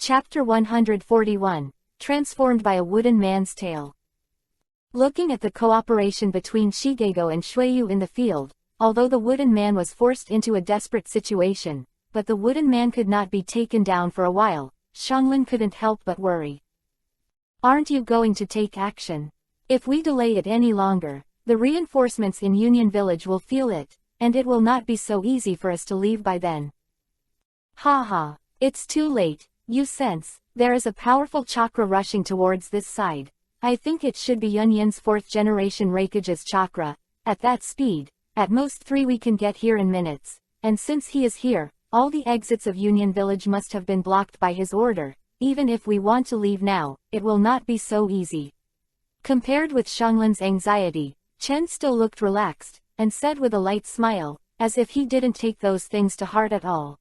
Chapter 141, Transformed by a Wooden Man's Tale. Looking at the cooperation between Shigego and Shueyu in the field, although the wooden man was forced into a desperate situation, but the wooden man could not be taken down for a while, Xianglin couldn't help but worry. Aren't you going to take action? If we delay it any longer, the reinforcements in Union Village will feel it, and it will not be so easy for us to leave by then. Haha, it's too late. You sense, there is a powerful chakra rushing towards this side. I think it should be Yunyin's 4th generation Reikage's chakra. At that speed, at most 3 we can get here in minutes, and since he is here, all the exits of Union Village must have been blocked by his order. Even if we want to leave now, it will not be so easy. Compared with Xianglin's anxiety, Chen still looked relaxed, and said with a light smile, as if he didn't take those things to heart at all.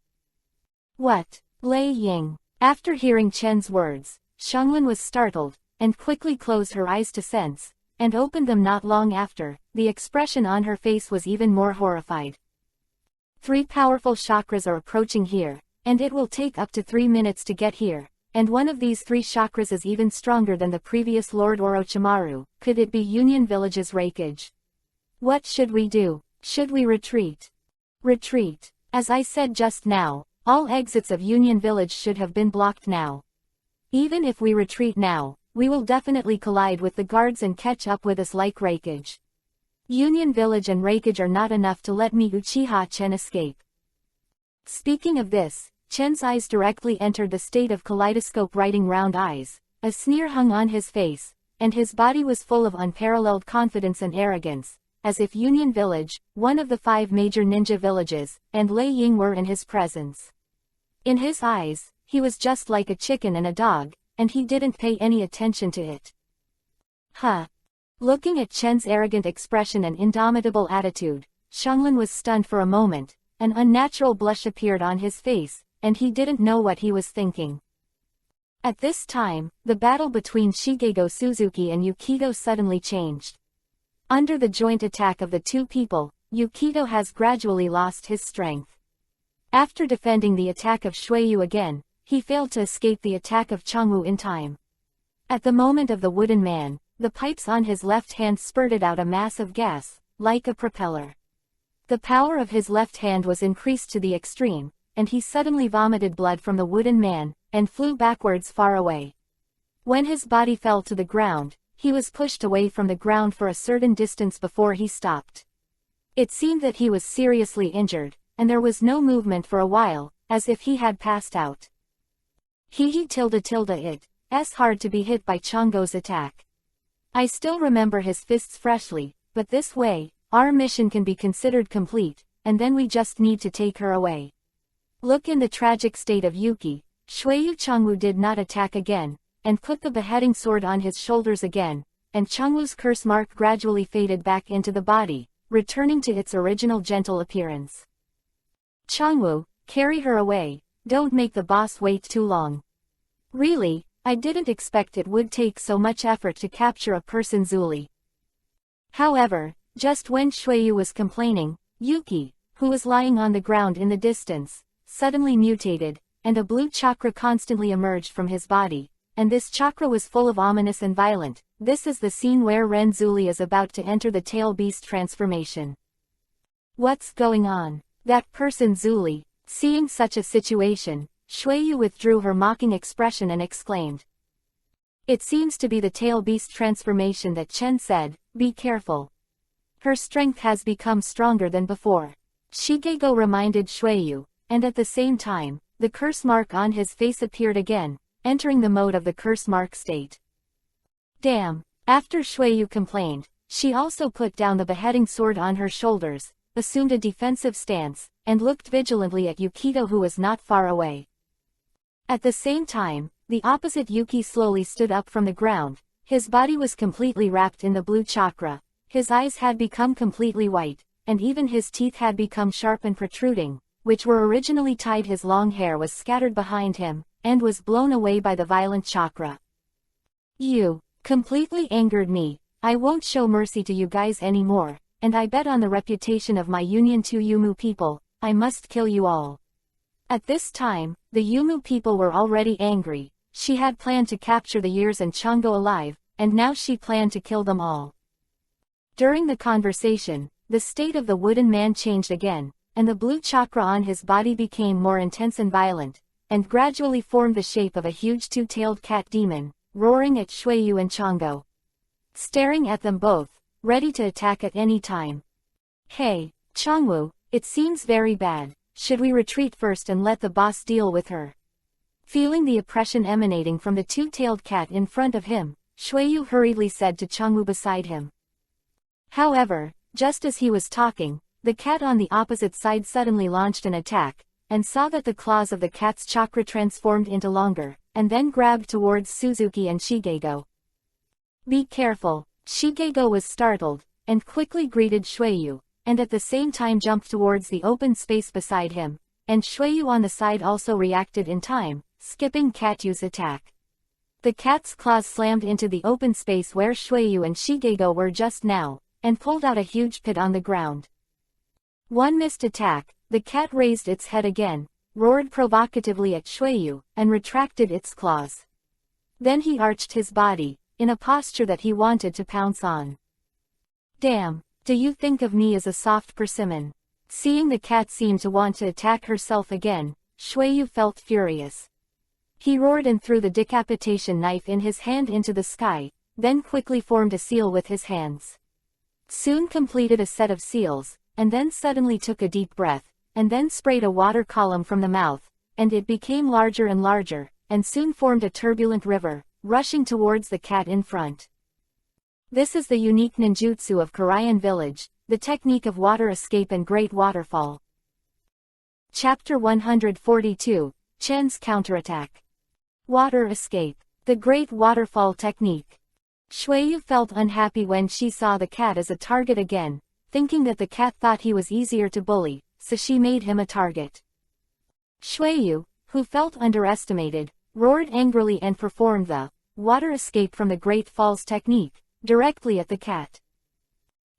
What? Lei Ying. After hearing Chen's words, Xianglin was startled, and quickly closed her eyes to sense, and opened them not long after. The expression on her face was even more horrified. 3 powerful chakras are approaching here, and it will take up to 3 minutes to get here, and one of these 3 chakras is even stronger than the previous Lord Orochimaru. Could it be Union Village's Reikage? What should we do? Should we retreat? Retreat. As I said just now, all exits of Union Village should have been blocked now. Even if we retreat now, we will definitely collide with the guards and catch up with us like Reikage. Union Village and Reikage are not enough to let me Uchiha Chen escape. Speaking of this, Chen's eyes directly entered the state of kaleidoscope writing round eyes. A sneer hung on his face, and his body was full of unparalleled confidence and arrogance, as if Union Village, one of the 5 major ninja villages, and Lei Ying were in his presence. In his eyes, he was just like a chicken and a dog, and he didn't pay any attention to it. Huh. Looking at Chen's arrogant expression and indomitable attitude, Xianglin was stunned for a moment. An unnatural blush appeared on his face, and he didn't know what he was thinking. At this time, the battle between Shigego Suzuki and Yukito suddenly changed. Under the joint attack of the 2 people, Yukito has gradually lost his strength. After defending the attack of Shueyu again, he failed to escape the attack of Changwu in time. At the moment of the wooden man, the pipes on his left hand spurted out a mass of gas, like a propeller. The power of his left hand was increased to the extreme, and he suddenly vomited blood from the wooden man, and flew backwards far away. When his body fell to the ground, he was pushed away from the ground for a certain distance before he stopped. It seemed that he was seriously injured, and there was no movement for a while, as if he had passed out. It's hard to be hit by Changgu's attack. I still remember his fists freshly, but this way, our mission can be considered complete, and then we just need to take her away. Look in the tragic state of Yuki, Shueyu Changwu did not attack again, and put the beheading sword on his shoulders again, and Changwu's curse mark gradually faded back into the body, returning to its original gentle appearance. Changwu, carry her away, don't make the boss wait too long. Really, I didn't expect it would take so much effort to capture a person Zuli. However, just when Shueyu was complaining, Yuki, who was lying on the ground in the distance, suddenly mutated, and a blue chakra constantly emerged from his body, and this chakra was full of ominous and violent. This is the scene where Ren Zuli is about to enter the tail beast transformation. What's going on? That person Zuli. Seeing such a situation, Shueyu withdrew her mocking expression and exclaimed. It seems to be the tail beast transformation that Chen said. Be careful. Her strength has become stronger than before. Shigego reminded Shueyu, and at the same time, the curse mark on his face appeared again, entering the mode of the curse mark state. Damn. After Shueyu complained, she also put down the beheading sword on her shoulders, assumed a defensive stance, and looked vigilantly at Yukito, who was not far away. At the same time, the opposite Yuki slowly stood up from the ground. His body was completely wrapped in the blue chakra, his eyes had become completely white, and even his teeth had become sharp and protruding, which were originally tied. His long hair was scattered behind him, and was blown away by the violent chakra. You completely angered me. I won't show mercy to you guys anymore, and I bet on the reputation of my Union 2 Yumu people, I must kill you all. At this time, the Yumu people were already angry. She had planned to capture the Years and Chang'o alive, and now she planned to kill them all. During the conversation, the state of the wooden man changed again, and the blue chakra on his body became more intense and violent, and gradually formed the shape of a huge two-tailed cat demon, roaring at Xueyu and Chang'o. Staring at them both, ready to attack at any time. Hey, Chang'u, it seems very bad. Should we retreat first and let the boss deal with her? Feeling the oppression emanating from the two-tailed cat in front of him, Xueyu hurriedly said to Chang'u beside him. However, just as he was talking, the cat on the opposite side suddenly launched an attack, and saw that the claws of the cat's chakra transformed into longer, and then grabbed towards Suzuki and Shigego. Be careful, Shigego was startled, and quickly greeted Xueyu, and at the same time jumped towards the open space beside him, and Xueyu on the side also reacted in time, skipping Katyu's attack. The cat's claws slammed into the open space where Xueyu and Shigego were just now, and pulled out a huge pit on the ground. One missed attack, the cat raised its head again, roared provocatively at Xueyu, and retracted its claws. Then he arched his body, in a posture that he wanted to pounce on. Damn, do you think of me as a soft persimmon? Seeing the cat seem to want to attack herself again, Xueyu felt furious. He roared and threw the decapitation knife in his hand into the sky, then quickly formed a seal with his hands. Soon completed a set of seals, and then suddenly took a deep breath, and then sprayed a water column from the mouth, and it became larger and larger, and soon formed a turbulent river, rushing towards the cat in front. This is the unique ninjutsu of Korean village, the technique of water escape and great waterfall. Chapter 142, Chen's Counterattack. Water escape. The great waterfall technique. Xueyu felt unhappy when she saw the cat as a target again, thinking that the cat thought he was easier to bully, so she made him a target. Xueyu, who felt underestimated, roared angrily and performed the water escape from the Great Falls technique, directly at the cat.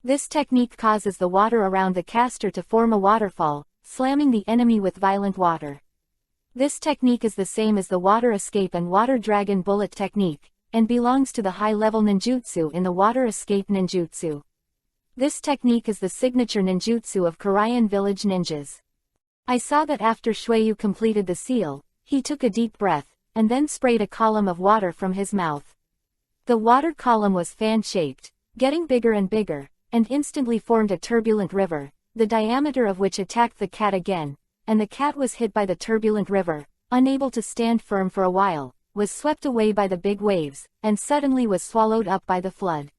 This technique causes the water around the caster to form a waterfall, slamming the enemy with violent water. This technique is the same as the water escape and water dragon bullet technique, and belongs to the high-level ninjutsu in the water escape ninjutsu. This technique is the signature ninjutsu of Korean village ninjas. I saw that after Xueyu completed the seal, he took a deep breath, and then sprayed a column of water from his mouth. The water column was fan-shaped, getting bigger and bigger, and instantly formed a turbulent river, the diameter of which attacked the cat again, and the cat was hit by the turbulent river, unable to stand firm for a while, was swept away by the big waves, and suddenly was swallowed up by the flood.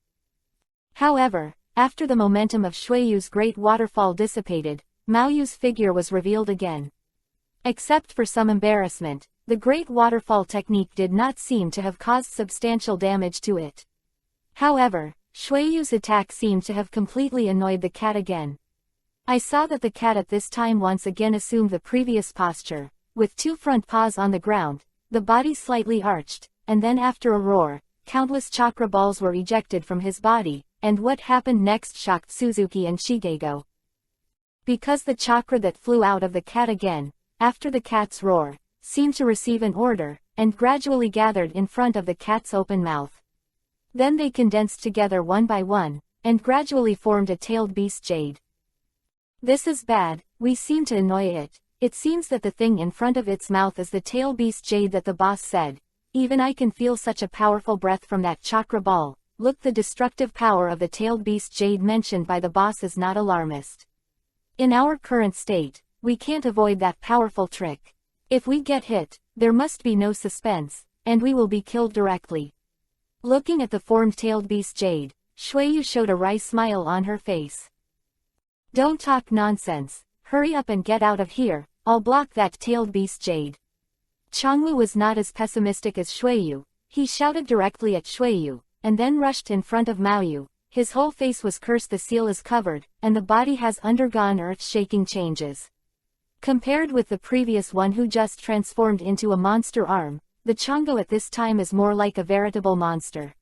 However, after the momentum of Xueyu's great waterfall dissipated, Maoyu's figure was revealed again. Except for some embarrassment, the great waterfall technique did not seem to have caused substantial damage to it. However, Xueyu's attack seemed to have completely annoyed the cat again. I saw that the cat at this time once again assumed the previous posture, with two front paws on the ground, the body slightly arched, and then after a roar, countless chakra balls were ejected from his body, and what happened next shocked Suzuki and Shigego. Because the chakra that flew out of the cat again, after the cat's roar, seemed to receive an order, and gradually gathered in front of the cat's open mouth. Then they condensed together one by one, and gradually formed a tailed beast jade. This is bad, we seem to annoy it. It seems that the thing in front of its mouth is the tail beast jade that the boss said. Even I can feel such a powerful breath from that chakra ball. Look, the destructive power of the tailed beast jade mentioned by the boss is not alarmist. In our current state, we can't avoid that powerful trick. If we get hit, there must be no suspense, and we will be killed directly. Looking at the formed tailed beast jade, Xueyu showed a wry smile on her face. Don't talk nonsense, hurry up and get out of here, I'll block that tailed beast jade. Changwu was not as pessimistic as Xueyu. He shouted directly at Xueyu, and then rushed in front of Maoyu. His whole face was cursed. The seal is covered, and the body has undergone earth-shaking changes. Compared with the previous one who just transformed into a monster arm, the Changwu at this time is more like a veritable monster.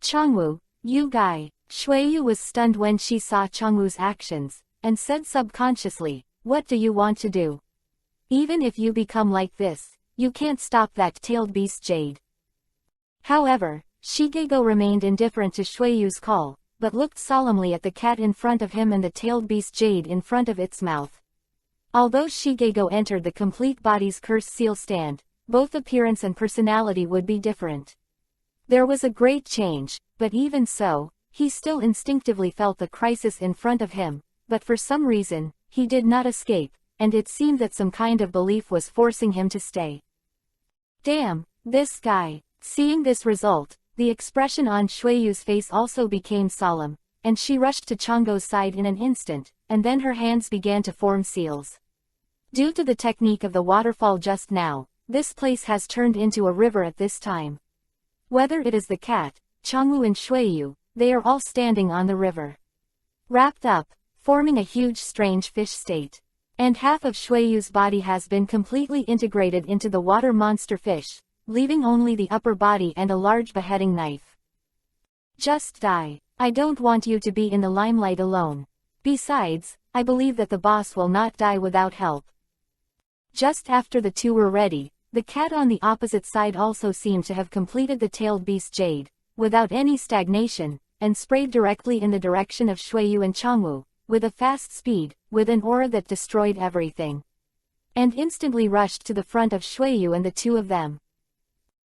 Changwu, you guy. Xueyu was stunned when she saw Changwu's actions, and said subconsciously, what do you want to do? Even if you become like this, you can't stop that tailed beast Jade. However, Shigego remained indifferent to Shueyu's call, but looked solemnly at the cat in front of him and the tailed beast Jade in front of its mouth. Although Shigego entered the complete body's curse seal stand, both appearance and personality would be different. There was a great change, but even so, he still instinctively felt the crisis in front of him, but for some reason, he did not escape, and it seemed that some kind of belief was forcing him to stay. Damn, this guy. Seeing this result, the expression on Shueyu's face also became solemn, and she rushed to Chang'o's side in an instant, and then her hands began to form seals. Due to the technique of the waterfall just now, this place has turned into a river at this time. Whether it is the cat, Chang'u and Shueyu, they are all standing on the river. Wrapped up, forming a huge strange fish state. And half of Shueyu's body has been completely integrated into the water monster fish, leaving only the upper body and a large beheading knife. Just die. I don't want you to be in the limelight alone. Besides, I believe that the boss will not die without help. Just after the two were ready, the cat on the opposite side also seemed to have completed the tailed beast Jade, without any stagnation, and sprayed directly in the direction of Shueyu and Chang'u, with a fast speed, with an aura that destroyed everything. And instantly rushed to the front of Shueyu and the two of them.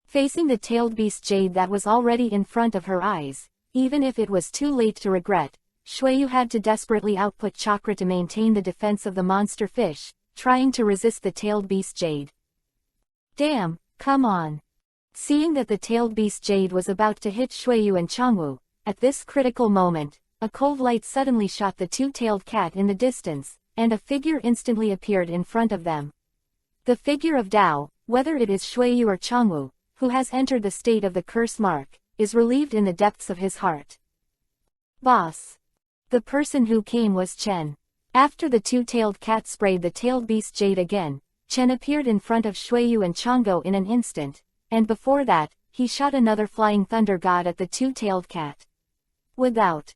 Facing the tailed beast Jade that was already in front of her eyes, even if it was too late to regret, Shueyu had to desperately output chakra to maintain the defense of the monster fish, trying to resist the tailed beast Jade. Damn, come on. Seeing that the tailed beast Jade was about to hit Shueyu and Chang'u, at this critical moment, a cold light suddenly shot the two-tailed cat in the distance, and a figure instantly appeared in front of them. The figure of Dao, whether it is Shueyu or Chang'u, who has entered the state of the curse mark, is relieved in the depths of his heart. Boss. The person who came was Chen. After the two-tailed cat sprayed the tailed beast Jade again, Chen appeared in front of Shueyu and Chang'o in an instant, and before that, he shot another flying thunder god at the two-tailed cat. Without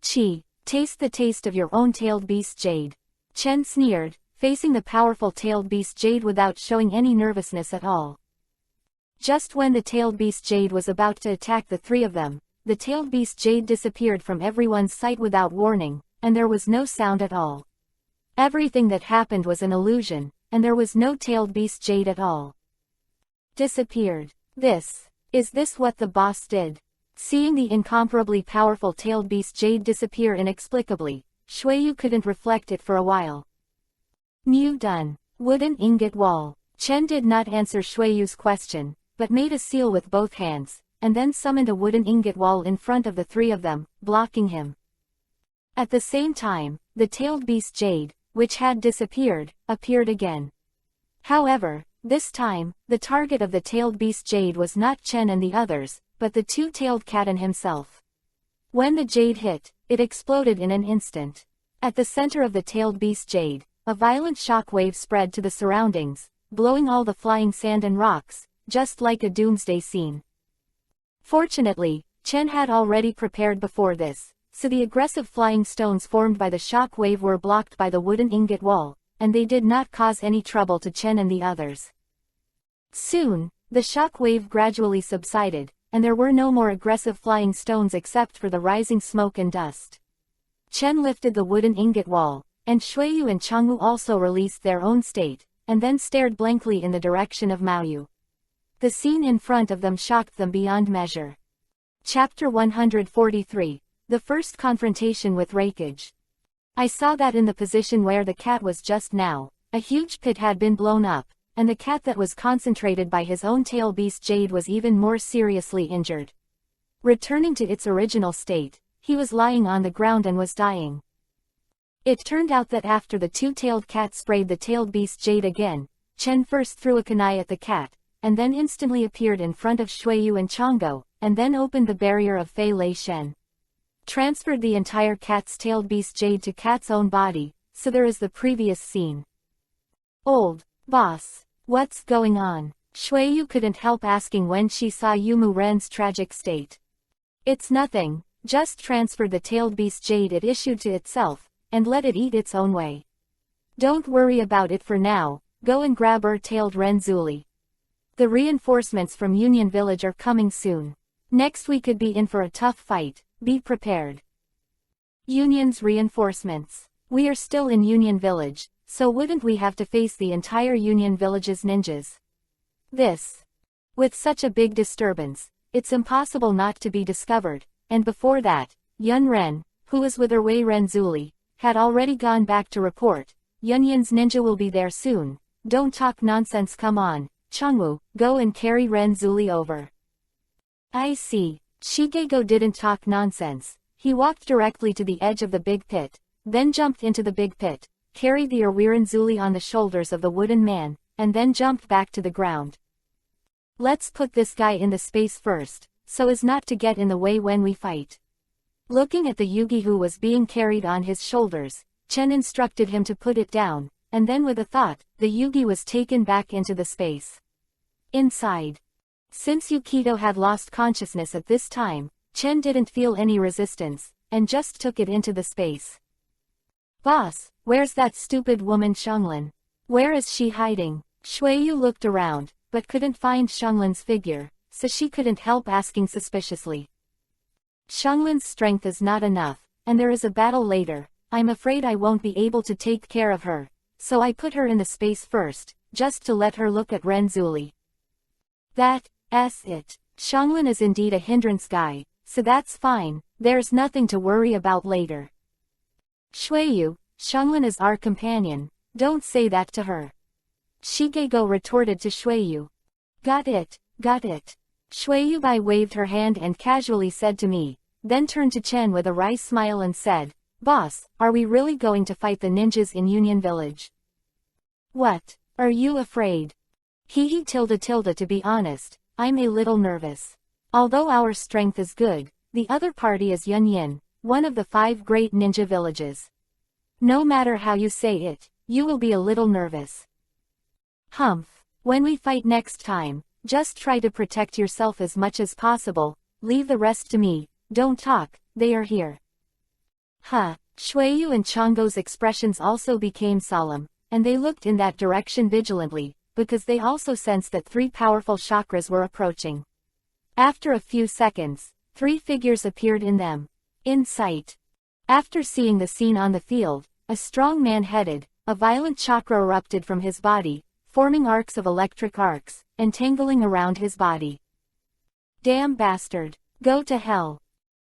Chi, taste the taste of your own tailed beast Jade. Chen sneered, facing the powerful tailed beast Jade without showing any nervousness at all. Just when the tailed beast Jade was about to attack the three of them, the tailed beast Jade disappeared from everyone's sight without warning, and there was no sound at all. Everything that happened was an illusion, and there was no tailed beast Jade at all. Disappeared. Is this what the boss did? Seeing the incomparably powerful tailed beast Jade disappear inexplicably, Shueyu couldn't reflect it for a while. New done. Wooden ingot wall. Chen did not answer Shueyu's question, but made a seal with both hands, and then summoned a wooden ingot wall in front of the three of them, blocking him. At the same time, the tailed beast Jade, which had disappeared, appeared again. However, this time, the target of the tailed beast Jade was not Chen and the others, but the two-tailed cat and himself. When the Jade hit, it exploded in an instant. At the center of the tailed beast Jade, a violent shock wave spread to the surroundings, blowing all the flying sand and rocks, just like a doomsday scene. Fortunately, Chen had already prepared before this, so the aggressive flying stones formed by the shock wave were blocked by the wooden ingot wall, and they did not cause any trouble to Chen and the others. Soon, the shock wave gradually subsided, and there were no more aggressive flying stones except for the rising smoke and dust. Chen lifted the wooden ingot wall, and Shueyu and Chang'u also released their own state, and then stared blankly in the direction of Maoyu. The scene in front of them shocked them beyond measure. Chapter 143, The First Confrontation with Reikage. I saw that in the position where the cat was just now, a huge pit had been blown up, and the cat that was concentrated by his own tail beast Jade was even more seriously injured. Returning to its original state, he was lying on the ground and was dying. It turned out that after the two-tailed cat sprayed the tailed beast Jade again, Chen first threw a kunai at the cat, and then instantly appeared in front of Shueyu and Chang'o, and then opened the barrier of Fei Lei Shen. Transferred the entire cat's tailed beast Jade to cat's own body, so there is the previous scene. Old boss, what's going on? Shueyu couldn't help asking when she saw Yumu Ren's tragic state. It's nothing, just transferred the tailed beast Jade it issued to itself, and let it eat its own way. Don't worry about it for now, go and grab tailed Renzuli. The reinforcements from Union Village are coming soon. Next we could be in for a tough fight, be prepared. Union's reinforcements. We are still in Union Village, so wouldn't we have to face the entire Union Village's ninjas? With such a big disturbance, it's impossible not to be discovered, and before that, Yun Ren, who was with Wei Renzuli, had already gone back to report, Yunyan's ninja will be there soon, don't talk nonsense, come on, Changwu, go and carry Renzuli over. I see. Shigego didn't talk nonsense, he walked directly to the edge of the big pit, then jumped into the big pit, carried the Renzuli on the shoulders of the wooden man, and then jumped back to the ground. Let's put this guy in the space first, so as not to get in the way when we fight. Looking at the Yugi who was being carried on his shoulders, Chen instructed him to put it down, and then with a thought, the Yugi was taken back into the space. Inside. Since Yukito had lost consciousness at this time, Chen didn't feel any resistance, and just took it into the space. Boss, where's that stupid woman Shanglin? Where is she hiding? Shuiyu looked around, but couldn't find Shanglin's figure, so she couldn't help asking suspiciously. Shanglin's strength is not enough, and there is a battle later, I'm afraid I won't be able to take care of her, so I put her in the space first, just to let her look at Renzuli. That's it. Shanglin is indeed a hindrance guy, so that's fine, there's nothing to worry about later. Shuiyu, Shanglin is our companion, don't say that to her. Shigego retorted to Shuiyu. Got it. Shuiyu Bai waved her hand and casually said to me, then turned to Chen with a wry smile and said, Boss, are we really going to fight the ninjas in Union Village? What? Are you afraid? To be honest, I'm a little nervous. Although our strength is good, the other party is Yunyin, one of the 5 great ninja villages. No matter how you say it, you will be a little nervous. Humph. When we fight next time, just try to protect yourself as much as possible, leave the rest to me, don't talk, they are here. Shuiyu and Changgo's expressions also became solemn, and they looked in that direction vigilantly, because they also sensed that 3 powerful chakras were approaching. After a few seconds, 3 figures appeared in them. In sight. After seeing the scene on the field, a strong man headed, a violent chakra erupted from his body, forming arcs of electric arcs, entangling around his body. Damn bastard. Go to hell.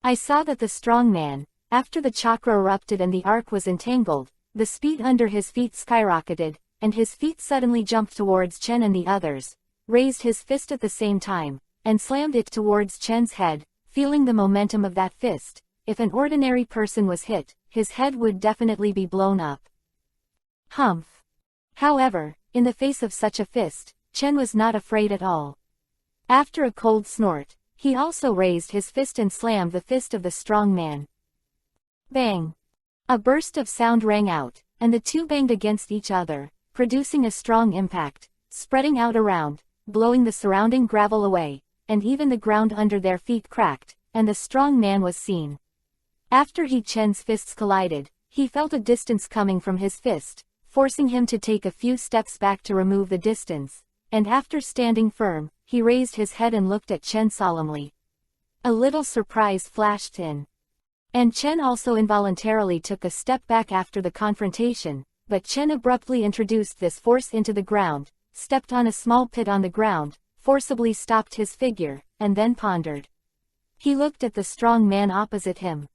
I saw that the strong man, after the chakra erupted and the arc was entangled, the speed under his feet skyrocketed, and his feet suddenly jumped towards Chen and the others, raised his fist at the same time, and slammed it towards Chen's head, feeling the momentum of that fist. If an ordinary person was hit, his head would definitely be blown up. Humph. However, in the face of such a fist, Chen was not afraid at all. After a cold snort, he also raised his fist and slammed the fist of the strong man. Bang! A burst of sound rang out, and the two banged against each other, producing a strong impact, spreading out around, blowing the surrounding gravel away, and even the ground under their feet cracked, and the strong man was seen. After Chen's fists collided, he felt a distance coming from his fist, forcing him to take a few steps back to remove the distance, and after standing firm, he raised his head and looked at Chen solemnly. A little surprise flashed in. And Chen also involuntarily took a step back after the confrontation, but Chen abruptly introduced this force into the ground, stepped on a small pit on the ground, forcibly stopped his figure, and then pondered. He looked at the strong man opposite him.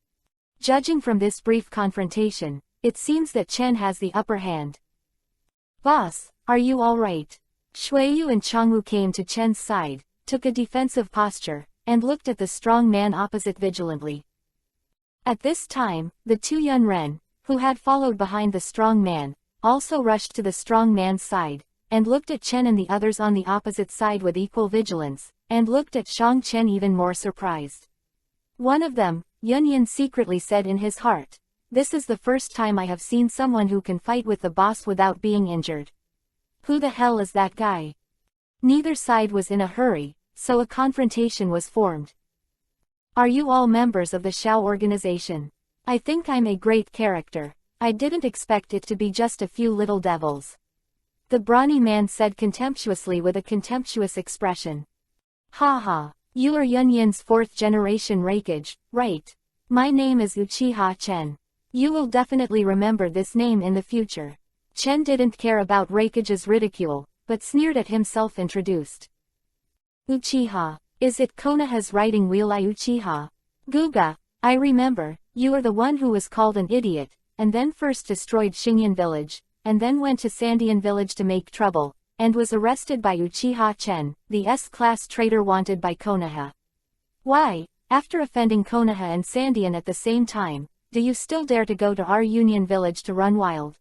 Judging from this brief confrontation, it seems that Chen has the upper hand. Boss, are you all right? Shuiyu and Changwu came to Chen's side, took a defensive posture, and looked at the strong man opposite vigilantly. At this time, the 2 Yun Ren, who had followed behind the strong man, also rushed to the strong man's side, and looked at Chen and the others on the opposite side with equal vigilance, and looked at Shang Chen even more surprised. One of them, Yunyan, secretly said in his heart, "This is the first time I have seen someone who can fight with the boss without being injured. Who the hell is that guy?" Neither side was in a hurry, so a confrontation was formed. "Are you all members of the Shao organization? I think I'm a great character. I didn't expect it to be just a few little devils." the brawny man said contemptuously with a contemptuous expression. Ha ha, you are Yunyin's 4th generation Raikage, right? My name is Uchiha Chen. You will definitely remember this name in the future. Chen didn't care about Raikage's ridicule, but sneered at him self-introduced. Uchiha, is it Konoha's writing wheel Uchiha? Guga, I remember, you are the one who was called an idiot, and then first destroyed Xingyan village, and then went to Sandian village to make trouble, and was arrested by Uchiha Chen, the S-class traitor wanted by Konoha. Why, after offending Konoha and Sandian at the same time, do you still dare to go to our Union village to run wild?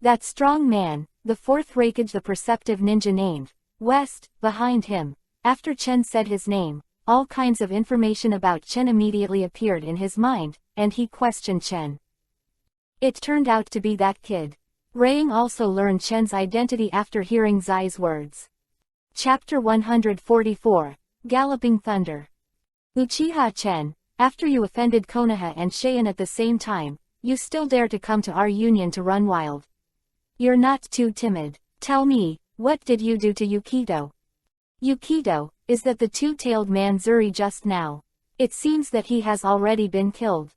That strong man, the 4th Raikage, the perceptive ninja named West, behind him. After Chen said his name, all kinds of information about Chen immediately appeared in his mind, and he questioned Chen. It turned out to be that kid. Raing also learned Chen's identity after hearing Zai's words. Chapter 144, Galloping Thunder. Uchiha Chen, after you offended Konoha and Cheyenne at the same time, you still dare to come to our union to run wild. You're not too timid. Tell me, what did you do to Yukito? Yukito, is that the two-tailed man Zuri just now? It seems that he has already been killed.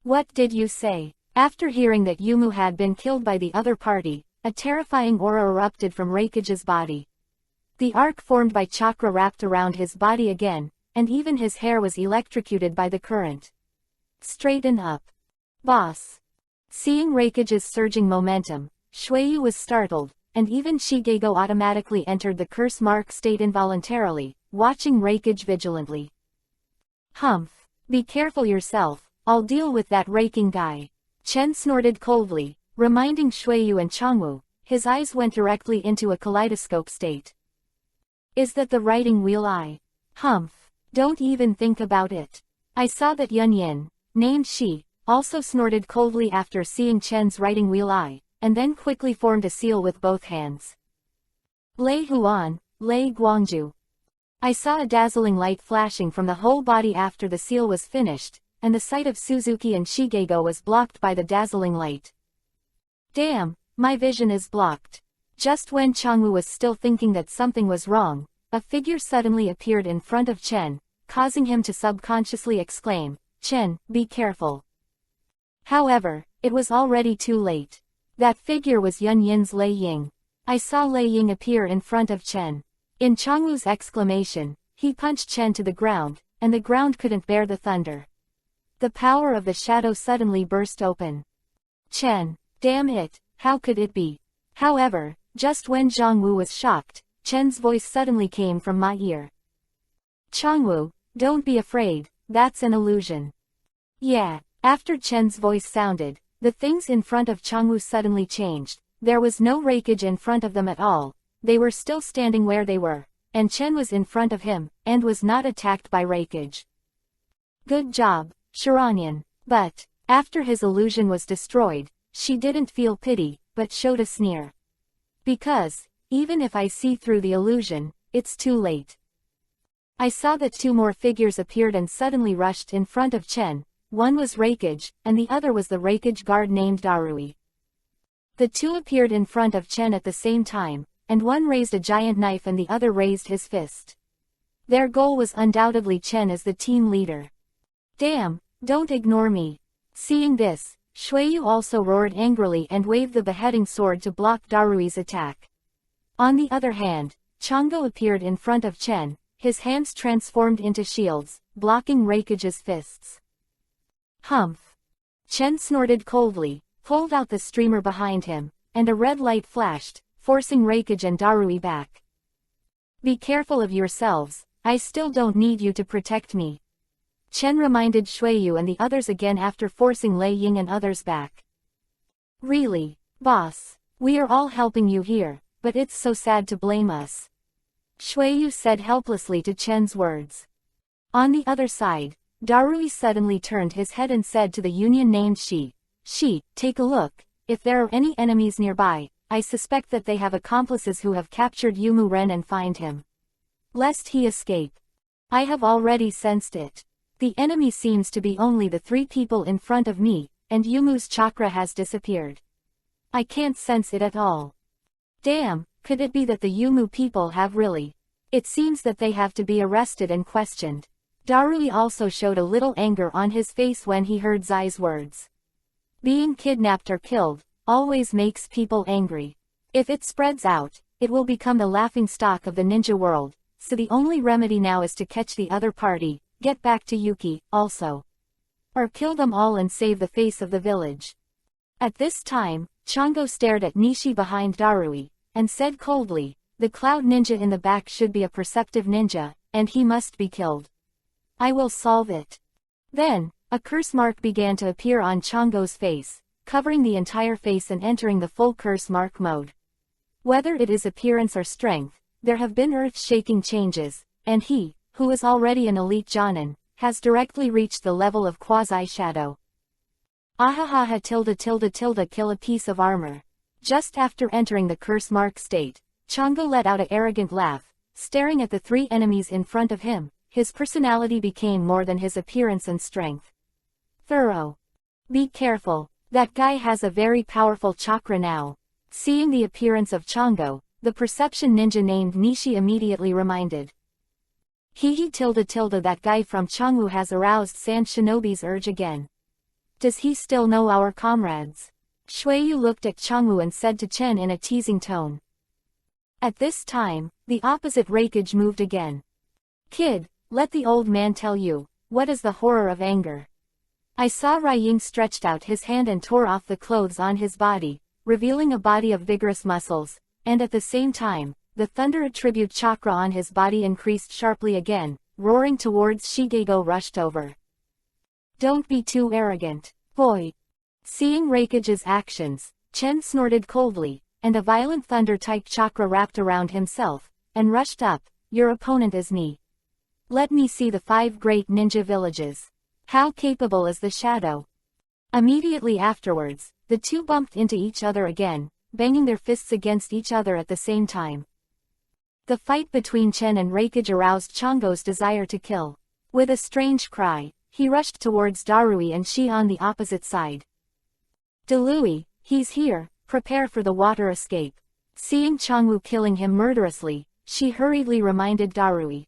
What did you say? After hearing that Yumu had been killed by the other party, a terrifying aura erupted from Raikage's body. The arc formed by chakra wrapped around his body again, and even his hair was electrocuted by the current. Straighten up. Boss. Seeing Raikage's surging momentum, Shueyu was startled, and even Shigego automatically entered the curse mark state involuntarily, watching Raikage vigilantly. Humph. Be careful yourself, I'll deal with that raking guy. Chen snorted coldly, reminding Shueyu and Changwu. His eyes went directly into a kaleidoscope state. Is that the writing wheel eye? Humph. Don't even think about it. I saw that Yunyin, named Shi, also snorted coldly after seeing Chen's writing wheel eye, and then quickly formed a seal with both hands. Lei Huan, Lei Guangju. I saw a dazzling light flashing from the whole body after the seal was finished, and the sight of Suzuki and Shigego was blocked by the dazzling light. Damn, my vision is blocked. Just when Changwu was still thinking that something was wrong, a figure suddenly appeared in front of Chen, causing him to subconsciously exclaim, Chen, be careful. However, it was already too late. That figure was Yunyin's Lei Ying. I saw Lei Ying appear in front of Chen. In Changwu's exclamation, he punched Chen to the ground, and the ground couldn't bear the thunder. The power of the shadow suddenly burst open. Chen, damn it, how could it be? However, just when Zhangwu was shocked, Chen's voice suddenly came from my ear. Changwu, don't be afraid, that's an illusion. Yeah, after Chen's voice sounded, the things in front of Changwu suddenly changed. There was no Raikage in front of them at all. They were still standing where they were, and Chen was in front of him, and was not attacked by Raikage. Good job, Shiranyan. But, after his illusion was destroyed, she didn't feel pity, but showed a sneer. Because, even if I see through the illusion, it's too late. I saw that two more figures appeared and suddenly rushed in front of Chen. One was Raikage, and the other was the Raikage guard named Darui. The two appeared in front of Chen at the same time, and one raised a giant knife and the other raised his fist. Their goal was undoubtedly Chen as the team leader. Damn, don't ignore me. Seeing this, Shueyu also roared angrily and waved the beheading sword to block Darui's attack. On the other hand, Changwu appeared in front of Chen, his hands transformed into shields, blocking Raikage's fists. Humph. Chen snorted coldly, pulled out the streamer behind him, and a red light flashed, forcing Raikage and Darui back. Be careful of yourselves, I still don't need you to protect me. Chen reminded Shueyu and the others again after forcing Lei Ying and others back. Really, boss, we are all helping you here, but it's so sad to blame us. Shueyu said helplessly to Chen's words. On the other side, Darui suddenly turned his head and said to the union named Shi, take a look, if there are any enemies nearby, I suspect that they have accomplices who have captured Yumu Ren and find him. Lest he escape. I have already sensed it. The enemy seems to be only the three people in front of me, and Yumu's chakra has disappeared. I can't sense it at all. Damn, could it be that the Yumu people have really? It seems that they have to be arrested and questioned. Darui also showed a little anger on his face when he heard Zai's words. Being kidnapped or killed always makes people angry. If it spreads out, it will become the laughingstock of the ninja world, so the only remedy now is to catch the other party, get back to Yuki, also. Or kill them all and save the face of the village. At this time, Chango stared at Nishi behind Darui, and said coldly, the cloud ninja in the back should be a perceptive ninja, and he must be killed. I will solve it. Then, a curse mark began to appear on Chango's face, covering the entire face and entering the full curse mark mode. Whether it is appearance or strength, there have been earth-shaking changes, and he, who is already an elite Jonin, has directly reached the level of quasi-shadow. Ahahaha kill a piece of armor. Just after entering the curse mark state, Chango let out an arrogant laugh, staring at the three enemies in front of him. His personality became more than his appearance and strength. Thorough. Be careful, that guy has a very powerful chakra now. Seeing the appearance of Chango, the perception ninja named Nishi immediately reminded. That guy from Changwu has aroused Sand Shinobi's urge again. Does he still know our comrades? Shuiyu looked at Changwu and said to Chen in a teasing tone. At this time, the opposite Reikage moved again. Kid, let the old man tell you, what is the horror of anger? I saw Rying stretched out his hand and tore off the clothes on his body, revealing a body of vigorous muscles, and at the same time, the thunder attribute chakra on his body increased sharply again, roaring towards Shigego rushed over. Don't be too arrogant, boy. Seeing Reikage's actions, Chen snorted coldly, and a violent thunder-type chakra wrapped around himself, and rushed up. Your opponent is me. Let me see the 5 great ninja villages. How capable is the shadow? Immediately afterwards, the two bumped into each other again, banging their fists against each other at the same time. The fight between Chen and Reikage aroused Chango's desire to kill. With a strange cry, he rushed towards Darui and Shi on the opposite side. Delui, he's here, prepare for the water escape. Seeing Changwu killing him murderously, she hurriedly reminded Darui.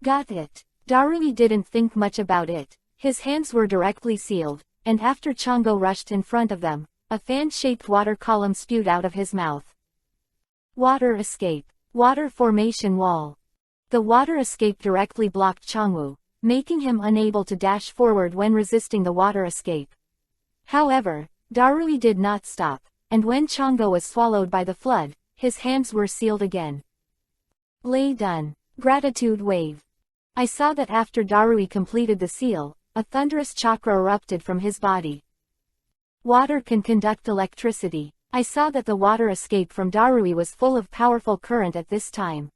Got it. Darui didn't think much about it. His hands were directly sealed, and after Chango rushed in front of them, a fan-shaped water column spewed out of his mouth. Water escape. Water formation wall. The water escape directly blocked Changwu, making him unable to dash forward when resisting the water escape. However, Darui did not stop, and when Chango was swallowed by the flood, his hands were sealed again. Lay done. Gratitude wave. I saw that after Darui completed the seal, a thunderous chakra erupted from his body. Water can conduct electricity. I saw that the water escape from Darui was full of powerful current at this time.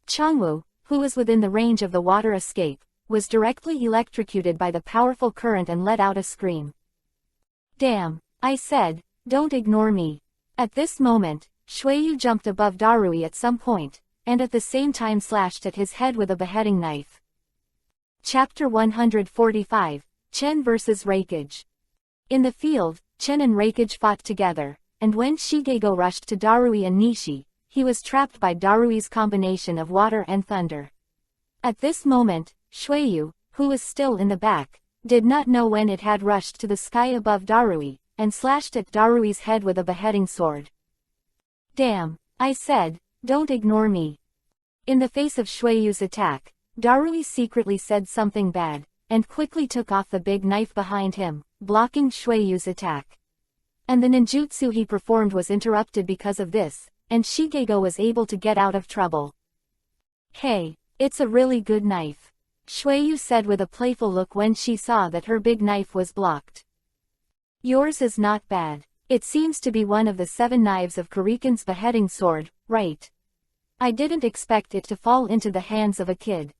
Changwu, who was within the range of the water escape, was directly electrocuted by the powerful current and let out a scream. Damn, I said, don't ignore me. At this moment, Shuiyu jumped above Darui at some point, and at the same time slashed at his head with a beheading knife. Chapter 145, Chen vs. Reikage. In the field, Chen and Reikage fought together, and when Shigego rushed to Darui and Nishi, he was trapped by Darui's combination of water and thunder. At this moment, Shuiyu, who was still in the back, did not know when it had rushed to the sky above Darui, and slashed at Darui's head with a beheading sword. Damn, I said, don't ignore me. In the face of Shuiyu's attack, Darui secretly said something bad, and quickly took off the big knife behind him, blocking Shuiyu's attack. And the ninjutsu he performed was interrupted because of this, and Shigego was able to get out of trouble. Hey, it's a really good knife. Shuiyu said with a playful look when she saw that her big knife was blocked. Yours is not bad. It seems to be one of the 7 knives of Kurikan's beheading sword, right? I didn't expect it to fall into the hands of a kid.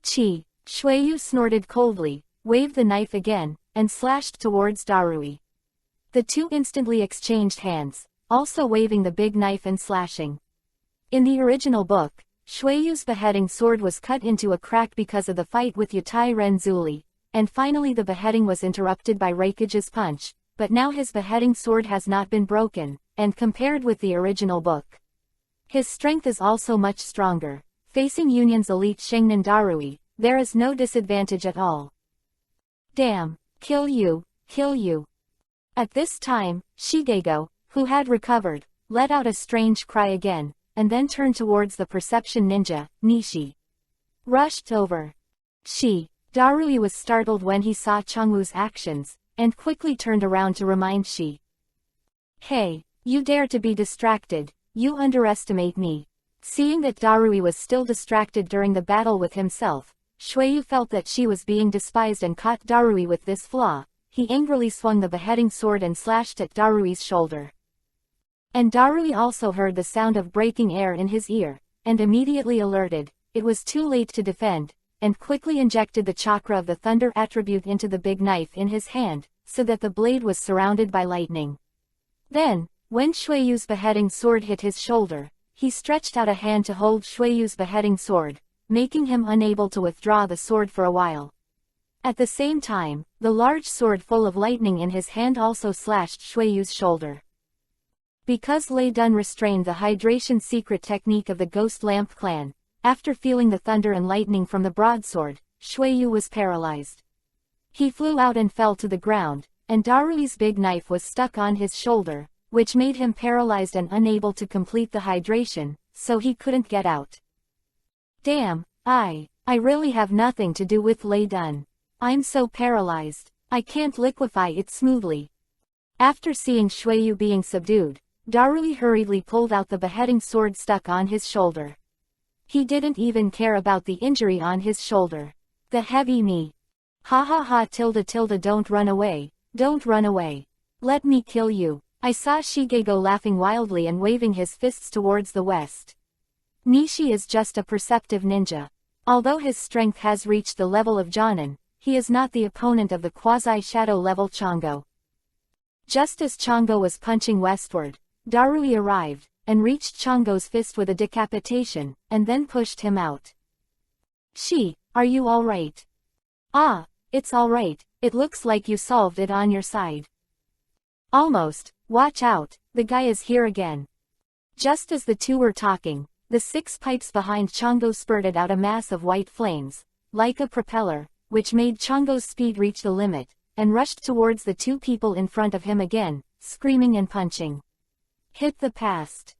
Chi. Shuiyu snorted coldly, waved the knife again, and slashed towards Darui. The two instantly exchanged hands, also waving the big knife and slashing. In the original book, Shuiyu's beheading sword was cut into a crack because of the fight with Yatai Renzuli, and finally the beheading was interrupted by Reikage's punch, but now his beheading sword has not been broken, and compared with the original book, his strength is also much stronger. Facing Union's elite Shengnan Darui, there is no disadvantage at all. Damn, kill you, kill you. At this time, Shigego, who had recovered, let out a strange cry again, and then turned towards the perception ninja, Nishi. Rushed over. Darui was startled when he saw Changwoo's actions, and quickly turned around to remind Shi. Hey, you dare to be distracted, you underestimate me. Seeing that Darui was still distracted during the battle with himself, Shueyu felt that she was being despised and caught Darui with this flaw. He angrily swung the beheading sword and slashed at Darui's shoulder. And Darui also heard the sound of breaking air in his ear, and immediately alerted. It was too late to defend, and quickly injected the chakra of the thunder attribute into the big knife in his hand, so that the blade was surrounded by lightning. Then, when Shueyu's beheading sword hit his shoulder, he stretched out a hand to hold Shueyu's beheading sword, making him unable to withdraw the sword for a while. At the same time, the large sword full of lightning in his hand also slashed Shueyu's shoulder. Because Lei Dun restrained the hydration secret technique of the Ghost Lamp clan, after feeling the thunder and lightning from the broadsword, Shueyu was paralyzed. He flew out and fell to the ground, and Darui's big knife was stuck on his shoulder, which made him paralyzed and unable to complete the hydration, so he couldn't get out. Damn, I really have nothing to do with Lei Dun. I'm so paralyzed, I can't liquefy it smoothly. After seeing Shueyu being subdued, Darui hurriedly pulled out the beheading sword stuck on his shoulder. He didn't even care about the injury on his shoulder. The heavy knee. Ha ha ha tilde don't run away, don't run away. Let me kill you. I saw Shigego laughing wildly and waving his fists towards the west. Nishi is just a perceptive ninja. Although his strength has reached the level of Jonin, he is not the opponent of the quasi-shadow level Chango. Just as Chango was punching westward, Darui arrived, and reached Chango's fist with a decapitation, and then pushed him out. Are you alright? Ah, it's alright, it looks like you solved it on your side. Almost, watch out, the guy is here again. Just as the two were talking, the 6 pipes behind Chango spurted out a mass of white flames, like a propeller, which made Chango's speed reach the limit, and rushed towards the 2 people in front of him again, screaming and punching. Hit the past.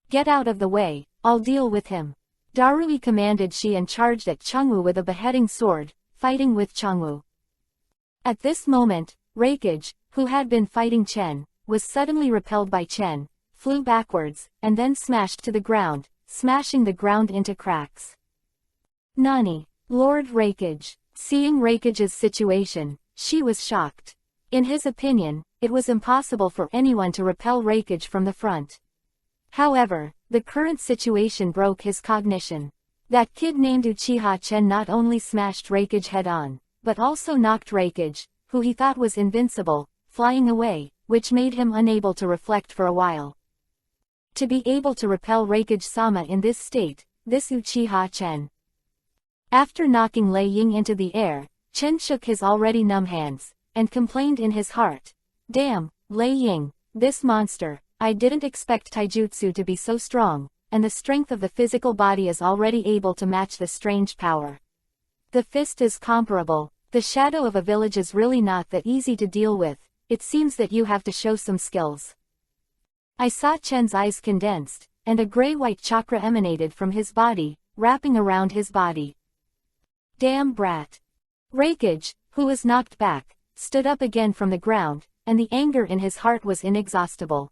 Get out of the way, I'll deal with him. Darui commanded Shi and charged at Changwoo with a beheading sword, fighting with Changwoo. At this moment, Reikage, who had been fighting Chen, was suddenly repelled by Chen, flew backwards, and then smashed to the ground, smashing the ground into cracks. Nani? Lord Reikage. Seeing Reikage's situation, Shi was shocked. In his opinion, it was impossible for anyone to repel Reikage from the front. However, the current situation broke his cognition. That kid named Uchiha Chen not only smashed Reikage head-on, but also knocked Reikage, who he thought was invincible, flying away, which made him unable to reflect for a while. To be able to repel Reikage-sama in this state, this Uchiha Chen. After knocking Lei Ying into the air, Chen shook his already numb hands, and complained in his heart. Damn, Lei Ying, this monster, I didn't expect taijutsu to be so strong, and the strength of the physical body is already able to match the strange power. The fist is comparable. The shadow of a village is really not that easy to deal with, it seems that you have to show some skills. I saw Chen's eyes condensed, and a gray-white chakra emanated from his body, wrapping around his body. Damn brat. Reikage, who was knocked back, stood up again from the ground, and the anger in his heart was inexhaustible.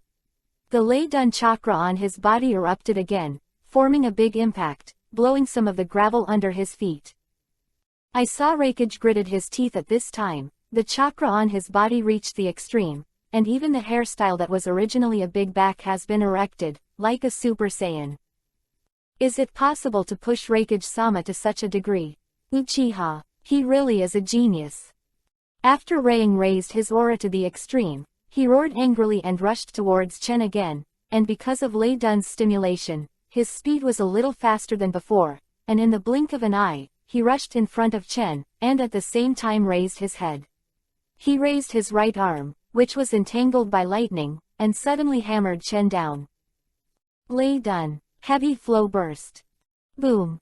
The Lei Dun chakra on his body erupted again, forming a big impact, blowing some of the gravel under his feet. I saw Reikage gritted his teeth at this time. The chakra on his body reached the extreme, and even the hairstyle that was originally a big back has been erected, like a Super Saiyan. Is it possible to push Reikage-sama to such a degree? Uchiha, he really is a genius. After Reiying raised his aura to the extreme, he roared angrily and rushed towards Chen again, and because of Lei Dun's stimulation, his speed was a little faster than before, and in the blink of an eye, he rushed in front of Chen, and at the same time raised his head. He raised his right arm, which was entangled by lightning, and suddenly hammered Chen down. Lay done. Heavy flow burst. Boom.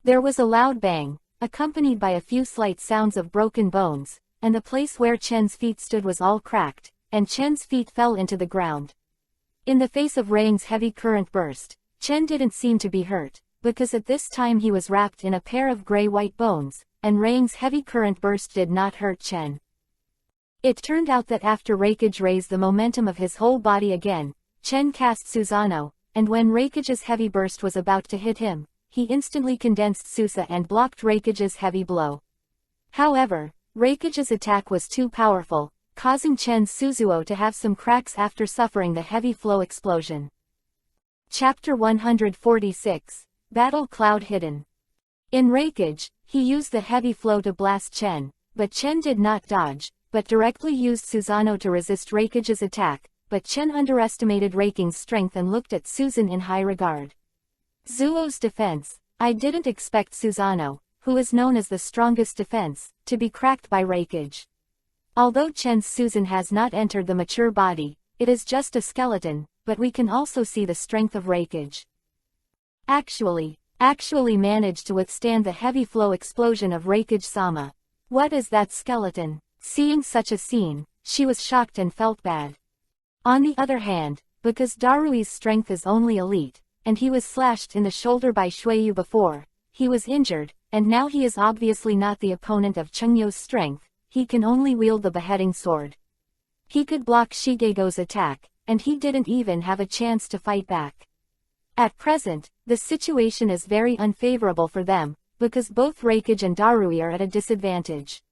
There was a loud bang, accompanied by a few slight sounds of broken bones, and the place where Chen's feet stood was all cracked, and Chen's feet fell into the ground. In the face of Rang's heavy current burst, Chen didn't seem to be hurt, because at this time he was wrapped in a pair of gray-white bones, and Rang's heavy current burst did not hurt Chen. It turned out that after Reikage raised the momentum of his whole body again, Chen cast Susanoo, and when Reikage's heavy burst was about to hit him, he instantly condensed Susa and blocked Reikage's heavy blow. However, Reikage's attack was too powerful, causing Chen's Suzuo to have some cracks after suffering the heavy flow explosion. Chapter 146, Battle Cloud Hidden. In Reikage, he used the heavy flow to blast Chen, but Chen did not dodge, but directly used Susanoo to resist Reikage's attack, but Chen underestimated Reiking's strength and looked at Susan in high regard. Zuo's defense. I didn't expect Susanoo, who is known as the strongest defense, to be cracked by Reikage. Although Chen's Susan has not entered the mature body, it is just a skeleton, but we can also see the strength of Reikage. Actually managed to withstand the heavy flow explosion of Reikage-sama. What is that skeleton? Seeing such a scene, she was shocked and felt bad. On the other hand, because Darui's strength is only elite, and he was slashed in the shoulder by Shuiyu before, he was injured, and now he is obviously not the opponent of Chungyou's strength, he can only wield the beheading sword. He could block Shigego's attack, and he didn't even have a chance to fight back. At present, the situation is very unfavorable for them, because both Reikage and Darui are at a disadvantage.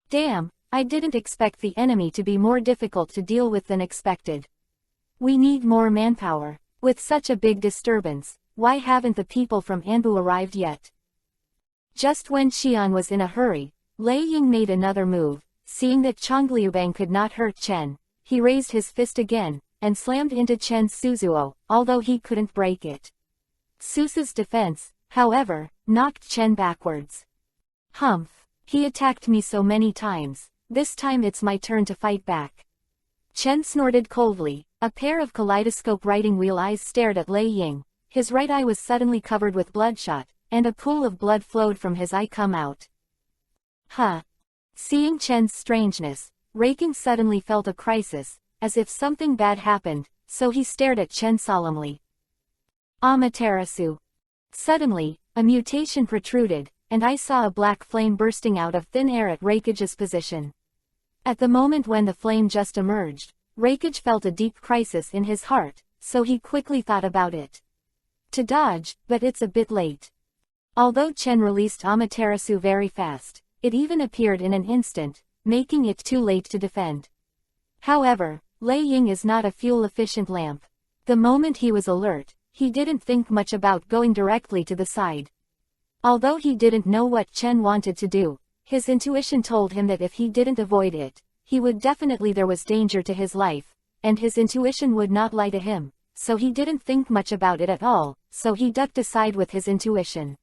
Damn, I didn't expect the enemy to be more difficult to deal with than expected. We need more manpower. With such a big disturbance, why haven't the people from Anbu arrived yet? Just when Xian was in a hurry, Lei Ying made another move. Seeing that Changliubang could not hurt Chen, he raised his fist again, and slammed into Chen's Suzuo, although he couldn't break it. Susa's defense, however, knocked Chen backwards. Humph, he attacked me so many times, this time it's my turn to fight back. Chen snorted coldly, a pair of kaleidoscope writing wheel eyes stared at Lei Ying, his right eye was suddenly covered with bloodshot, and a pool of blood flowed from his eye come out. Huh. Seeing Chen's strangeness, Reiking suddenly felt a crisis, as if something bad happened, so he stared at Chen solemnly. Amaterasu. Suddenly, a mutation protruded, and I saw a black flame bursting out of thin air at Reikage's position. At the moment when the flame just emerged, Reikage felt a deep crisis in his heart, so he quickly thought about it. To dodge, but it's a bit late. Although Chen released Amaterasu very fast, it even appeared in an instant, making it too late to defend. However, Lei Ying is not a fuel-efficient lamp. The moment he was alert, he didn't think much about going directly to the side. Although he didn't know what Chen wanted to do, his intuition told him that if he didn't avoid it, he would definitely there was danger to his life, and his intuition would not lie to him, so he didn't think much about it at all, so he ducked aside with his intuition.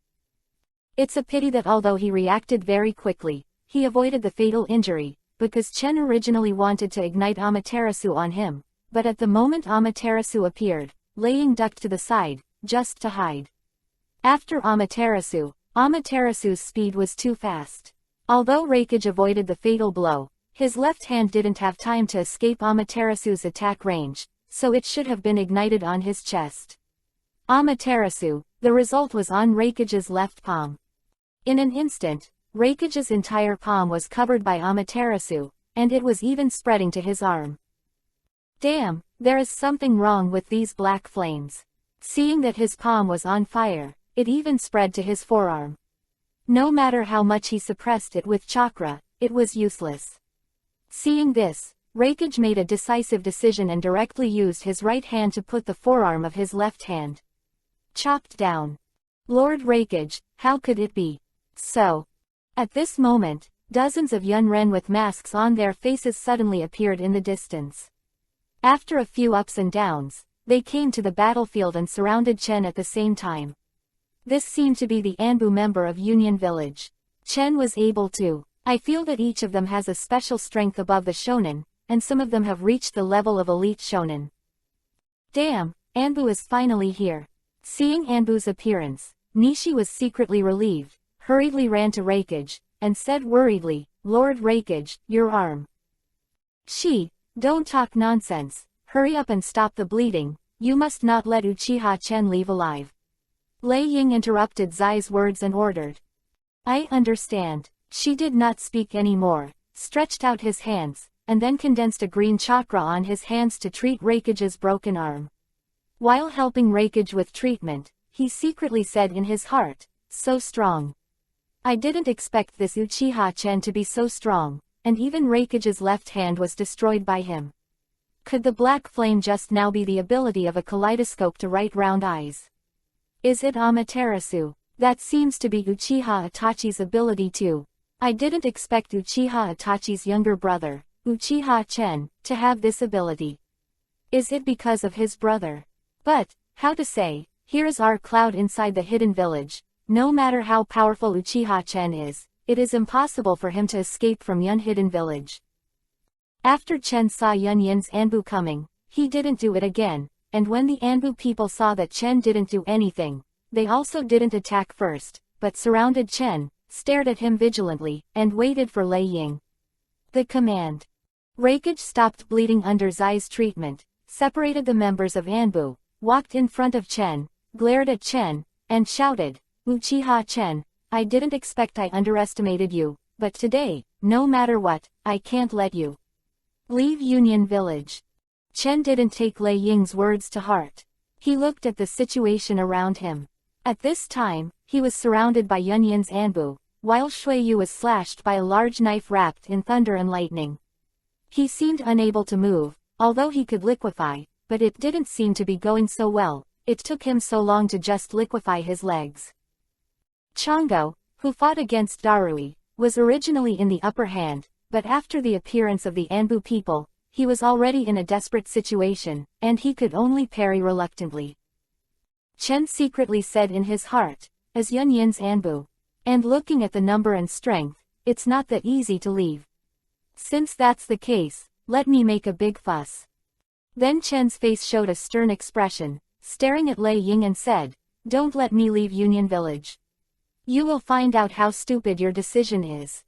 It's a pity that although he reacted very quickly, he avoided the fatal injury, because Chen originally wanted to ignite Amaterasu on him, but at the moment Amaterasu appeared, Lei Ying ducked to the side, just to hide. After Amaterasu's speed was too fast. Although Reikage avoided the fatal blow, his left hand didn't have time to escape Amaterasu's attack range, so it should have been ignited on his chest. Amaterasu, the result was on Reikage's left palm. In an instant, Reikage's entire palm was covered by Amaterasu, and it was even spreading to his arm. Damn, there is something wrong with these black flames. Seeing that his palm was on fire, it even spread to his forearm. No matter how much he suppressed it with chakra, it was useless. Seeing this, Reikage made a decisive decision and directly used his right hand to put the forearm of his left hand. Chopped down. Lord Reikage, how could it be so? At this moment, dozens of Yunren with masks on their faces suddenly appeared in the distance. After a few ups and downs, they came to the battlefield and surrounded Chen at the same time. This seemed to be the Anbu member of Union Village. Chen was able to. I feel that each of them has a special strength above the shonen, and some of them have reached the level of elite shonen. Damn, Anbu is finally here. Seeing Anbu's appearance, Nishi was secretly relieved, hurriedly ran to Reikage, and said worriedly, "Lord Reikage, your arm." Don't talk nonsense, hurry up and stop the bleeding, you must not let Uchiha Chen leave alive. Lei Ying interrupted Zai's words and ordered. I understand. She did not speak anymore, stretched out his hands, and then condensed a green chakra on his hands to treat Reikage's broken arm. While helping Reikage with treatment, he secretly said in his heart, so strong. I didn't expect this Uchiha Chen to be so strong, and even Reikage's left hand was destroyed by him. Could the black flame just now be the ability of a kaleidoscope to write round eyes? Is it Amaterasu? That seems to be Uchiha Itachi's ability too. I didn't expect Uchiha Itachi's younger brother, Uchiha Chen, to have this ability. Is it because of his brother? But, how to say, here is our cloud inside the hidden village. No matter how powerful Uchiha Chen is, it is impossible for him to escape from Yun Hidden Village. After Chen saw Yun Yin's Anbu coming, he didn't do it again, and when the Anbu people saw that Chen didn't do anything, they also didn't attack first, but surrounded Chen, stared at him vigilantly, and waited for Lei Ying. The command. Reikage stopped bleeding under Zai's treatment, separated the members of Anbu, walked in front of Chen, glared at Chen, and shouted, Uchiha Chen, I didn't expect I underestimated you, but today, no matter what, I can't let you leave Union Village. Chen didn't take Lei Ying's words to heart. He looked at the situation around him. At this time, he was surrounded by Yun Yin's Anbu, while Shuiyu was slashed by a large knife wrapped in thunder and lightning. He seemed unable to move, although he could liquefy, but it didn't seem to be going so well. It took him so long to just liquefy his legs. Chongo, who fought against Darui, was originally in the upper hand, but after the appearance of the Anbu people, he was already in a desperate situation, and he could only parry reluctantly. Chen secretly said in his heart, as Yun Yin's Anbu, and looking at the number and strength, it's not that easy to leave. Since that's the case, let me make a big fuss. Then Chen's face showed a stern expression, staring at Lei Ying and said, don't let me leave Union Village. You will find out how stupid your decision is.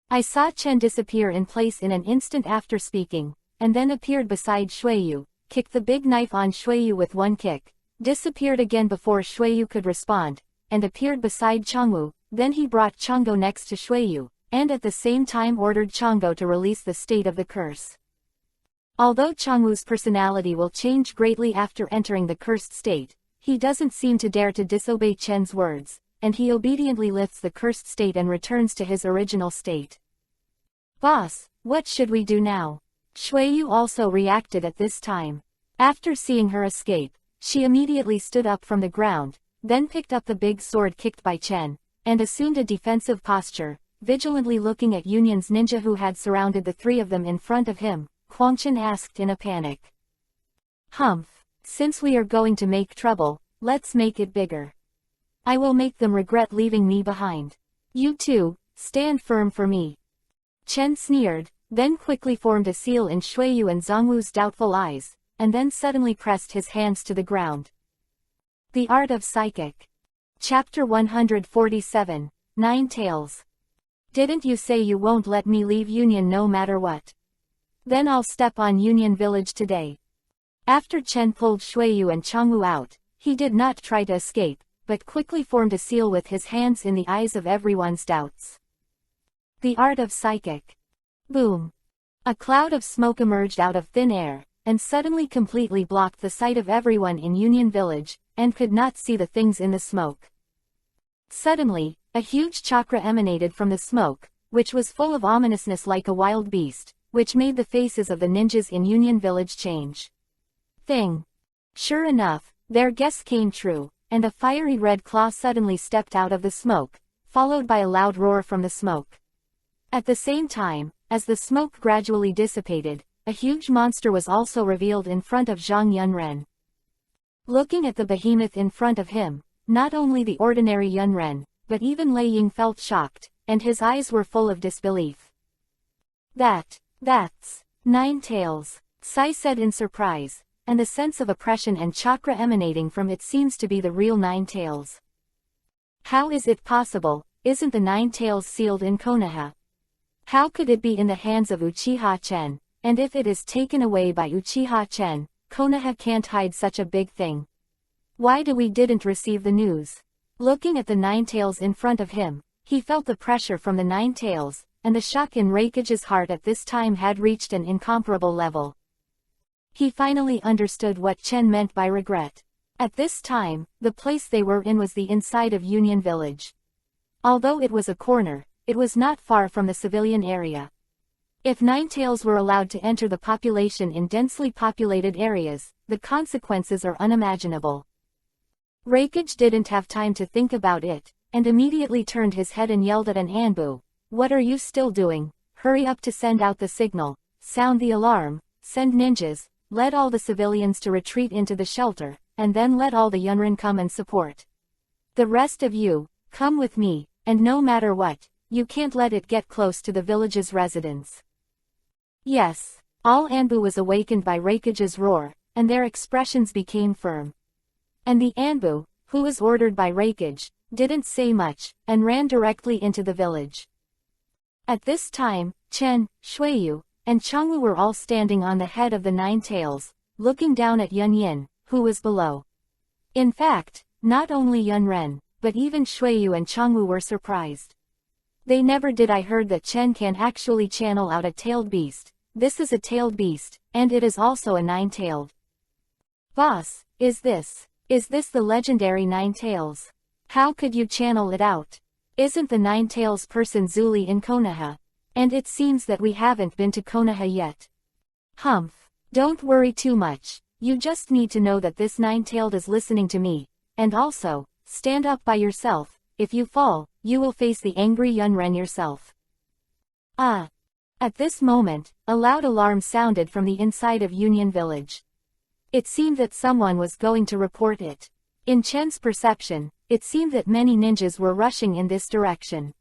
I saw Chen disappear in place in an instant after speaking, and then appeared beside Shuiyu, kicked the big knife on Shuiyu with one kick, disappeared again before Shuiyu could respond, and appeared beside Changwu. Then he brought Chongo next to Shuiyu, and at the same time ordered Chongo to release the state of the curse. Although Changwu's personality will change greatly after entering the cursed state, he doesn't seem to dare to disobey Chen's words, and he obediently lifts the cursed state and returns to his original state. Boss, what should we do now? Shuiyu also reacted at this time. After seeing her escape, she immediately stood up from the ground, then picked up the big sword kicked by Chen, and assumed a defensive posture, vigilantly looking at Union's ninja who had surrounded the three of them in front of him. Huangchen asked in a panic. Humph, since we are going to make trouble, let's make it bigger. I will make them regret leaving me behind. You two, stand firm for me. Chen sneered, then quickly formed a seal in Shuiyu and Zhongwu's doubtful eyes, and then suddenly pressed his hands to the ground. The Art of Psychic. Chapter 147, 9 Tails. Didn't you say you won't let me leave Union no matter what? Then I'll step on Union Village today. After Chen pulled Shuiyu and Changwu out, he did not try to escape, but quickly formed a seal with his hands in the eyes of everyone's doubts. The Art of Psychic. Boom. A cloud of smoke emerged out of thin air, and suddenly completely blocked the sight of everyone in Union Village, and could not see the things in the smoke. Suddenly, a huge chakra emanated from the smoke, which was full of ominousness like a wild beast, which made the faces of the ninjas in Union Village change. Sure enough, their guess came true, and a fiery red claw suddenly stepped out of the smoke, followed by a loud roar from the smoke. At the same time, as the smoke gradually dissipated, a huge monster was also revealed in front of Zhang Yunren. Looking at the behemoth in front of him, not only the ordinary Yunren, but even Lei Ying felt shocked, and his eyes were full of disbelief. That's Nine tails, Sai said in surprise, and the sense of oppression and chakra emanating from it seems to be the real nine tails. How is it possible? Isn't the nine tails sealed in Konoha? How could it be in the hands of Uchiha Chen, and if it is taken away by Uchiha Chen, Konoha can't hide such a big thing. Why we didn't receive the news? Looking at the nine tails in front of him, he felt the pressure from the nine tails, and the shock in Reikage's heart at this time had reached an incomparable level. He finally understood what Chen meant by regret. At this time, the place they were in was the inside of Union Village. Although it was a corner, it was not far from the civilian area. If nine tails were allowed to enter the population in densely populated areas, the consequences are unimaginable. Reikage didn't have time to think about it, and immediately turned his head and yelled at an Anbu. What are you still doing? Hurry up to send out the signal, sound the alarm, send ninjas, let all the civilians to retreat into the shelter, and then let all the Yunrin come and support. The rest of you, come with me, and no matter what, you can't let it get close to the village's residents. Yes, all Anbu was awakened by Reikage's roar, and their expressions became firm. And the Anbu, who was ordered by Reikage, didn't say much, and ran directly into the village. At this time, Chen, Shuiyu, and Changwu were all standing on the head of the nine tails, looking down at Yun Yin, who was below. In fact, not only Yun Ren, but even Shuiyu and Changwu were surprised. They never did. I heard that Chen can actually channel out a tailed beast. This is a tailed beast, and it is also a nine-tailed. Boss, is this the legendary nine tails? How could you channel it out? Isn't the nine tails person Zuli in Konoha? And it seems that we haven't been to Konoha yet. Humph, don't worry too much, you just need to know that this nine-tailed is listening to me, and also, stand up by yourself. If you fall, you will face the angry Yunren yourself. Ah! At this moment, a loud alarm sounded from the inside of Union Village. It seemed that someone was going to report it. In Chen's perception, it seemed that many ninjas were rushing in this direction.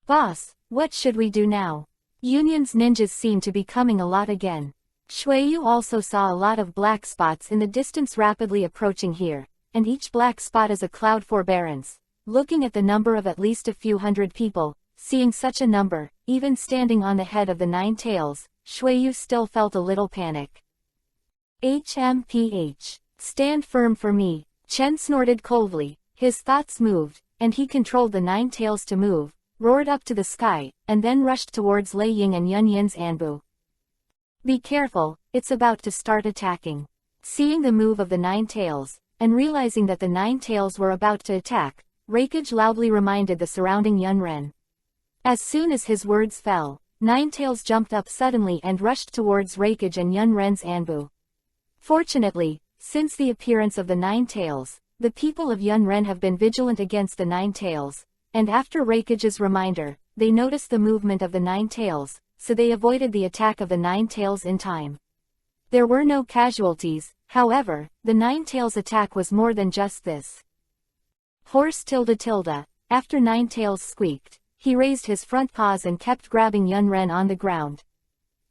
Boss, what should we do now? Union's ninjas seem to be coming a lot again. Shuiyu also saw a lot of black spots in the distance rapidly approaching here, and each black spot is a cloud forbearance. Looking at the number of at least a few hundred people, seeing such a number, even standing on the head of the nine tails, Shuiyu still felt a little panic. HMPH. Stand firm for me, Chen snorted coldly, his thoughts moved, and he controlled the nine tails to move, roared up to the sky, and then rushed towards Lei Ying and Yun Yin's Anbu. Be careful, it's about to start attacking. Seeing the move of the nine tails, and realizing that the nine tails were about to attack, Reikage loudly reminded the surrounding Yunren. As soon as his words fell, Nine Tails jumped up suddenly and rushed towards Reikage and Yunren's Anbu. Fortunately, since the appearance of the Nine Tails, the people of Yunren have been vigilant against the Nine Tails, and after Reikage's reminder, they noticed the movement of the Nine Tails, so they avoided the attack of the Nine Tails in time. There were no casualties, however, the Nine Tails attack was more than just this. Horse tilde tilde, after Nine Tails squeaked, he raised his front paws and kept grabbing Yunren on the ground.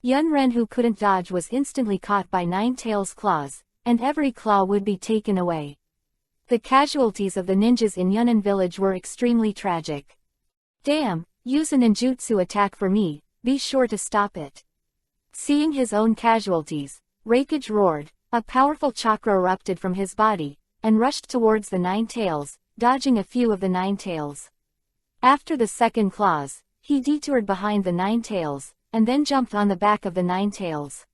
Yunren, who couldn't dodge, was instantly caught by Nine Tails' claws, and every claw would be taken away. The casualties of the ninjas in Yunnan village were extremely tragic. Damn, use a ninjutsu attack for me, be sure to stop it. Seeing his own casualties, Reikage roared, a powerful chakra erupted from his body, and rushed towards the Nine Tails, dodging a few of the Nine Tails. After the second claws, he detoured behind the Nine Tails, and then jumped on the back of the Nine Tails.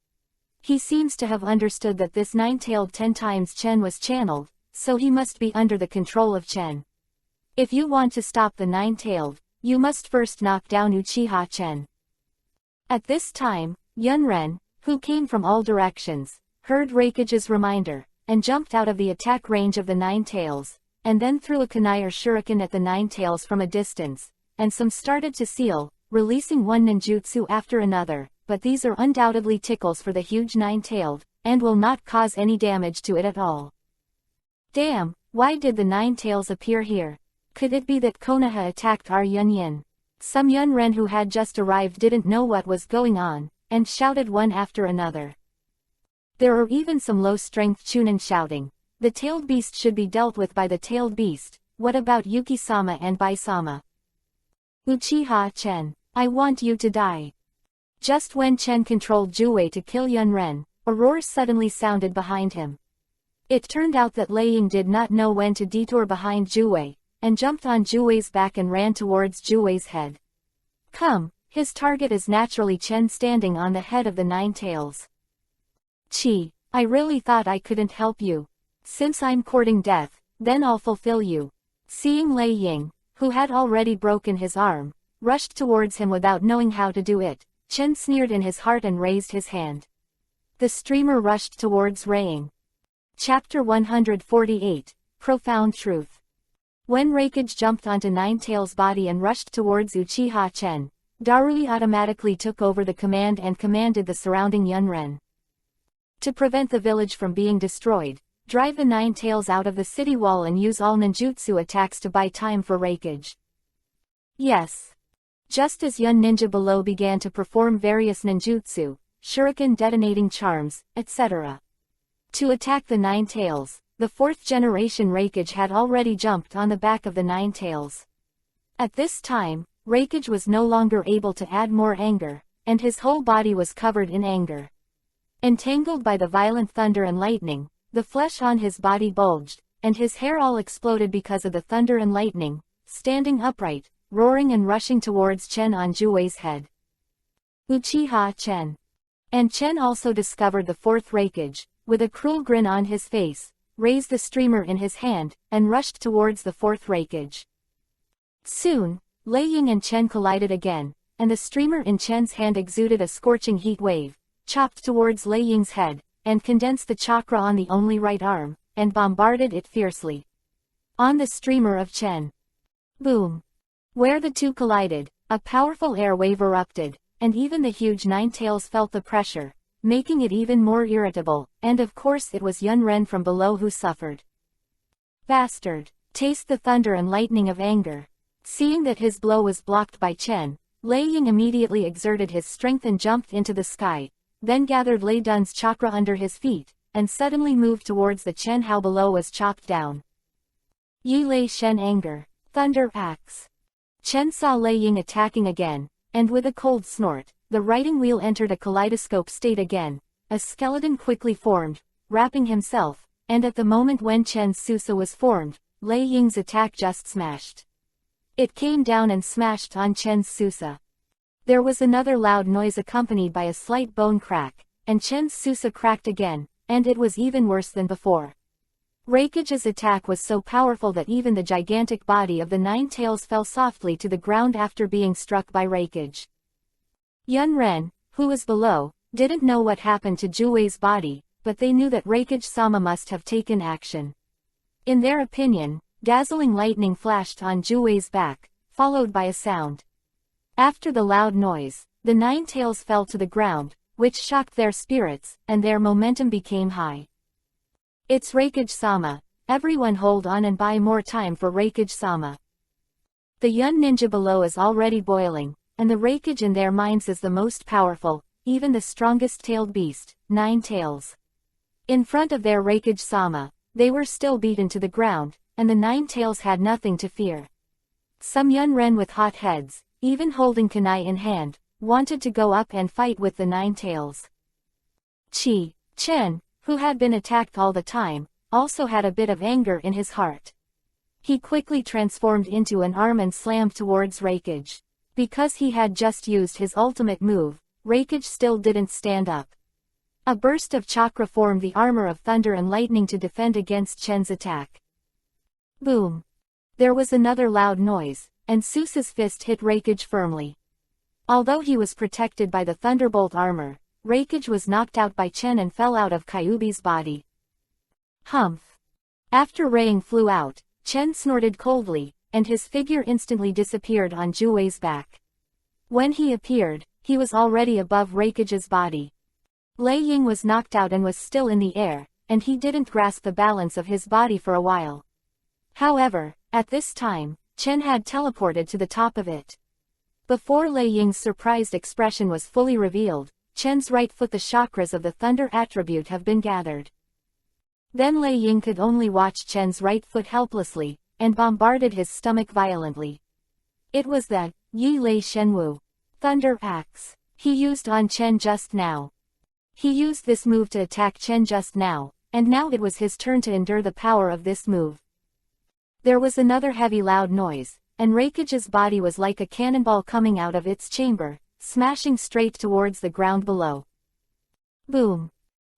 He seems to have understood that this nine-tailed 10 times Chen was channeled, so he must be under the control of Chen. If you want to stop the nine-tailed, you must first knock down Uchiha Chen. At this time, Yunren, who came from all directions, heard Reikage's reminder, and jumped out of the attack range of the Nine Tails, and then threw a kunai or shuriken at the Nine Tails from a distance, and some started to seal, releasing one ninjutsu after another, but these are undoubtedly tickles for the huge nine-tailed, and will not cause any damage to it at all. Damn, why did the Nine Tails appear here? Could it be that Konoha attacked our Yunyin? Some Yunren who had just arrived didn't know what was going on, and shouted one after another. There are even some low-strength chunin shouting, "The tailed beast should be dealt with by the tailed beast, what about Yuki-sama and Bai-sama? Uchiha Chen, I want you to die." Just when Chen controlled Juwei to kill Yunren, a roar suddenly sounded behind him. It turned out that Lei Ying did not know when to detour behind Juwei, and jumped on Juwei's back and ran towards Juwei's head. Come, his target is naturally Chen standing on the head of the Nine Tails. Chi, I really thought I couldn't help you. Since I'm courting death, then I'll fulfill you. Seeing Lei Ying, who had already broken his arm, rushed towards him without knowing how to do it, Chen sneered in his heart and raised his hand. The streamer rushed towards Lei Ying. Chapter 148, Profound Truth. When Reikage jumped onto Ninetail's body and rushed towards Uchiha Chen, Darui automatically took over the command and commanded the surrounding Yunren. To prevent the village from being destroyed, drive the Nine Tails out of the city wall and use all ninjutsu attacks to buy time for Reikage. Yes. Just as Yun Ninja below began to perform various ninjutsu, shuriken detonating charms, etc. to attack the Nine Tails, the fourth generation Reikage had already jumped on the back of the Nine Tails. At this time, Reikage was no longer able to add more anger, and his whole body was covered in anger. Entangled by the violent thunder and lightning, the flesh on his body bulged, and his hair all exploded because of the thunder and lightning, standing upright, roaring and rushing towards Chen on Juwei's head. Uchiha Chen. And Chen also discovered the fourth Reikage, with a cruel grin on his face, raised the streamer in his hand, and rushed towards the fourth Reikage. Soon, Lei Ying and Chen collided again, and the streamer in Chen's hand exuded a scorching heat wave, chopped towards Lei Ying's head, and condensed the chakra on the only right arm, and bombarded it fiercely on the streamer of Chen. Boom! Where the two collided, a powerful air wave erupted, and even the huge Nine Tails felt the pressure, making it even more irritable, and of course it was Yunren from below who suffered. Bastard! Taste the thunder and lightning of anger. Seeing that his blow was blocked by Chen, Lei Ying immediately exerted his strength and jumped into the sky, then gathered Lei Dun's chakra under his feet, and suddenly moved towards the Chen Hao below was chopped down. Yi Lei Shen Anger. Thunder Axe. Chen saw Lei Ying attacking again, and with a cold snort, the writing wheel entered a kaleidoscope state again. A skeleton quickly formed, wrapping himself, and at the moment when Chen's Susa was formed, Lei Ying's attack just smashed. It came down and smashed on Chen's Susa. There was another loud noise accompanied by a slight bone crack, and Chen's Susa cracked again, and it was even worse than before. Reikage's attack was so powerful that even the gigantic body of the Nine Tails fell softly to the ground after being struck by Reikage. Yunren, who was below, didn't know what happened to Juwei's body, but they knew that Reikage-sama must have taken action. In their opinion, dazzling lightning flashed on Juwei's back, followed by a sound. After the loud noise, the Nine Tails fell to the ground, which shocked their spirits, and their momentum became high. It's Reikage-sama, everyone hold on and buy more time for Reikage-sama. The Yun Ninja below is already boiling, and the Reikage in their minds is the most powerful, even the strongest tailed beast, Nine Tails. In front of their Reikage-sama, they were still beaten to the ground, and the Nine Tails had nothing to fear. Some Yunren with hot heads, even holding kunai in hand, wanted to go up and fight with the Nine Tails. Chen, who had been attacked all the time, also had a bit of anger in his heart. He quickly transformed into an arm and slammed towards Reikage. Because he had just used his ultimate move, Reikage still didn't stand up. A burst of chakra formed the armor of thunder and lightning to defend against Chen's attack. Boom! There was another loud noise, and Susa's fist hit Reikage firmly. Although he was protected by the thunderbolt armor, Reikage was knocked out by Chen and fell out of Kyuubi's body. Humph! After Reiying flew out, Chen snorted coldly, and his figure instantly disappeared on Juwei's back. When he appeared, he was already above Reikage's body. Lei Ying was knocked out and was still in the air, and he didn't grasp the balance of his body for a while. However, at this time, Chen had teleported to the top of it. Before Lei Ying's surprised expression was fully revealed, Chen's right foot. The chakras of the thunder attribute have been gathered. Then Lei Ying could only watch Chen's right foot helplessly, and bombarded his stomach violently. It was the Yi Lei Shenwu Thunder Axe he used on Chen just now. He used this move to attack Chen just now, and now it was his turn to endure the power of this move. There was another heavy loud noise, and Reikage's body was like a cannonball coming out of its chamber, smashing straight towards the ground below. Boom!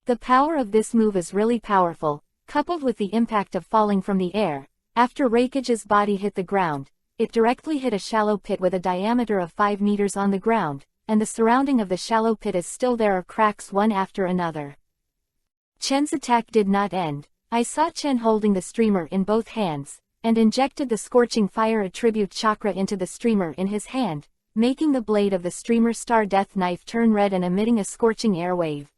The power of this move is really powerful, coupled with the impact of falling from the air. After Reikage's body hit the ground, it directly hit a shallow pit with a diameter of 5 meters on the ground, and the surrounding of the shallow pit is still there, are cracks one after another. Chen's attack did not end. I saw Chen holding the streamer in both hands, and injected the scorching fire attribute chakra into the streamer in his hand, making the blade of the streamer's star death knife turn red and emitting a scorching air wave.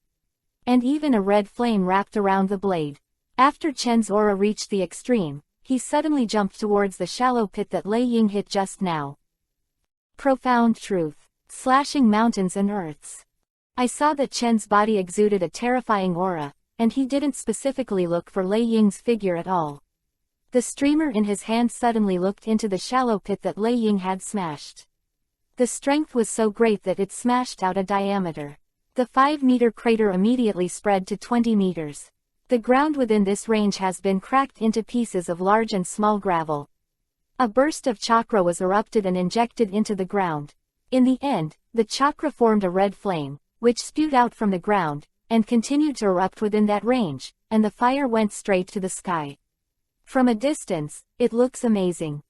And even a red flame wrapped around the blade. After Chen's aura reached the extreme, he suddenly jumped towards the shallow pit that Lei Ying hit just now. Profound truth. Slashing mountains and earths. I saw that Chen's body exuded a terrifying aura, and he didn't specifically look for Lei Ying's figure at all. The streamer in his hand suddenly looked into the shallow pit that Lei Ying had smashed. The strength was so great that it smashed out a diameter. The 5-meter crater immediately spread to 20 meters. The ground within this range has been cracked into pieces of large and small gravel. A burst of chakra was erupted and injected into the ground. In the end, the chakra formed a red flame, which spewed out from the ground, and continued to erupt within that range, and the fire went straight to the sky. From a distance, it looks amazing.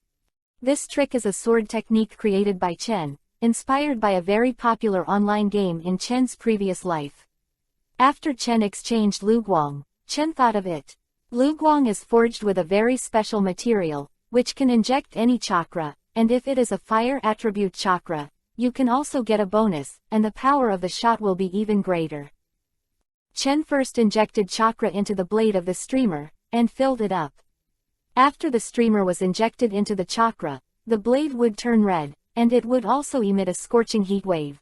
This trick is a sword technique created by Chen, inspired by a very popular online game in Chen's previous life. After Chen exchanged Luguang, Chen thought of it. Luguang is forged with a very special material, which can inject any chakra, and if it is a fire attribute chakra, you can also get a bonus, and the power of the shot will be even greater. Chen first injected chakra into the blade of the streamer, and filled it up. After the streamer was injected into the chakra, the blade would turn red, and it would also emit a scorching heat wave.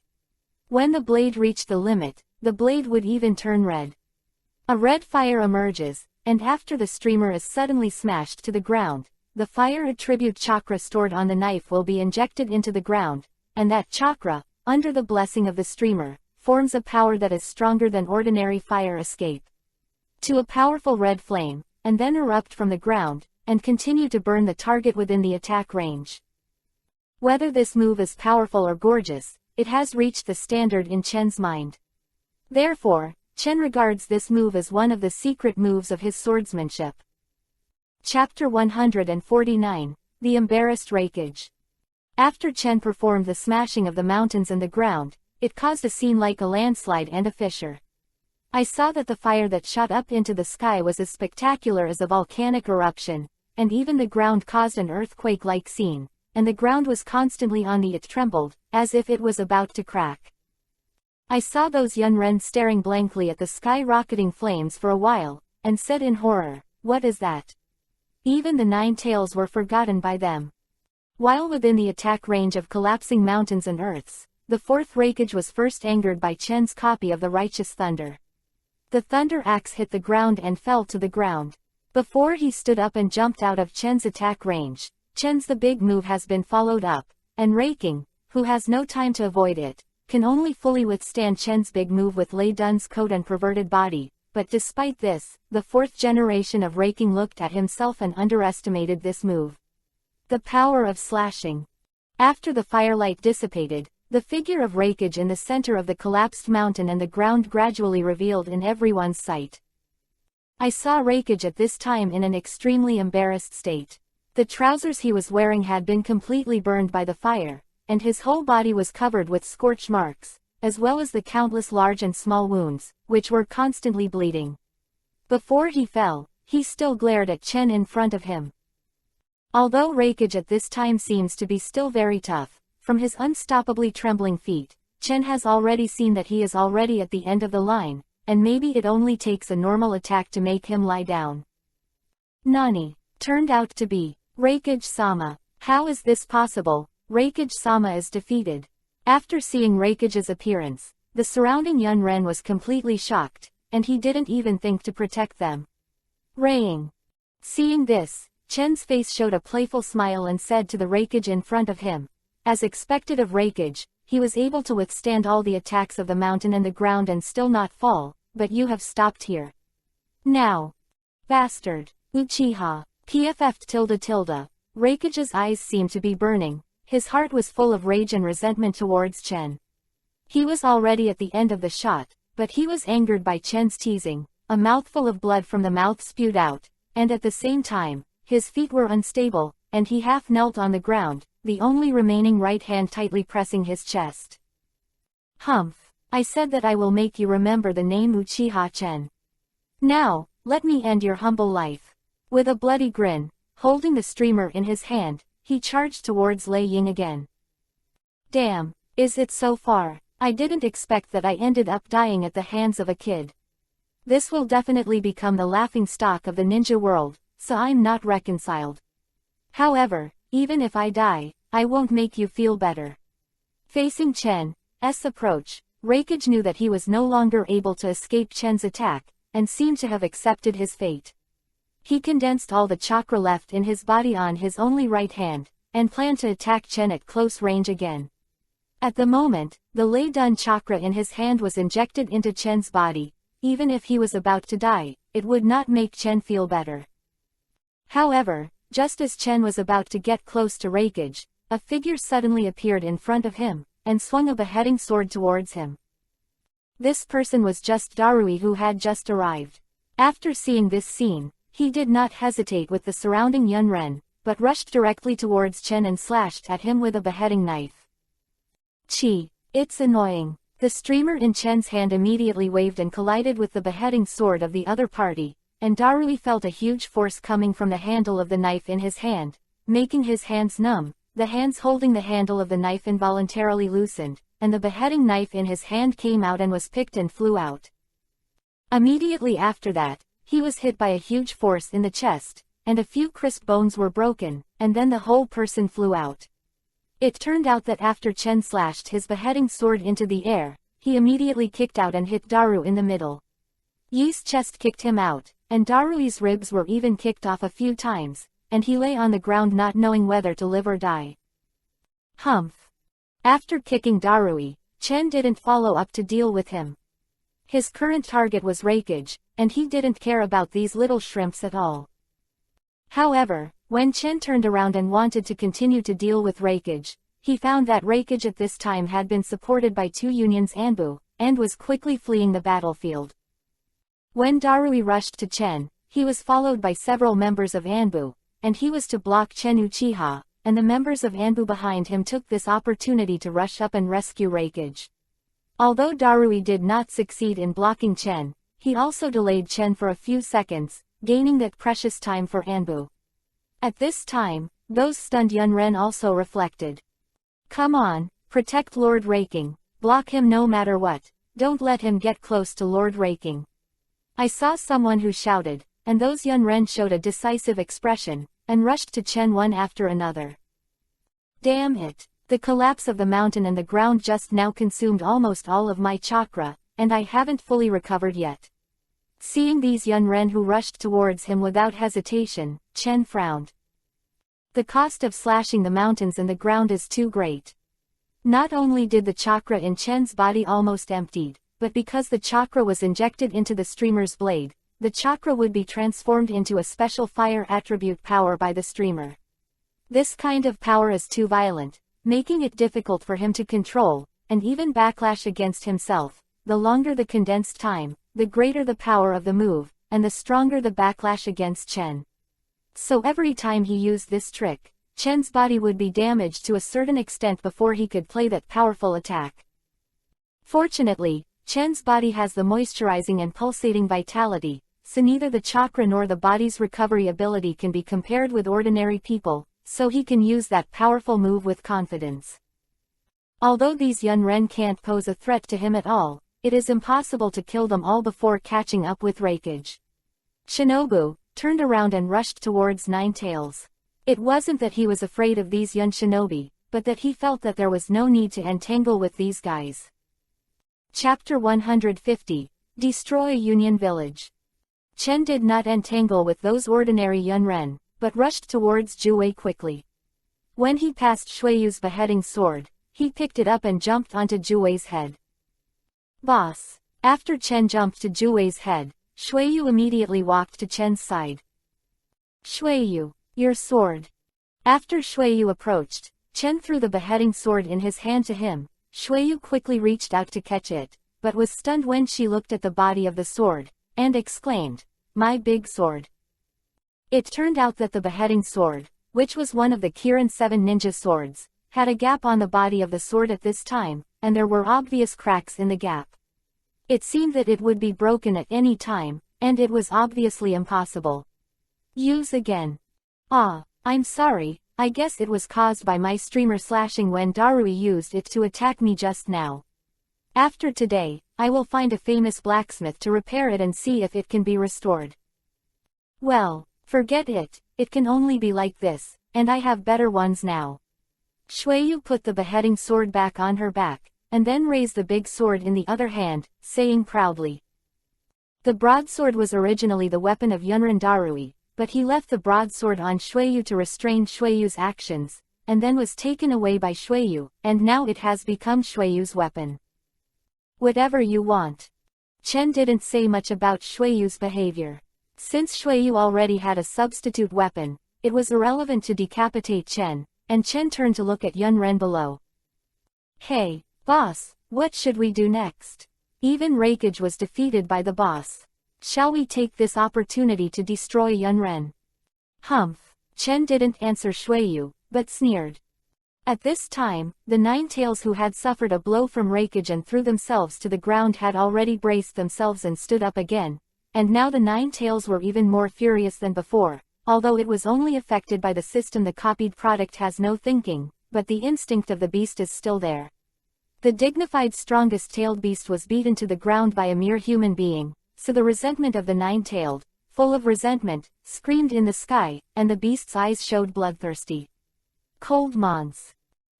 When the blade reached the limit, the blade would even turn red. A red fire emerges, and after the streamer is suddenly smashed to the ground, the fire attribute chakra stored on the knife will be injected into the ground, and that chakra, under the blessing of the streamer, forms a power that is stronger than ordinary fire escape. To a powerful red flame, and then erupt from the ground, and continue to burn the target within the attack range. Whether this move is powerful or gorgeous, it has reached the standard in Chen's mind. Therefore, Chen regards this move as one of the secret moves of his swordsmanship. Chapter 149, The Embarrassed Reikage. After Chen performed the smashing of the mountains and the ground, it caused a scene like a landslide and a fissure. I saw that the fire that shot up into the sky was as spectacular as a volcanic eruption, and even the ground caused an earthquake-like scene, and the ground was constantly on it trembled, as if it was about to crack. I saw those Yunren staring blankly at the sky-rocketing flames for a while, and said in horror, "What is that?" Even the 9 tails were forgotten by them. While within the attack range of collapsing mountains and earths, the 4th Reikage was first angered by Chen's copy of the Righteous Thunder. The thunder axe hit the ground and fell to the ground. Before he stood up and jumped out of Chen's attack range, Chen's the big move has been followed up, and Reiking, who has no time to avoid it, can only fully withstand Chen's big move with Lei Dun's coat and perverted body, but despite this, the 4th generation of Reiking looked at himself and underestimated this move. The power of slashing. After the firelight dissipated, the figure of Reikage in the center of the collapsed mountain and the ground gradually revealed in everyone's sight. I saw Reikage at this time in an extremely embarrassed state. The trousers he was wearing had been completely burned by the fire, and his whole body was covered with scorch marks, as well as the countless large and small wounds, which were constantly bleeding. Before he fell, he still glared at Chen in front of him. Although Reikage at this time seems to be still very tough, from his unstoppably trembling feet, Chen has already seen that he is already at the end of the line, and maybe it only takes a normal attack to make him lie down. Nani. Turned out to be Reikage-sama. How is this possible? Reikage-sama is defeated. After seeing Reikage's appearance, the surrounding Yunren was completely shocked, and he didn't even think to protect them. Raying. Seeing this, Chen's face showed a playful smile and said to the Raikage in front of him. As expected of Raikage, he was able to withstand all the attacks of the mountain and the ground and still not fall, but you have stopped here. Now. Bastard. Uchiha. PFF. Raikage's eyes seemed to be burning. His heart was full of rage and resentment towards Chen. He was already at the end of the shot, but he was angered by Chen's teasing. A mouthful of blood from the mouth spewed out, and at the same time, his feet were unstable, and he half knelt on the ground, the only remaining right hand tightly pressing his chest. Humph. I said that I will make you remember the name Uchiha Chen. Now, let me end your humble life. With a bloody grin, holding the streamer in his hand, he charged towards Lei Ying again. Damn, is it so far? I didn't expect that I ended up dying at the hands of a kid. This will definitely become the laughing stock of the ninja world, so I'm not reconciled. However, even if I die, I won't make you feel better. Facing Chen's approach, Raikage knew that he was no longer able to escape Chen's attack, and seemed to have accepted his fate. He condensed all the chakra left in his body on his only right hand, and planned to attack Chen at close range again. At the moment, the Lei Dun chakra in his hand was injected into Chen's body. Even if he was about to die, it would not make Chen feel better. However, just as Chen was about to get close to Raikage, a figure suddenly appeared in front of him, and swung a beheading sword towards him. This person was just Darui, who had just arrived. After seeing this scene, he did not hesitate with the surrounding Yunren, but rushed directly towards Chen and slashed at him with a beheading knife. Chi. It's annoying. The streamer in Chen's hand immediately waved and collided with the beheading sword of the other party, and Darui felt a huge force coming from the handle of the knife in his hand, making his hands numb. The hands holding the handle of the knife involuntarily loosened, and the beheading knife in his hand came out and was picked and flew out. Immediately after that, he was hit by a huge force in the chest, and a few crisp bones were broken, and then the whole person flew out. It turned out that after Chen slashed his beheading sword into the air, he immediately kicked out and hit Daru in the middle. Yi's chest kicked him out, and Darui's ribs were even kicked off a few times, and he lay on the ground not knowing whether to live or die. Humph. After kicking Darui, Chen didn't follow up to deal with him. His current target was Raikage, and he didn't care about these little shrimps at all. However, when Chen turned around and wanted to continue to deal with Raikage, he found that Raikage at this time had been supported by two Union's Anbu, and was quickly fleeing the battlefield. When Darui rushed to Chen, he was followed by several members of Anbu, and he was to block Chen Uchiha, and the members of Anbu behind him took this opportunity to rush up and rescue Raikage. Although Darui did not succeed in blocking Chen, he also delayed Chen for a few seconds, gaining that precious time for Anbu. At this time, those stunned Yunren also reflected. Come on, protect Lord Raking, block him no matter what, don't let him get close to Lord Raking. I saw someone who shouted, and those Yunren showed a decisive expression, and rushed to Chen one after another. Damn it, the collapse of the mountain and the ground just now consumed almost all of my chakra, and I haven't fully recovered yet. Seeing these Yunren who rushed towards him without hesitation, Chen frowned. The cost of slashing the mountains and the ground is too great. Not only did the chakra in Chen's body almost emptied, but because the chakra was injected into the streamer's blade, the chakra would be transformed into a special fire attribute power by the streamer. This kind of power is too violent, making it difficult for him to control, and even backlash against himself. The longer the condensed time, the greater the power of the move, and the stronger the backlash against Chen. So every time he used this trick, Chen's body would be damaged to a certain extent before he could play that powerful attack. Fortunately, Chen's body has the moisturizing and pulsating vitality, so neither the chakra nor the body's recovery ability can be compared with ordinary people, so he can use that powerful move with confidence. Although these Yunren can't pose a threat to him at all, it is impossible to kill them all before catching up with Raikage. Shinobu turned around and rushed towards Nine Tails. It wasn't that he was afraid of these Yun shinobi, but that he felt that there was no need to entangle with these guys. Chapter 150, Destroy Union Village. Chen did not entangle with those ordinary Yunren, but rushed towards Juwei quickly. When he passed Shuiyu's beheading sword, he picked it up and jumped onto Juwei's head. Boss! After Chen jumped to Juwei's head, Shuiyu immediately walked to Chen's side. Shuiyu, your sword. After Shuiyu approached, Chen threw the beheading sword in his hand to him. Shuiyu quickly reached out to catch it, but was stunned when she looked at the body of the sword, and exclaimed, "My big sword." It turned out that the beheading sword, which was one of the Kirin 7 ninja swords, had a gap on the body of the sword at this time, and there were obvious cracks in the gap. It seemed that it would be broken at any time, and it was obviously impossible. Use again. Ah, I'm sorry, I guess it was caused by my streamer slashing when Darui used it to attack me just now. After today, I will find a famous blacksmith to repair it and see if it can be restored. Well, forget it, it can only be like this, and I have better ones now. Shuiyu put the beheading sword back on her back, and then raised the big sword in the other hand, saying proudly. The broadsword was originally the weapon of Yunren Darui, but he left the broadsword on Shuiyu to restrain Shuiyu's actions, and then was taken away by Shuiyu, and now it has become Shuiyu's weapon. Whatever you want. Chen didn't say much about Shuiyu's behavior. Since Shuiyu already had a substitute weapon, it was irrelevant to decapitate Chen, and Chen turned to look at Yunren below. Hey, boss, what should we do next? Even Reikage was defeated by the boss. Shall we take this opportunity to destroy Yunren? Humph. Chen didn't answer Shuiyu, but sneered. At this time, the Nine Tails who had suffered a blow from Reikage and threw themselves to the ground had already braced themselves and stood up again, and now the Nine Tails were even more furious than before, although it was only affected by the system. The copied product has no thinking, but the instinct of the beast is still there. The dignified strongest tailed beast was beaten to the ground by a mere human being, so the resentment of the nine-tailed, full of resentment, screamed in the sky, and the beast's eyes showed bloodthirsty. Cold Mons.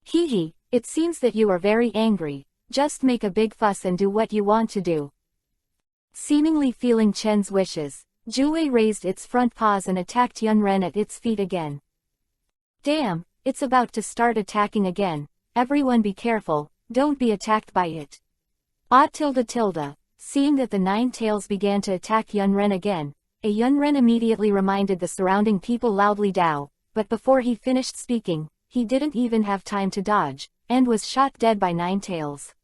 Hee, it seems that you are very angry, just make a big fuss and do what you want to do. Seemingly feeling Chen's wishes, Juwei raised its front paws and attacked Yunren at its feet again. Damn, it's about to start attacking again, everyone be careful, don't be attacked by it. Seeing that the Nine Tails began to attack Yunren again, a Yunren immediately reminded the surrounding people loudly Dao, but before he finished speaking, he didn't even have time to dodge, and was shot dead by Nine Tails.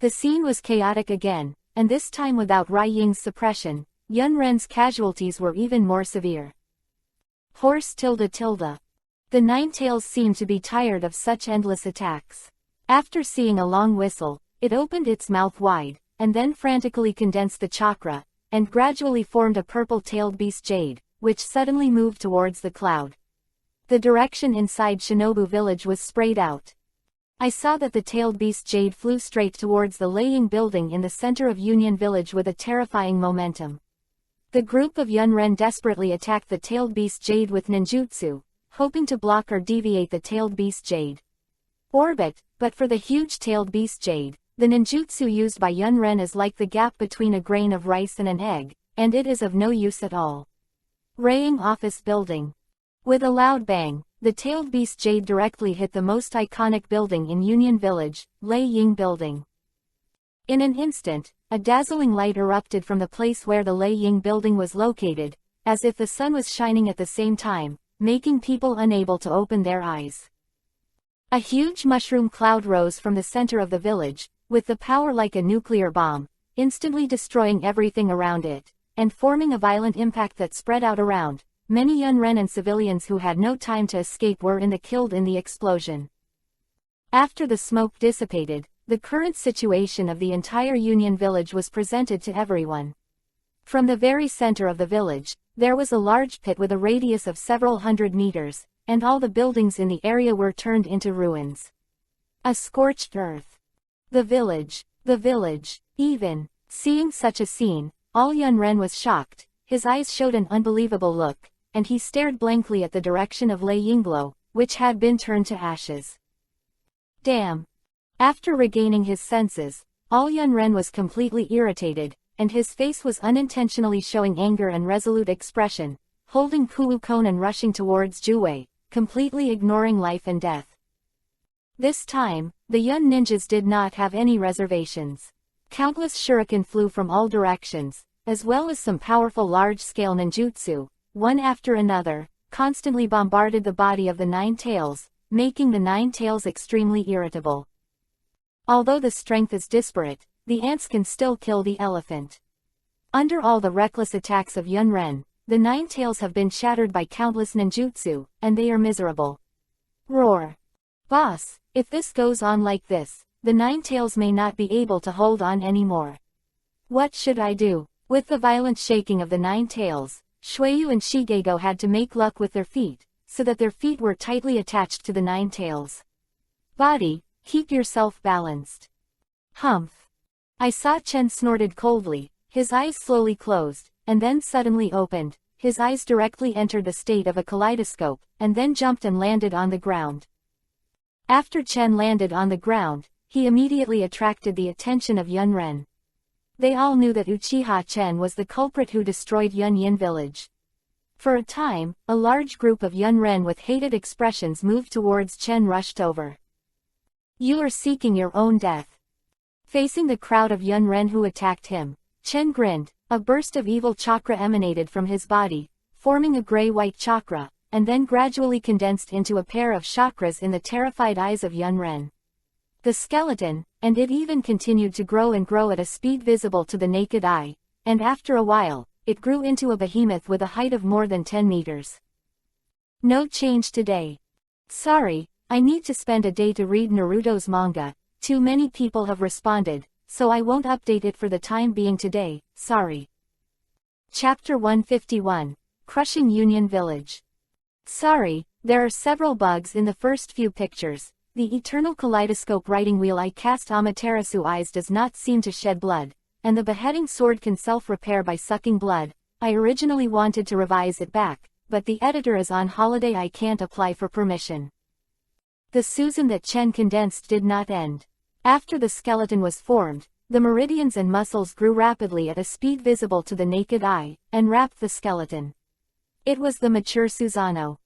The scene was chaotic again, and this time without Rai Ying's suppression, Yunren's casualties were even more severe. Horse. The Nine Tails seemed to be tired of such endless attacks. After seeing a long whistle, it opened its mouth wide, and then frantically condensed the chakra, and gradually formed a purple-tailed beast jade, which suddenly moved towards the cloud. The direction inside Shinobu village was sprayed out. I saw that the tailed beast jade flew straight towards the Leiying building in the center of Union Village with a terrifying momentum. The group of Yunren desperately attacked the tailed beast jade with ninjutsu, hoping to block or deviate the tailed beast jade. But for the huge tailed beast jade, the ninjutsu used by Yunren is like the gap between a grain of rice and an egg, and it is of no use at all. Raying office building. With a loud bang, the tailed beast jade directly hit the most iconic building in Union Village, Leiying Building. In an instant, a dazzling light erupted from the place where the Leiying Building was located, as if the sun was shining at the same time, making people unable to open their eyes. A huge mushroom cloud rose from the center of the village, with the power like a nuclear bomb, instantly destroying everything around it, and forming a violent impact that spread out around. Many Yunren and civilians who had no time to escape were killed in the explosion. After the smoke dissipated, the current situation of the entire Union Village was presented to everyone. From the very center of the village, there was a large pit with a radius of several hundred meters, and all the buildings in the area were turned into ruins. A scorched earth. The village. Even seeing such a scene, all Yunren was shocked, his eyes showed an unbelievable look, and he stared blankly at the direction of Leiyinglo, which had been turned to ashes. Damn! After regaining his senses, All Yunren was completely irritated, and his face was unintentionally showing anger and resolute expression, holding Kuwukon and rushing towards Juwei, completely ignoring life and death. This time, the Yun ninjas did not have any reservations. Countless shuriken flew from all directions, as well as some powerful large-scale ninjutsu, one after another, constantly bombarded the body of the Nine Tails, making the Nine Tails extremely irritable. Although the strength is disparate, the ants can still kill the elephant. Under all the reckless attacks of Yunren, the Nine Tails have been shattered by countless ninjutsu, and they are miserable. Roar! Boss, if this goes on like this, the Nine Tails may not be able to hold on anymore. What should I do? With the violent shaking of the Nine Tails, Shueyu and Shigego had to make luck with their feet, so that their feet were tightly attached to the Nine Tails. Body, keep yourself balanced. Humph! I saw Chen snorted coldly, his eyes slowly closed, and then suddenly opened. His eyes directly entered the state of a kaleidoscope, and then jumped and landed on the ground. After Chen landed on the ground, he immediately attracted the attention of Yunren. They all knew that Uchiha Chen was the culprit who destroyed Yunyin village. For a time, a large group of Yunren with hated expressions moved towards Chen rushed over. You are seeking your own death. Facing the crowd of Yunren who attacked him, Chen grinned. A burst of evil chakra emanated from his body, forming a gray-white chakra, and then gradually condensed into a pair of chakras in the terrified eyes of Yunren. The skeleton, and it even continued to grow and grow at a speed visible to the naked eye, and after a while, it grew into a behemoth with a height of more than 10 meters. No change today. Sorry, I need to spend a day to read Naruto's manga. Too many people have responded, so I won't update it for the time being today, sorry. Chapter 151, Crushing Union Village. Sorry, there are several bugs in the first few pictures. The eternal kaleidoscope writing wheel I cast Amaterasu eyes does not seem to shed blood, and the beheading sword can self-repair by sucking blood. I originally wanted to revise it back, but the editor is on holiday. I can't apply for permission. The Susan that Chen condensed did not end. After the skeleton was formed, the meridians and muscles grew rapidly at a speed visible to the naked eye, and wrapped the skeleton. It was the mature Susanoo.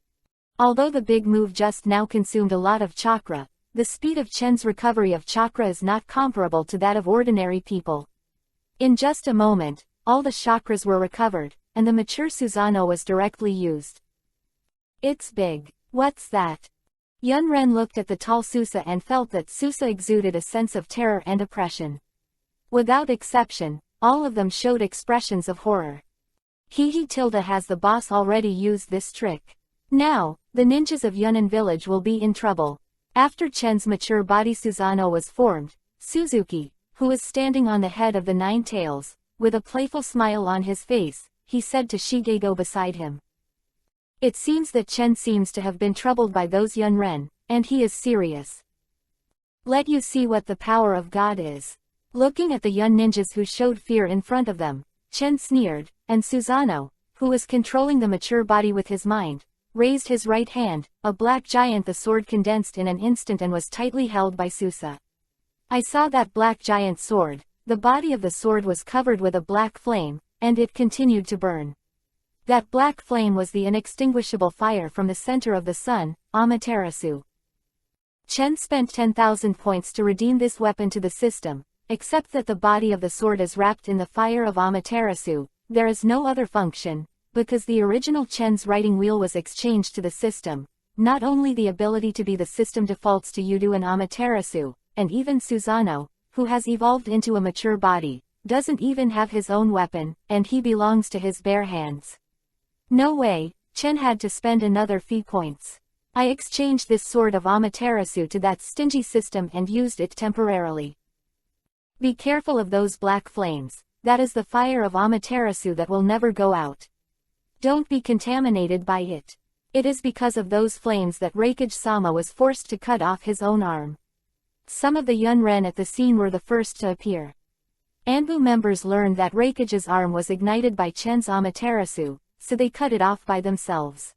Although the big move just now consumed a lot of chakra, the speed of Chen's recovery of chakra is not comparable to that of ordinary people. In just a moment, all the chakras were recovered, and the mature Susanoo was directly used. It's big. What's that? Yunren looked at the tall Susa and felt that Susa exuded a sense of terror and oppression. Without exception, all of them showed expressions of horror. Tilda has the boss already used this trick. Now, the ninjas of Yunnan village will be in trouble. After Chen's mature body Susanoo was formed, Suzuki, who was standing on the head of the Nine Tails, with a playful smile on his face, he said to Shigego beside him. It seems that Chen seems to have been troubled by those Yunren, and he is serious. Let you see what the power of God is. Looking at the Yun ninjas who showed fear in front of them, Chen sneered, and Susanoo, who was controlling the mature body with his mind, raised his right hand. A black giant, the sword condensed in an instant and was tightly held by Susa. I saw that black giant sword. The body of the sword was covered with a black flame, and it continued to burn. That black flame was the inextinguishable fire from the center of the sun, Amaterasu. Chen spent 10,000 points to redeem this weapon to the system, except that the body of the sword is wrapped in the fire of Amaterasu. There is no other function, because the original Chen's writing wheel was exchanged to the system. Not only the ability to be the system defaults to Yudu and Amaterasu, and even Susanoo, who has evolved into a mature body, doesn't even have his own weapon, and he belongs to his bare hands. No way, Chen had to spend another fee points. I exchanged this sword of Amaterasu to that stingy system and used it temporarily. Be careful of those black flames. That is the fire of Amaterasu that will never go out. Don't be contaminated by it. It is because of those flames that Reikage-sama was forced to cut off his own arm. Some of the Yunren at the scene were the first to appear. Anbu members learned that Reikage's arm was ignited by Chen's Amaterasu, so they cut it off by themselves.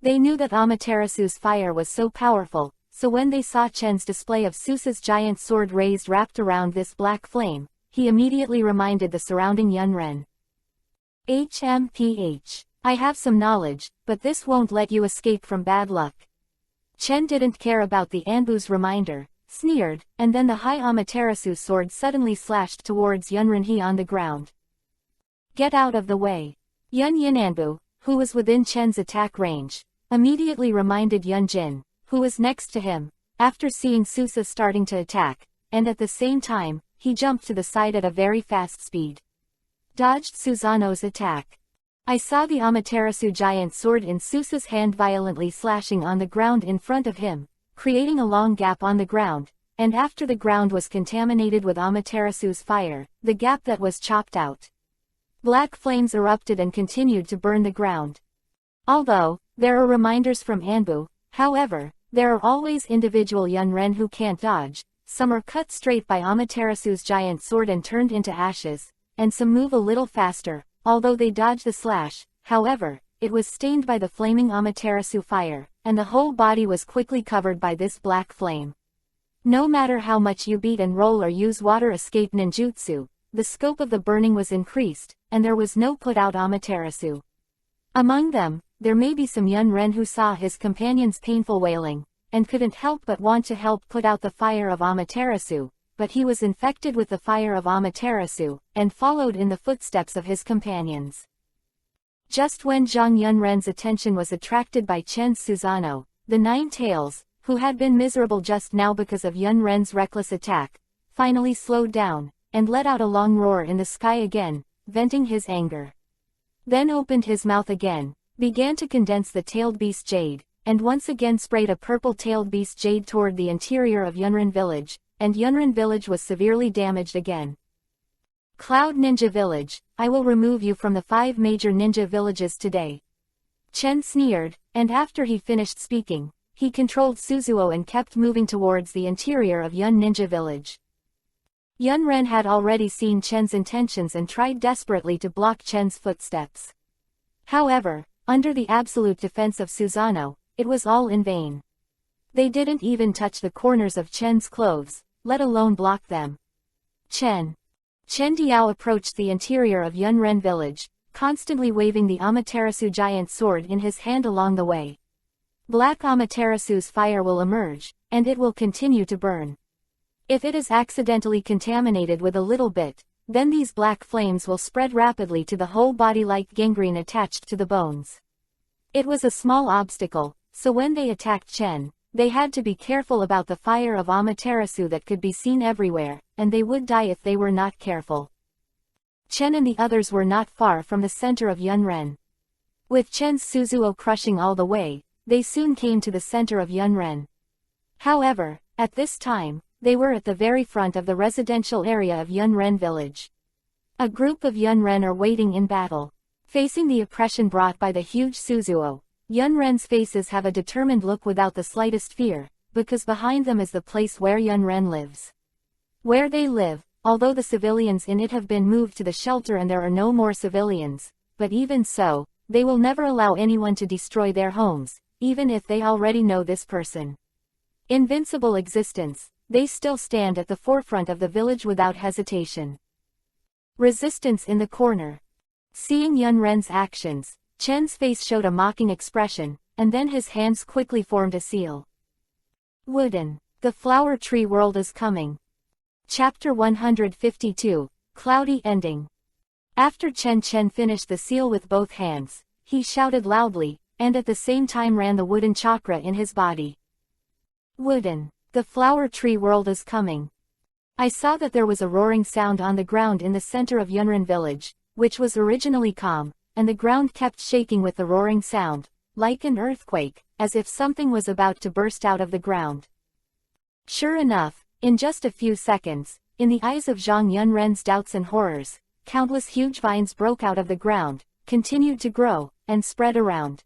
They knew that Amaterasu's fire was so powerful, so when they saw Chen's display of Susa's giant sword raised wrapped around this black flame, he immediately reminded the surrounding Yunren. HMPH. I have some knowledge, but this won't let you escape from bad luck. Chen didn't care about the Anbu's reminder, sneered, and then the high Amaterasu sword suddenly slashed towards Yunrenhe on the ground. Get out of the way. Yun Yinanbu, who was within Chen's attack range, immediately reminded Yunjin, who was next to him, after seeing Susa starting to attack, and at the same time, he jumped to the side at a very fast speed. Dodged Susano's attack. I saw the Amaterasu giant sword in Susa's hand violently slashing on the ground in front of him, creating a long gap on the ground, and after the ground was contaminated with Amaterasu's fire, the gap that was chopped out. Black flames erupted and continued to burn the ground. Although there are reminders from Anbu, however, there are always individual Yunren who can't dodge, some are cut straight by Amaterasu's giant sword and turned into ashes, and some move a little faster. Although they dodged the slash, however, it was stained by the flaming Amaterasu fire, and the whole body was quickly covered by this black flame. No matter how much you beat and roll or use water escape ninjutsu, the scope of the burning was increased, and there was no put-out Amaterasu. Among them, there may be some Yunren who saw his companion's painful wailing, and couldn't help but want to help put out the fire of Amaterasu, but he was infected with the fire of Amaterasu, and followed in the footsteps of his companions. Just when Zhang Yunren's attention was attracted by Chen's Susano, the Nine Tails, who had been miserable just now because of Yunren's reckless attack, finally slowed down, and let out a long roar in the sky again, venting his anger. Then opened his mouth again, began to condense the tailed beast jade, and once again sprayed a purple-tailed beast jade toward the interior of Yunren village, and Yunren village was severely damaged again. Cloud Ninja Village, I will remove you from the 5 major ninja villages today. Chen sneered, and after he finished speaking, he controlled Suzuo and kept moving towards the interior of Yun Ninja Village. Yunren had already seen Chen's intentions and tried desperately to block Chen's footsteps. However, under the absolute defense of Susano, it was all in vain. They didn't even touch the corners of Chen's clothes, let alone block them. Chen Diao approached the interior of Yunren village, constantly waving the Amaterasu giant sword in his hand along the way. Black Amaterasu's fire will emerge, and it will continue to burn. If it is accidentally contaminated with a little bit, then these black flames will spread rapidly to the whole body like gangrene attached to the bones. It was a small obstacle, so when they attacked Chen, they had to be careful about the fire of Amaterasu that could be seen everywhere, and they would die if they were not careful. Chen and the others were not far from the center of Yunren. With Chen's Suzuo crushing all the way, they soon came to the center of Yunren. However, at this time, they were at the very front of the residential area of Yunren village. A group of Yunren are waiting in battle. Facing the oppression brought by the huge Suzuo, Yunren's faces have a determined look without the slightest fear, because behind them is the place where Yunren lives. Where they live, although the civilians in it have been moved to the shelter and there are no more civilians, but even so, they will never allow anyone to destroy their homes, even if they already know this person. Invincible existence, they still stand at the forefront of the village without hesitation. Resistance in the corner. Seeing Yunren's actions, Chen's face showed a mocking expression, and then his hands quickly formed a seal. Wooden. The flower tree world is coming. Chapter 152, Cloudy Ending. After Chen finished the seal with both hands, he shouted loudly, and at the same time ran the wooden chakra in his body. Wooden. The flower tree world is coming. I saw that there was a roaring sound on the ground in the center of Yunren village, which was originally calm, and the ground kept shaking with the roaring sound, like an earthquake, as if something was about to burst out of the ground. Sure enough, in just a few seconds, in the eyes of Zhang Yunren's doubts and horrors, countless huge vines broke out of the ground, continued to grow, and spread around.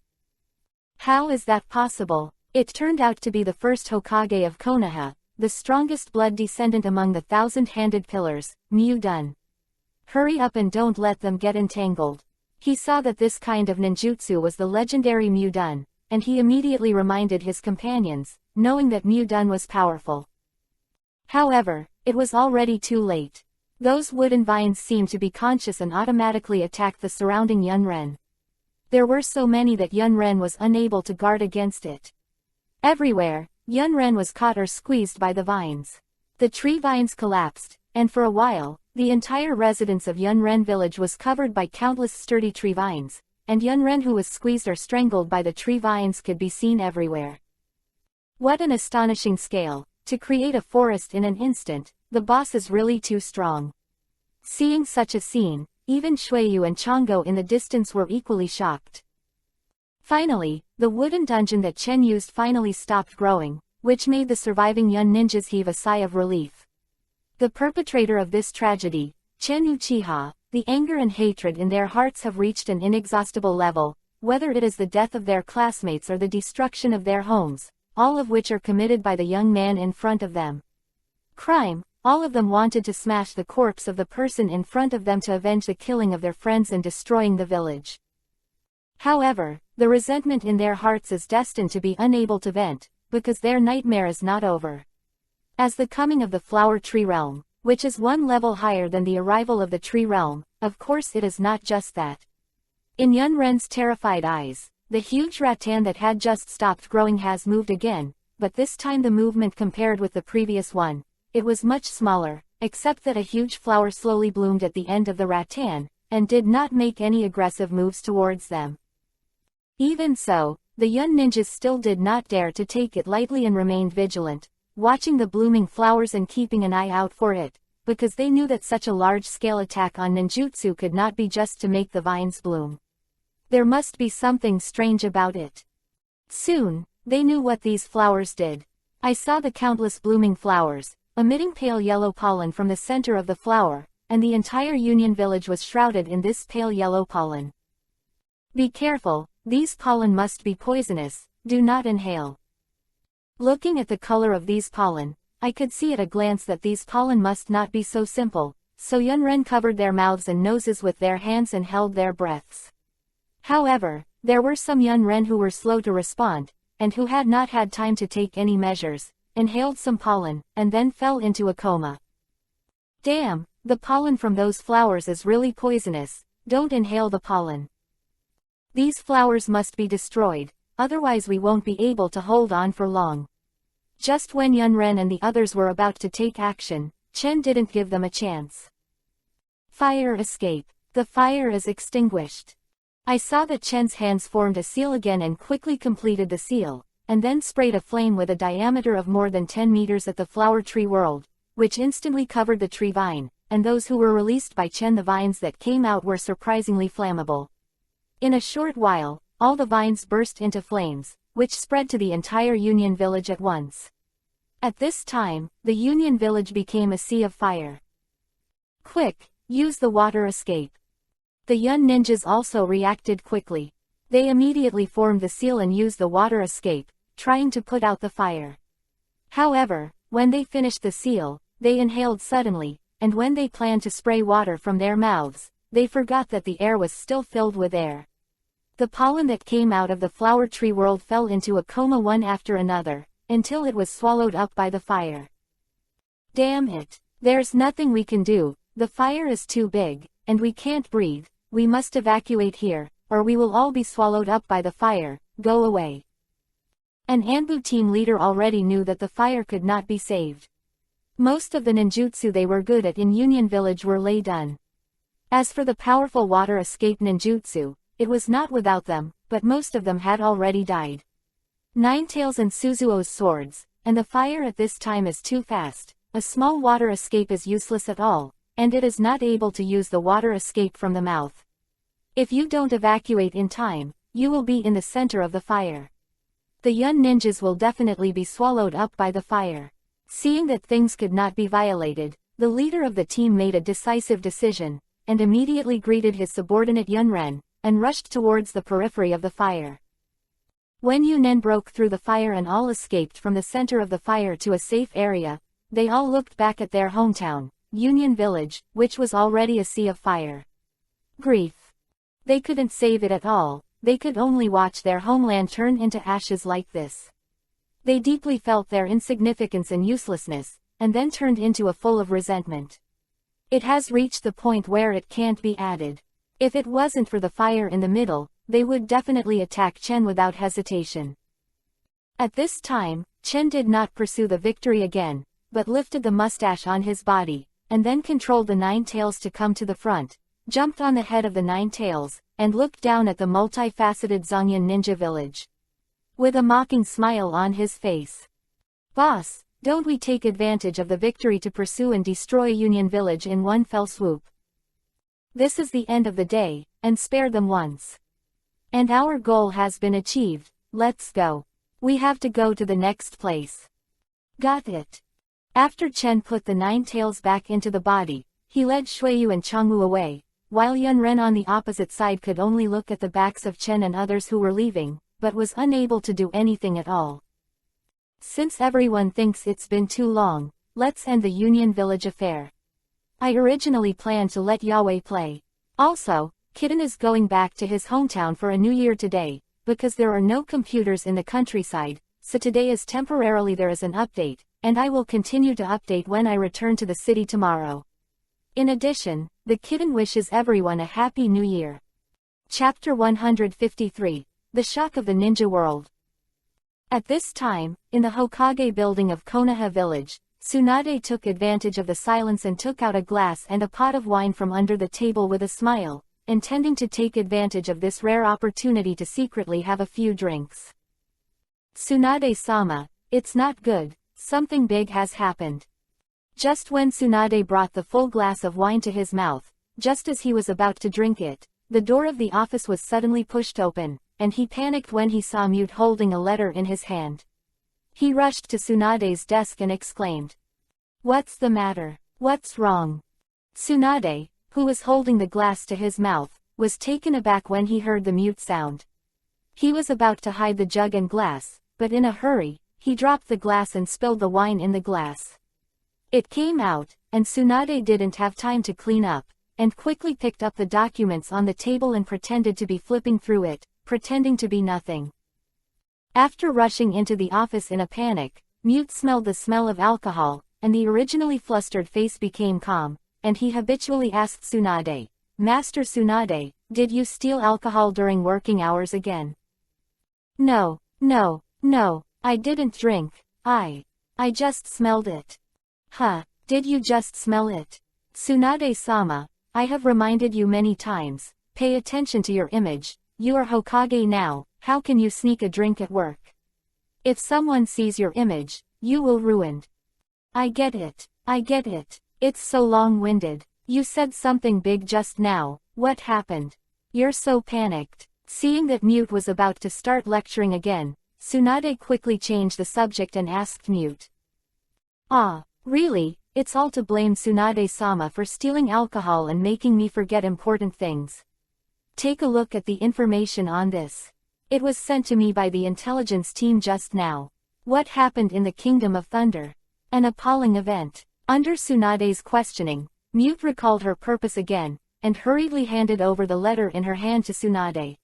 How is that possible? It turned out to be the first Hokage of Konoha, the strongest blood descendant among the 1,000-handed pillars, Mu-dun. Hurry up and don't let them get entangled. He saw that this kind of ninjutsu was the legendary Mu-dun, and he immediately reminded his companions, knowing that Mu Dun was powerful. However, it was already too late. Those wooden vines seemed to be conscious and automatically attacked the surrounding Yun Ren. There were so many that Yun Ren was unable to guard against it. Everywhere, Yun Ren was caught or squeezed by the vines. The tree vines collapsed, and for a while, the entire residence of Yun Ren village was covered by countless sturdy tree vines, and Yun Ren who was squeezed or strangled by the tree vines could be seen everywhere. What an astonishing scale! To create a forest in an instant, the boss is really too strong. Seeing such a scene, even Shuiyu and Chang'o in the distance were equally shocked. Finally, the wooden dungeon that Chen used finally stopped growing, which made the surviving Yun ninjas heave a sigh of relief. The perpetrator of this tragedy, Chen Uchiha, the anger and hatred in their hearts have reached an inexhaustible level, whether it is the death of their classmates or the destruction of their homes, all of which are committed by the young man in front of them. Crime, all of them wanted to smash the corpse of the person in front of them to avenge the killing of their friends and destroying the village. However, the resentment in their hearts is destined to be unable to vent, because their nightmare is not over. As the coming of the flower tree realm, which is one level higher than the arrival of the tree realm, of course it is not just that. In Yun Ren's terrified eyes, the huge rattan that had just stopped growing has moved again, but this time the movement compared with the previous one, it was much smaller, except that a huge flower slowly bloomed at the end of the rattan, and did not make any aggressive moves towards them. Even so, the Yun ninjas still did not dare to take it lightly and remained vigilant, watching the blooming flowers and keeping an eye out for it, because they knew that such a large-scale attack on ninjutsu could not be just to make the vines bloom. There must be something strange about it. Soon, they knew what these flowers did. I saw the countless blooming flowers, emitting pale yellow pollen from the center of the flower, and the entire Union village was shrouded in this pale yellow pollen. Be careful, these pollen must be poisonous, do not inhale. Looking at the color of these pollen, I could see at a glance that these pollen must not be so simple, so Yun Ren covered their mouths and noses with their hands and held their breaths. However, there were some Yun Ren who were slow to respond, and who had not had time to take any measures, inhaled some pollen, and then fell into a coma. Damn, the pollen from those flowers is really poisonous, don't inhale the pollen. These flowers must be destroyed, otherwise we won't be able to hold on for long. Just when Yun Ren and the others were about to take action, Chen didn't give them a chance. Fire escape. The fire is extinguished. I saw that Chen's hands formed a seal again and quickly completed the seal, and then sprayed a flame with a diameter of more than 10 meters at the flower tree world, which instantly covered the tree vine, and those who were released by Chen, the vines that came out were surprisingly flammable. In a short while, all the vines burst into flames, which spread to the entire Union village at once. At this time, the Union village became a sea of fire. Quick, use the water escape. The Yun ninjas also reacted quickly. They immediately formed the seal and used the water escape, trying to put out the fire. However, when they finished the seal, they inhaled suddenly, and when they planned to spray water from their mouths, they forgot that the air was still filled with air. The pollen that came out of the flower tree world fell into a coma one after another, until it was swallowed up by the fire. Damn it! There's nothing we can do, the fire is too big, and we can't breathe. We must evacuate here, or we will all be swallowed up by the fire, go away. An Anbu team leader already knew that the fire could not be saved. Most of the ninjutsu they were good at in Union Village were lay done. As for the powerful water escape ninjutsu, it was not without them, but most of them had already died. Ninetails and Suzuo's swords, and the fire at this time is too fast, a small water escape is useless at all, and it is not able to use the water escape from the mouth. If you don't evacuate in time, you will be in the center of the fire. The Yun ninjas will definitely be swallowed up by the fire. Seeing that things could not be violated, the leader of the team made a decisive decision, and immediately greeted his subordinate Yun Ren, and rushed towards the periphery of the fire. When Yun Ren broke through the fire and all escaped from the center of the fire to a safe area, they all looked back at their hometown, Union Village, which was already a sea of fire. Grief. They couldn't save it at all, they could only watch their homeland turn into ashes like this. They deeply felt their insignificance and uselessness, and then turned into a full of resentment. It has reached the point where it can't be added. If it wasn't for the fire in the middle, they would definitely attack Chen without hesitation. At this time, Chen did not pursue the victory again, but lifted the mustache on his body, and then controlled the nine tails to come to the front, jumped on the head of the nine tails, and looked down at the multifaceted Zhongyan ninja village. With a mocking smile on his face. "Boss, don't we take advantage of the victory to pursue and destroy Union Village in one fell swoop? This is the end of the day, and spare them once. And our goal has been achieved, let's go. We have to go to the next place." Got it. After Chen put the nine tails back into the body, he led Shuiyu and Changwu away, while Yunren on the opposite side could only look at the backs of Chen and others who were leaving, but was unable to do anything at all. Since everyone thinks it's been too long, let's end the Union Village affair. I originally planned to let Yahweh play. Also, Kitten is going back to his hometown for a new year today, because there are no computers in the countryside, so today is temporarily there is an update, and I will continue to update when I return to the city tomorrow. In addition, the Kitten wishes everyone a happy new year. Chapter 153. The Shock of the Ninja World. At this time, in the Hokage building of Konoha Village, Tsunade took advantage of the silence and took out a glass and a pot of wine from under the table with a smile, intending to take advantage of this rare opportunity to secretly have a few drinks. "Tsunade-sama, it's not good, something big has happened." Just when Tsunade brought the full glass of wine to his mouth, just as he was about to drink it, the door of the office was suddenly pushed open, and he panicked when he saw Mute holding a letter in his hand. He rushed to Tsunade's desk and exclaimed, "What's the matter? What's wrong?" Tsunade, who was holding the glass to his mouth, was taken aback when he heard the Mute sound. He was about to hide the jug and glass, but in a hurry, he dropped the glass and spilled the wine in the glass. It came out, and Tsunade didn't have time to clean up, and quickly picked up the documents on the table and pretended to be flipping through it, pretending to be nothing. After rushing into the office in a panic, Mute smelled the smell of alcohol, and the originally flustered face became calm, and he habitually asked Tsunade, "Master Tsunade, did you steal alcohol during working hours again?" No, I didn't drink, I just smelled it." "Huh, did you just smell it? Tsunade-sama, I have reminded you many times, pay attention to your image, you are Hokage now, how can you sneak a drink at work? If someone sees your image, you will ruined." I get it, it's so long-winded. You said something big just now, what happened? You're so panicked." Seeing that Mute was about to start lecturing again, Tsunade quickly changed the subject and asked Mute. "Ah, really, it's all to blame Tsunade-sama for stealing alcohol and making me forget important things. Take a look at the information on this. It was sent to me by the intelligence team just now. What happened in the Kingdom of Thunder? An appalling event." Under Tsunade's questioning, Mute recalled her purpose again, and hurriedly handed over the letter in her hand to Tsunade.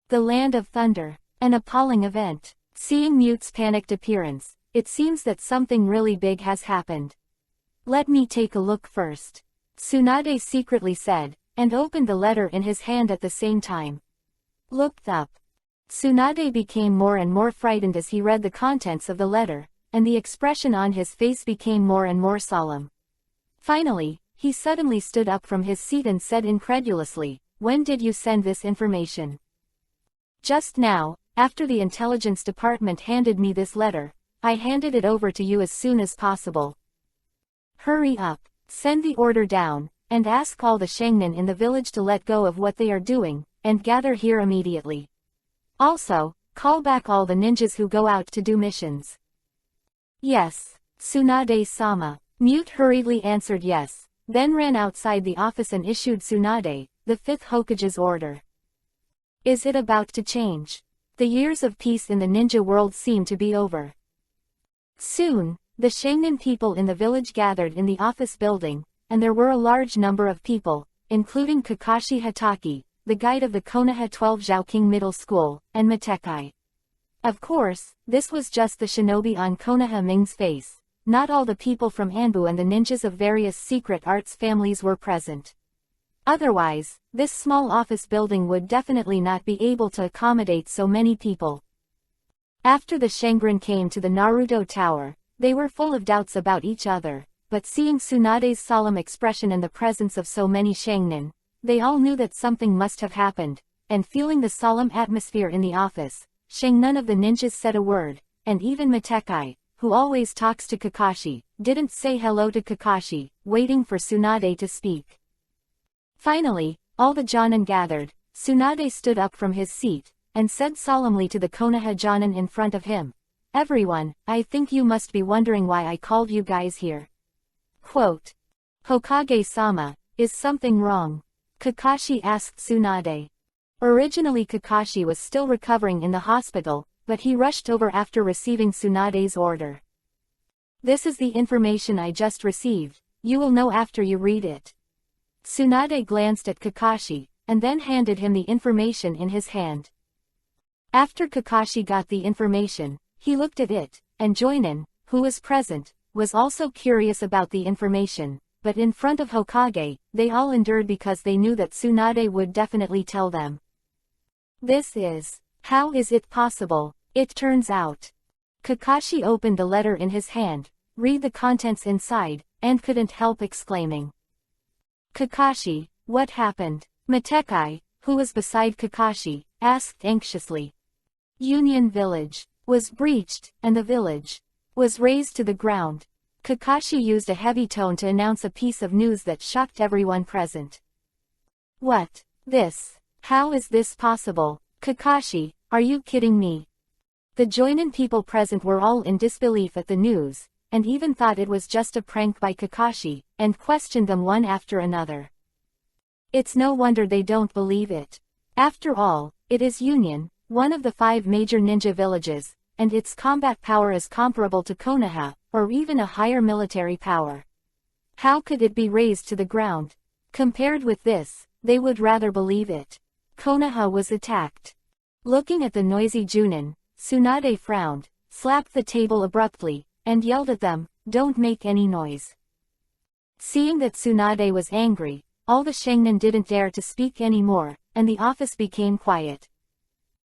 The Land of Thunder. An appalling event. Seeing Mute's panicked appearance, it seems that something really big has happened. Let me take a look first. Tsunade secretly said, and opened the letter in his hand at the same time. Looked up. Tsunade became more and more frightened as he read the contents of the letter, and the expression on his face became more and more solemn. Finally, he suddenly stood up from his seat and said incredulously, "When did you send this information?" "Just now, after the intelligence department handed me this letter. I handed it over to you as soon as possible." "Hurry up, send the order down, and ask all the Shangnin in the village to let go of what they are doing, and gather here immediately. Also, call back all the ninjas who go out to do missions." "Yes, Tsunade-sama." Mute hurriedly answered yes, then ran outside the office and issued Tsunade, the fifth Hokage's order. Is it about to change? The years of peace in the ninja world seem to be over. Soon, the Shangnin people in the village gathered in the office building, and there were a large number of people, including Kakashi Hatake, the guide of the Konoha 12 Zhaoqing Middle School, and Matekai. Of course, this was just the shinobi on Konoha Ming's face. Not all the people from Anbu and the ninjas of various secret arts families were present. Otherwise, this small office building would definitely not be able to accommodate so many people. After the Shangrin came to the Naruto Tower, they were full of doubts about each other, but seeing Tsunade's solemn expression in the presence of so many Shangnin, they all knew that something must have happened, and feeling the solemn atmosphere in the office, none of the ninjas said a word, and even Matekai, who always talks to Kakashi, didn't say hello to Kakashi, waiting for Tsunade to speak. Finally, all the Jonin gathered. Tsunade stood up from his seat, and said solemnly to the Konoha Jonin in front of him, "Everyone, I think you must be wondering why I called you guys here." Quote, "Hokage-sama, is something wrong?" Kakashi asked Tsunade. Originally Kakashi was still recovering in the hospital, but he rushed over after receiving Tsunade's order. "This is the information I just received, you will know after you read it." Tsunade glanced at Kakashi, and then handed him the information in his hand. After Kakashi got the information, he looked at it, and Joinin, who was present, was also curious about the information, but in front of Hokage, they all endured because they knew that Tsunade would definitely tell them. How is it possible? It turns out. Kakashi opened the letter in his hand, read the contents inside, and couldn't help exclaiming. "Kakashi, what happened?" Matekai, who was beside Kakashi, asked anxiously. "Union Village was breached, and the village was razed to the ground." Kakashi used a heavy tone to announce a piece of news that shocked everyone present. "What? This? How is this possible? Kakashi, are you kidding me?" The Joinin people present were all in disbelief at the news, and even thought it was just a prank by Kakashi, and questioned them one after another. It's no wonder they don't believe it. After all, it is Union, one of the 5 major ninja villages, and its combat power is comparable to Konoha, or even a higher military power. How could it be razed to the ground? Compared with this, they would rather believe it. Konoha was attacked. Looking at the noisy Junin, Tsunade frowned, slapped the table abruptly, and yelled at them, "Don't make any noise." Seeing that Tsunade was angry, all the Shangnin didn't dare to speak anymore, and the office became quiet.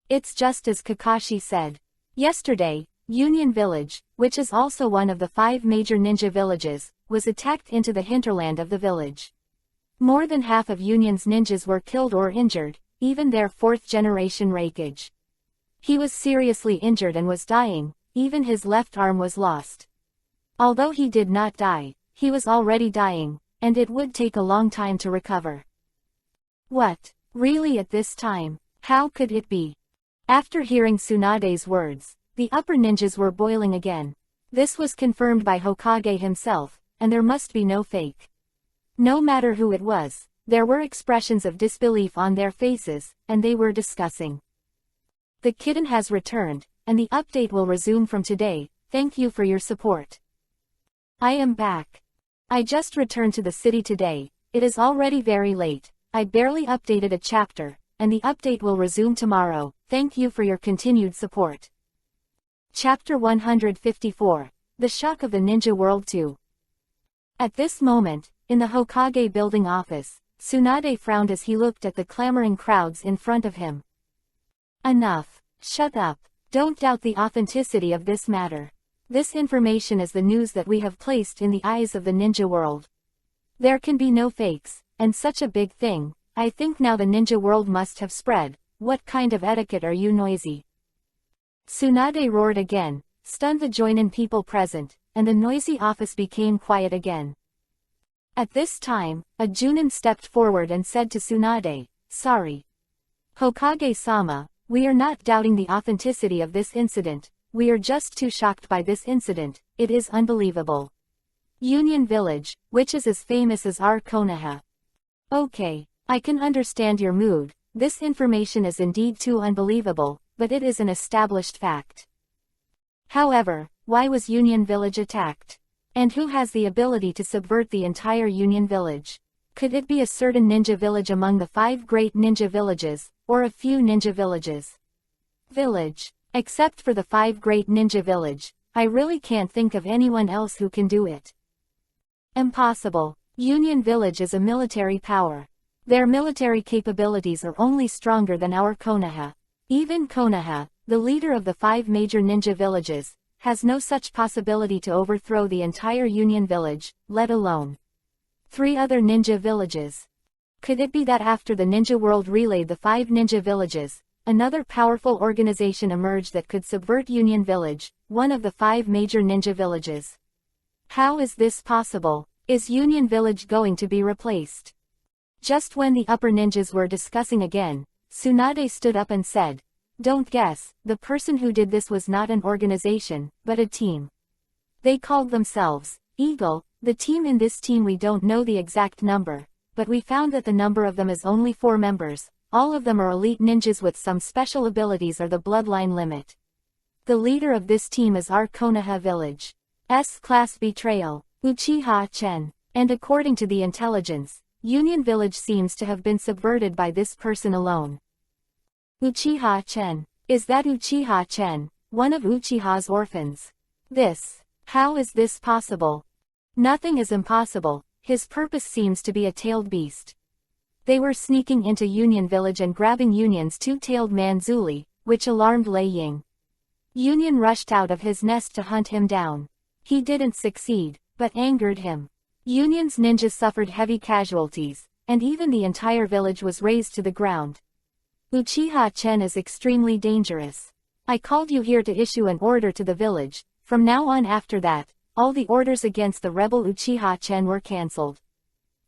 It's just as Kakashi said. Yesterday, Union Village, which is also one of the 5 major ninja villages, was attacked into the hinterland of the village. More than half of Union's ninjas were killed or injured, even their 4th-generation Reikage. He was seriously injured and was dying, even his left arm was lost. Although he did not die, he was already dying, and it would take a long time to recover. What? Really at this time? How could it be? After hearing Tsunade's words, the upper ninjas were boiling again. This was confirmed by Hokage himself, and there must be no fake. No matter who it was, there were expressions of disbelief on their faces, and they were discussing. "The kitten has returned, and the update will resume from today. Thank you for your support. I am back. I just returned to the city today. It is already very late. I barely updated a chapter, and the update will resume tomorrow. Thank you for your continued support." Chapter 154. The Shock of the Ninja World 2. At this moment, in the Hokage building office, Tsunade frowned as he looked at the clamoring crowds in front of him. "Enough. Shut up. Don't doubt the authenticity of this matter. This information is the news that we have placed in the eyes of the ninja world. There can be no fakes, and such a big thing, I think now the ninja world must have spread. What kind of etiquette are you noisy?" Tsunade roared again, stunned the Joinin people present, and the noisy office became quiet again. At this time, a Junin stepped forward and said to Tsunade, "Sorry. Hokage-sama, we are not doubting the authenticity of this incident, we are just too shocked by this incident, it is unbelievable. Union Village, which is as famous as our Konoha." "Okay, I can understand your mood, this information is indeed too unbelievable, but it is an established fact. However, why was Union Village attacked? And who has the ability to subvert the entire Union Village?" Could it be a certain ninja village among the 5 great ninja villages, or a few ninja villages? Village. Except for the 5 great ninja village, I really can't think of anyone else who can do it. Impossible. Union Village is a military power. Their military capabilities are only stronger than our Konoha. Even Konoha, the leader of the 5 major ninja villages, has no such possibility to overthrow the entire Union Village, let alone 3 other ninja villages. Could it be that after the ninja world relayed the 5 ninja villages, another powerful organization emerged that could subvert Union Village, one of the 5 major ninja villages? How is this possible? Is Union Village going to be replaced? Just when the upper ninjas were discussing again, Tsunade stood up and said, "Don't guess, the person who did this was not an organization, but a team. They called themselves Eagle. The team in this team we don't know the exact number, but we found that the number of them is only 4 members. All of them are elite ninjas with some special abilities or the bloodline limit. The leader of this team is our Konoha Village. S-Class Betrayal, Uchiha Chen. And according to the intelligence, Union Village seems to have been subverted by this person alone." Uchiha Chen. Is that Uchiha Chen, one of Uchiha's orphans? How is this possible? Nothing is impossible. His purpose seems to be a tailed beast. They were sneaking into Union Village and grabbing Union's 2-tailed man Zuli, which alarmed Lei Ying. Union rushed out of his nest to hunt him down. He didn't succeed, but angered him. Union's ninjas suffered heavy casualties, and even the entire village was razed to the ground. Uchiha Chen is extremely dangerous. I called you here to issue an order to the village. From now on after that, all the orders against the rebel Uchiha Chen were cancelled.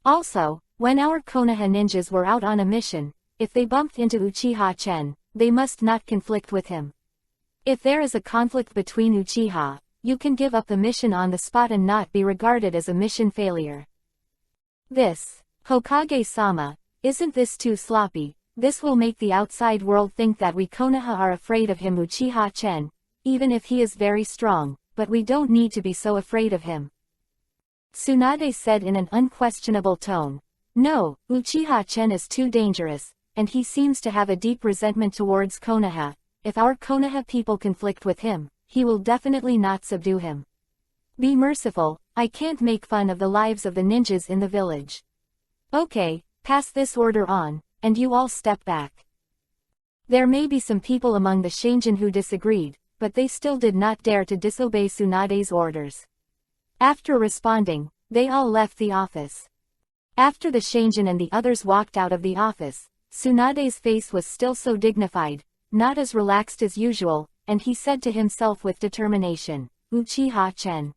Also, when our Konoha ninjas were out on a mission, if they bumped into Uchiha Chen, they must not conflict with him. If there is a conflict between Uchiha, you can give up the mission on the spot and not be regarded as a mission failure. Hokage-sama, isn't this too sloppy? This will make the outside world think that we Konoha are afraid of him Uchiha Chen, even if he is very strong, but we don't need to be so afraid of him. Tsunade said in an unquestionable tone. No, Uchiha Chen is too dangerous, and he seems to have a deep resentment towards Konoha. If our Konoha people conflict with him, he will definitely not subdue him. Be merciful, I can't make fun of the lives of the ninjas in the village. Okay, pass this order on, and you all step back. There may be some people among the Shinjin who disagreed, but they still did not dare to disobey Tsunade's orders. After responding, they all left the office. After the Shinjin and the others walked out of the office, Tsunade's face was still so dignified, not as relaxed as usual, and he said to himself with determination, Uchiha Chen.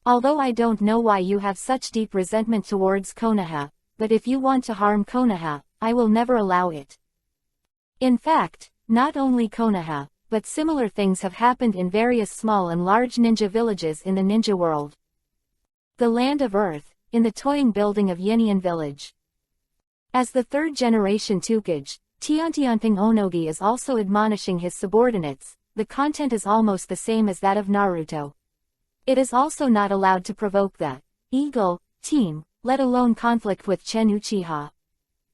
Although I don't know why you have such deep resentment towards Konoha, but if you want to harm Konoha, I will never allow it. In fact, not only Konoha, but similar things have happened in various small and large ninja villages in the ninja world. The Land of Earth, in the Toying building of Union Village. As the 3rd generation Tukage, Tiantianping Onogi is also admonishing his subordinates. The content is almost the same as that of Naruto. It is also not allowed to provoke the Eagle team, let alone conflict with Chen Uchiha.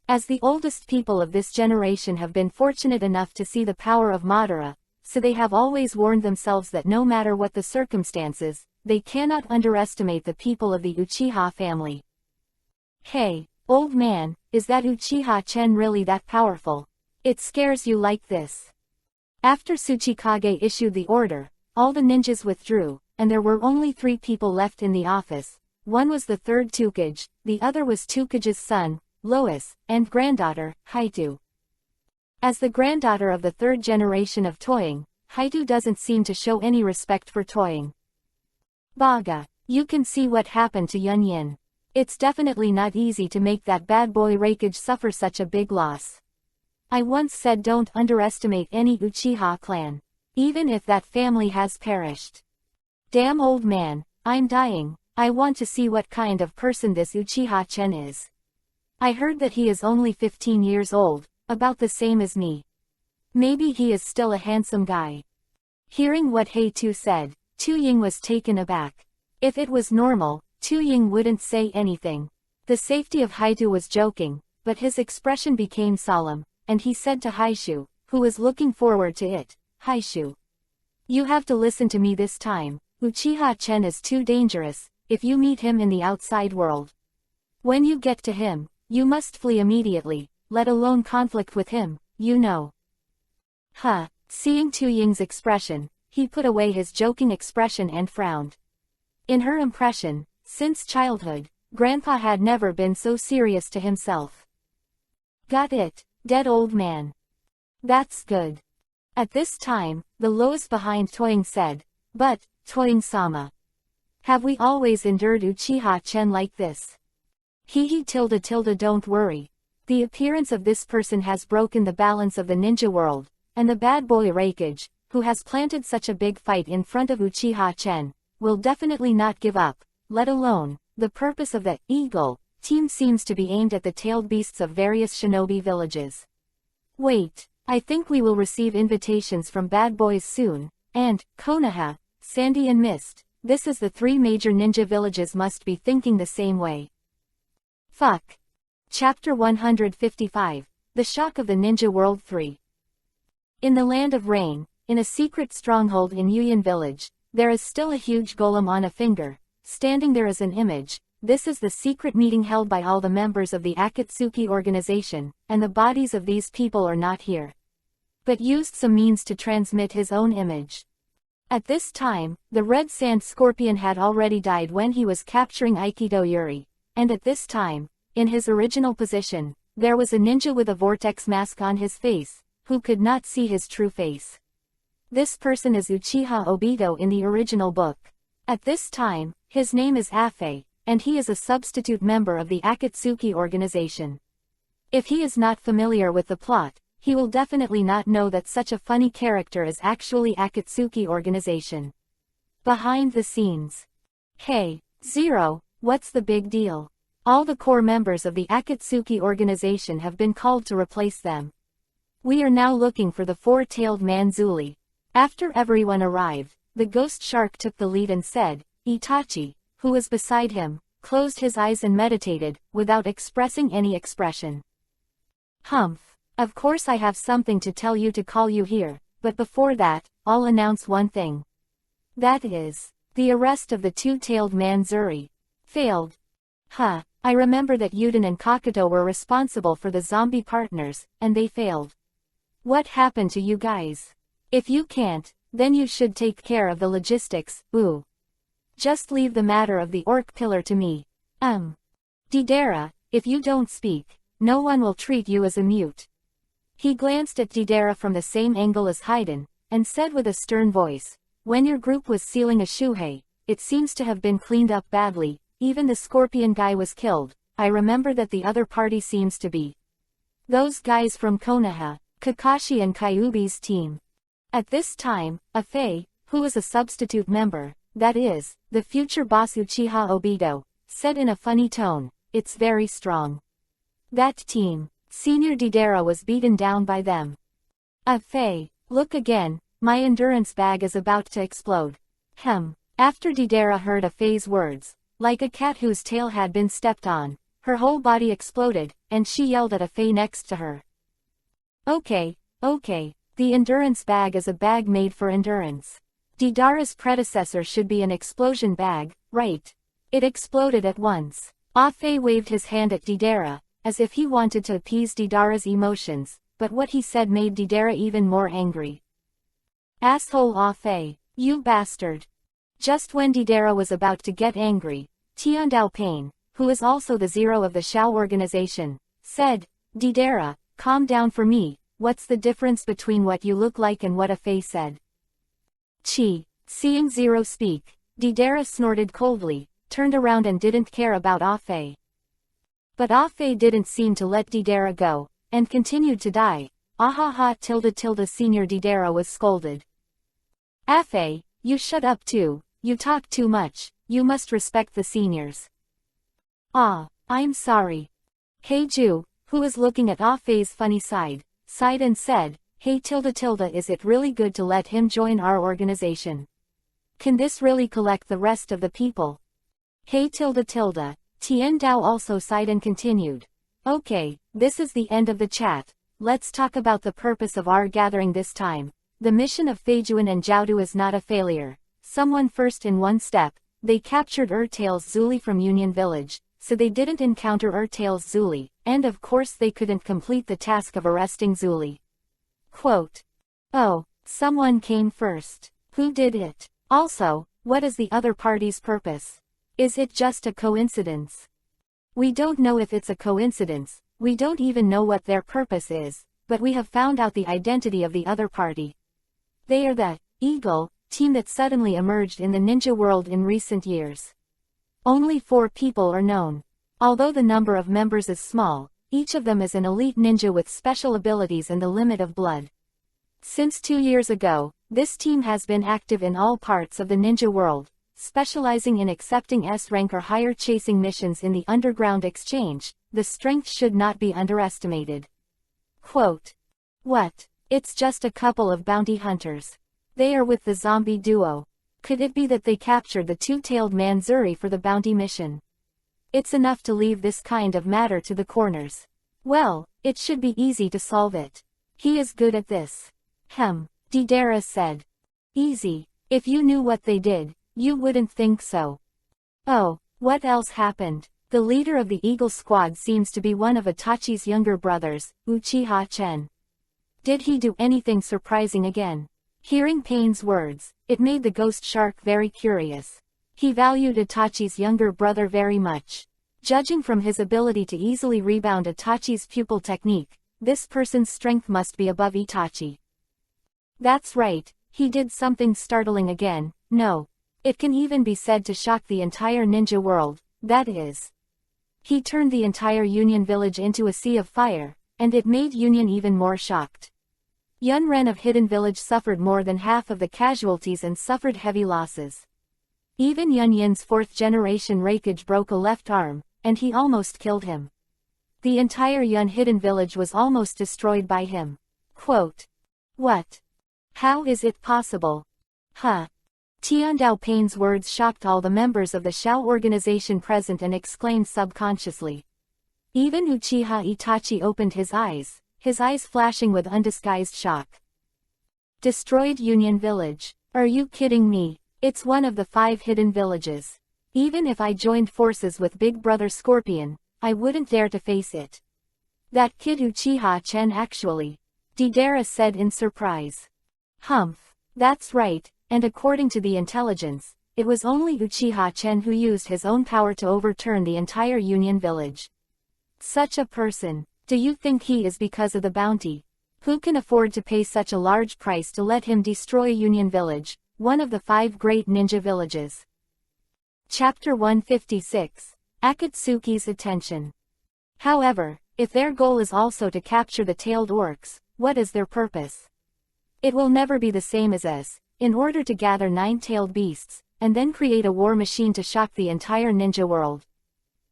As the oldest people of this generation have been fortunate enough to see the power of Madara, so they have always warned themselves that no matter what the circumstances, they cannot underestimate the people of the Uchiha family. Hey, old man, is that Uchiha Chen really that powerful? It scares you like this? After Tsuchikage issued the order, all the ninjas withdrew, and there were only 3 people left in the office. One was the 3rd Tukage, the other was Tukage's son, Lois, and granddaughter, Haitu. As the granddaughter of the 3rd generation of Toying, Haitu doesn't seem to show any respect for Toying. Baga, you can see what happened to Yunyin. It's definitely not easy to make that bad boy Raikage suffer such a big loss. I once said don't underestimate any Uchiha clan, even if that family has perished. Damn old man, I'm dying. I want to see what kind of person this Uchiha Chen is. I heard that he is only 15 years old, about the same as me. Maybe he is still a handsome guy. Hearing what Hei-Tu said, Tu Ying was taken aback. If it was normal, Tu Ying wouldn't say anything. The safety of Haitu was joking, but his expression became solemn, and he said to Haishu, who was looking forward to it, Haishu, you have to listen to me this time. Uchiha Chen is too dangerous. If you meet him in the outside world, when you get to him, you must flee immediately, let alone conflict with him, you know. Seeing Tu Ying's expression, he put away his joking expression and frowned. In her impression, since childhood, Grandpa had never been so serious to himself. Got it, dead old man. That's good. At this time, the Lois behind Toying said, but, Toying-sama, have we always endured Uchiha Chen like this? Don't worry. The appearance of this person has broken the balance of the ninja world, and the bad boy Raikage, who has planted such a big fight in front of Uchiha Chen, will definitely not give up, let alone, the purpose of the Eagle team seems to be aimed at the tailed beasts of various shinobi villages. Wait, I think we will receive invitations from bad boys soon, and, Konoha, Sandy and Mist, this is the 3 major ninja villages must be thinking the same way. Fuck. Chapter 155, The Shock of the Ninja World 3. In the Land of Rain, in a secret stronghold in Yuyan Village, there is still a huge golem on a finger. Standing there is an image. This is the secret meeting held by all the members of the Akatsuki organization, and the bodies of these people are not here, but used some means to transmit his own image. At this time, the Red Sand Scorpion had already died when he was capturing Aikido Yuri, and at this time, in his original position, there was a ninja with a vortex mask on his face, who could not see his true face. This person is Uchiha Obito in the original book. At this time, his name is Afe, and he is a substitute member of the Akatsuki organization. If he is not familiar with the plot, he will definitely not know that such a funny character is actually Akatsuki organization. Behind the scenes. Hey, Zero, what's the big deal? All the core members of the Akatsuki organization have been called to replace them. We are now looking for the 4-tailed man Zuli. After everyone arrived, the ghost shark took the lead and said, Itachi, who was beside him, closed his eyes and meditated, without expressing any expression. Humph. Of course I have something to tell you to call you here, but before that, I'll announce one thing. That is, the arrest of the 2-tailed man Zuri. Failed. I remember that Yuden and Kakuto were responsible for the zombie partners, and they failed. What happened to you guys? If you can't, then you should take care of the logistics, ooh. Just leave the matter of the orc pillar to me. Deidara, if you don't speak, no one will treat you as a mute. He glanced at Deidara from the same angle as Haiden, and said with a stern voice, when your group was sealing a shuhei, it seems to have been cleaned up badly, even the scorpion guy was killed. I remember that the other party seems to be those guys from Konoha, Kakashi and Kyuubi's team. At this time, Afe, who was a substitute member, that is, the future boss Uchiha Obito, said in a funny tone, it's very strong. That team, Senior Deidara was beaten down by them. Afe, look again, my endurance bag is about to explode. After Deidara heard Afe's words, like a cat whose tail had been stepped on, her whole body exploded, and she yelled at Afe next to her. Okay, the endurance bag is a bag made for endurance. Deidara's predecessor should be an explosion bag, right? It exploded at once. Afe waved his hand at Deidara, as if he wanted to appease Deidara's emotions, but what he said made Deidara even more angry. Asshole Afe, you bastard. Just when Deidara was about to get angry, Tiandao Pain, who is also the Zero of the Shao organization, said, Deidara, calm down for me, what's the difference between what you look like and what Afe said? Seeing Zero speak, Deidara snorted coldly, turned around and didn't care about Afe. But Afe didn't seem to let Deidara go, and continued to die. Senior Deidara was scolded. Afe, you shut up too, you talk too much, you must respect the seniors. I'm sorry. Heiju, who was looking at Afe's funny side, sighed and said, Hey is it really good to let him join our organization? Can this really collect the rest of the people? Hey Tian Dao also sighed and continued. Okay, this is the end of the chat. Let's talk about the purpose of our gathering this time. The mission of Feijuan and Jiaodu is not a failure. Someone first in one step. They captured Tails Zuli from Union Village, so they didn't encounter Tails Zuli, and of course they couldn't complete the task of arresting Zuli. Quote. Oh, someone came first. Who did it? Also, what is the other party's purpose? Is it just a coincidence? We don't know if it's a coincidence, we don't even know what their purpose is, but we have found out the identity of the other party. They are the Eagle team that suddenly emerged in the ninja world in recent years. Only 4 people are known. Although the number of members is small, each of them is an elite ninja with special abilities and the limit of blood. Since 2 years ago, this team has been active in all parts of the ninja world, specializing in accepting S-rank or higher chasing missions in the underground exchange. The strength should not be underestimated. Quote. What? It's just a couple of bounty hunters. They are with the zombie duo. Could it be that they captured the two-tailed man Zuri for the bounty mission? It's enough to leave this kind of matter to the corners. Well, it should be easy to solve it. He is good at this. Didera said. Easy. If you knew what they did, you wouldn't think so. Oh, what else happened? The leader of the Eagle Squad seems to be one of Itachi's younger brothers, Uchiha Chen. Did he do anything surprising again? Hearing Pain's words, it made the ghost shark very curious. He valued Itachi's younger brother very much. Judging from his ability to easily rebound Itachi's pupil technique, this person's strength must be above Itachi. That's right, he did something startling again. No. It can even be said to shock the entire ninja world, that is. He turned the entire Union village into a sea of fire, and it made Union even more shocked. Yun Ren of Hidden Village suffered more than half of the casualties and suffered heavy losses. Even Yun Yin's 4th generation Raikage broke a left arm, and he almost killed him. The entire Yun Hidden Village was almost destroyed by him. Quote. What? How is it possible? Tian Dao Pain's words shocked all the members of the Shao organization present and exclaimed subconsciously. Even Uchiha Itachi opened his eyes flashing with undisguised shock. Destroyed Union Village. Are you kidding me? It's one of the 5 hidden villages. Even if I joined forces with Big Brother Scorpion, I wouldn't dare to face it. That kid Uchiha Chen actually. Didera said in surprise. That's right, and according to the intelligence, it was only Uchiha Chen who used his own power to overturn the entire Union Village. Such a person. Do you think he is because of the bounty? Who can afford to pay such a large price to let him destroy Union Village, one of the 5 great ninja villages? Chapter 156. Akatsuki's Attention. However, if their goal is also to capture the tailed orcs, what is their purpose? It will never be the same as us, in order to gather 9-tailed beasts, and then create a war machine to shock the entire ninja world.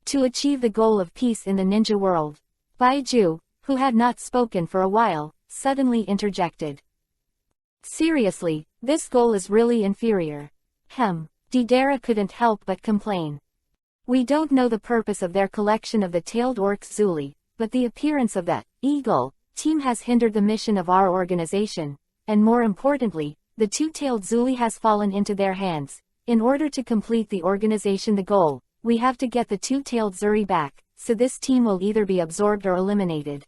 To achieve the goal of peace in the ninja world. Baiju, who had not spoken for a while, suddenly interjected. Seriously, this goal is really inferior. Didera couldn't help but complain. We don't know the purpose of their collection of the tailed orcs Zuli, but the appearance of the Eagle team has hindered the mission of our organization, and more importantly, the two-tailed Zuli has fallen into their hands. In order to complete the organization goal, we have to get the two-tailed Zuri back, so this team will either be absorbed or eliminated.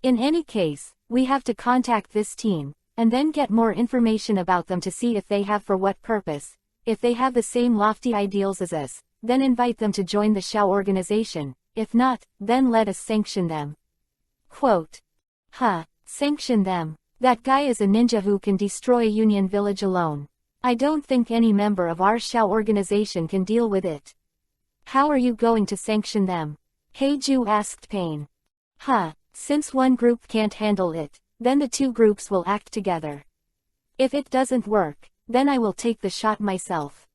In any case, we have to contact this team, and then get more information about them to see if they have for what purpose. If they have the same lofty ideals as us, then invite them to join the Shao organization. If not, then let us sanction them. Quote. Sanction them. That guy is a ninja who can destroy Union Village alone. I don't think any member of our Shao organization can deal with it. How are you going to sanction them? Heiju asked Pain. Since one group can't handle it, then the 2 groups will act together. If it doesn't work, then I will take the shot myself.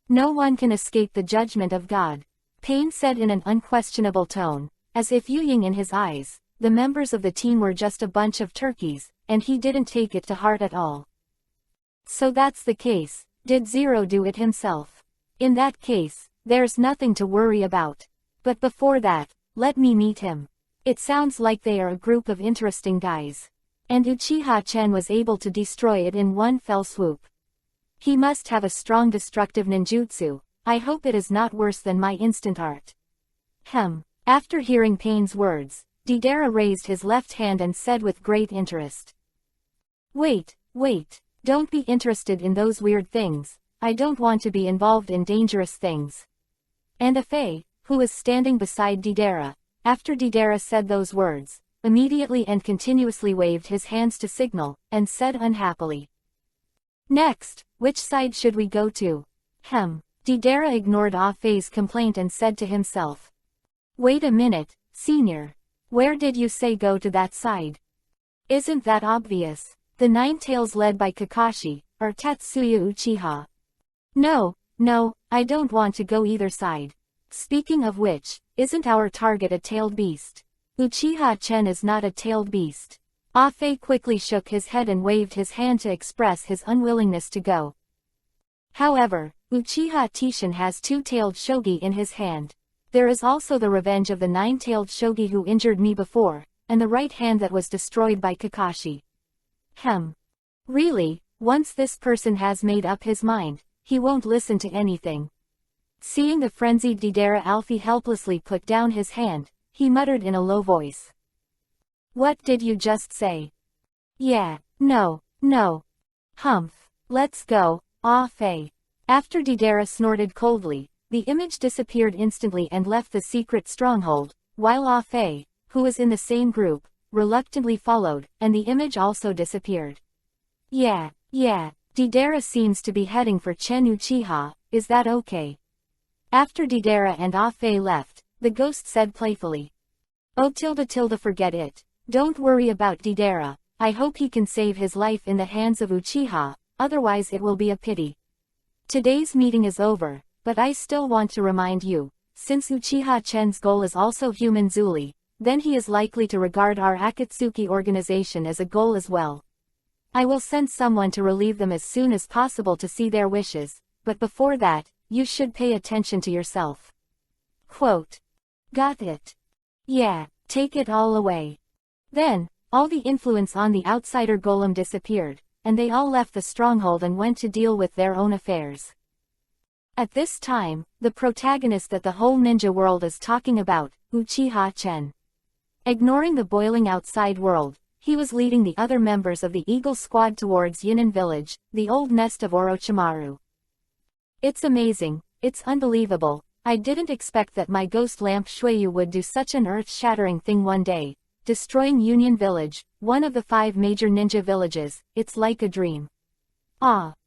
No one can escape the judgment of God. Pain said in an unquestionable tone, as if viewing in his eyes, the members of the team were just a bunch of turkeys, and he didn't take it to heart at all. So that's the case. Did Zero do it himself? In that case, there's nothing to worry about. But before that, let me meet him. It sounds like they are a group of interesting guys. And Uchiha Chen was able to destroy it in one fell swoop. He must have a strong destructive ninjutsu. I hope it is not worse than my instant art. After hearing Pain's words, Deidara raised his left hand and said with great interest. Wait, don't be interested in those weird things. I don't want to be involved in dangerous things. And Afei, who was standing beside Deidara, after Deidara said those words, immediately and continuously waved his hands to signal, and said unhappily. Next, which side should we go to? Deidara ignored Afei's complaint and said to himself. Wait a minute, senior. Where did you say go to that side? Isn't that obvious? The Nine Tails led by Kakashi, or Tatsuya Uchiha. No, I don't want to go either side. Speaking of which, isn't our target a tailed beast? Uchiha Chen is not a tailed beast. Afei quickly shook his head and waved his hand to express his unwillingness to go. However, Uchiha Tishin has two-tailed shogi in his hand. There is also the revenge of the nine-tailed shogi who injured me before, and the right hand that was destroyed by Kakashi. Really, once this person has made up his mind, he won't listen to anything. Seeing the frenzied Deidara, Alfie helplessly put down his hand, he muttered in a low voice. What did you just say? Yeah, no. Let's go, Afei. After Deidara snorted coldly, the image disappeared instantly and left the secret stronghold, while Afei, who was in the same group, reluctantly followed, and the image also disappeared. Yeah, Deidara seems to be heading for Chen Uchiha, is that okay? After Deidara and Afei left, the ghost said playfully. Oh forget it. Don't worry about Deidara, I hope he can save his life in the hands of Uchiha, otherwise it will be a pity. Today's meeting is over, but I still want to remind you, since Uchiha Chen's goal is also human Zuli, then he is likely to regard our Akatsuki organization as a goal as well. I will send someone to relieve them as soon as possible to see their wishes, but before that, you should pay attention to yourself. Quote. Got it. Yeah, take it all away. Then, all the influence on the outsider golem disappeared, and they all left the stronghold and went to deal with their own affairs. At this time, the protagonist that the whole ninja world is talking about, Uchiha Chen. Ignoring the boiling outside world, he was leading the other members of the Eagle Squad towards Yunnan Village, the old nest of Orochimaru. It's amazing, it's unbelievable, I didn't expect that my ghost lamp Shueyu would do such an earth-shattering thing one day, destroying Union Village, one of the 5 major ninja villages, it's like a dream.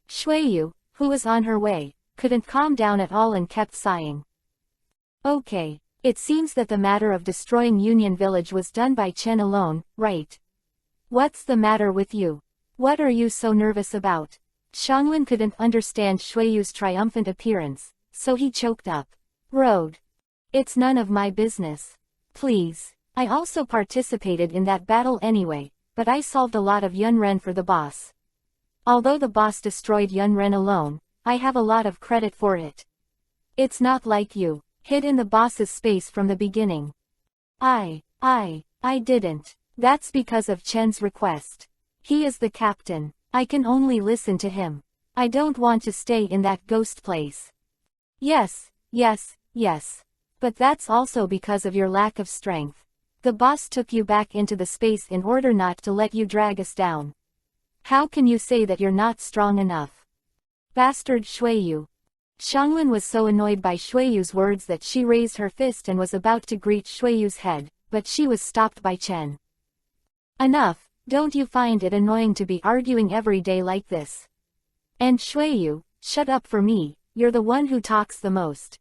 Shueyu, who was on her way, couldn't calm down at all and kept sighing. Okay, it seems that the matter of destroying Union Village was done by Chen alone, right? What's the matter with you? What are you so nervous about? Xianglin couldn't understand Shueyu's triumphant appearance, so he choked up. Road. It's none of my business. Please. I also participated in that battle anyway, but I solved a lot of Yunren for the boss. Although the boss destroyed Yunren alone, I have a lot of credit for it. It's not like you hid in the boss's space from the beginning. I didn't. That's because of Chen's request. He is the captain. I can only listen to him. I don't want to stay in that ghost place. Yes. But that's also because of your lack of strength. The boss took you back into the space in order not to let you drag us down. How can you say that you're not strong enough? Bastard Shueyu. Xianglin was so annoyed by Shueyu's words that she raised her fist and was about to greet Shueyu's head, but she was stopped by Chen. Enough, don't you find it annoying to be arguing every day like this? And Shueyu, shut up for me, you're the one who talks the most.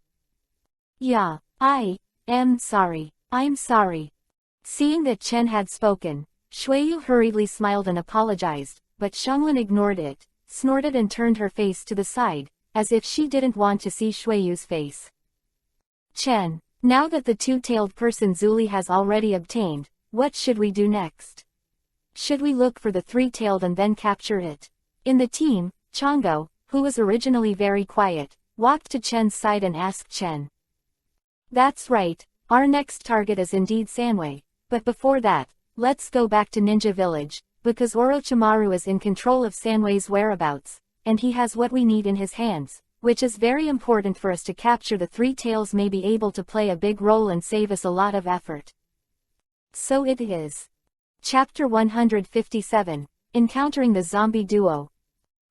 Yeah, I am sorry. I'm sorry. Seeing that Chen had spoken, Shueyu hurriedly smiled and apologized, but Xianglin ignored it, snorted and turned her face to the side, as if she didn't want to see Shueyu's face. Chen, now that the two-tailed person Zuli has already obtained, what should we do next? Should we look for the three-tailed and then capture it? In the team, Chongo, who was originally very quiet, walked to Chen's side and asked Chen. That's right, our next target is indeed Sanwei, but before that, let's go back to Ninja Village, because Orochimaru is in control of Sanwei's whereabouts, and he has what we need in his hands, which is very important for us to capture the Three Tails may be able to play a big role and save us a lot of effort. So it is. Chapter 157, Encountering the Zombie Duo.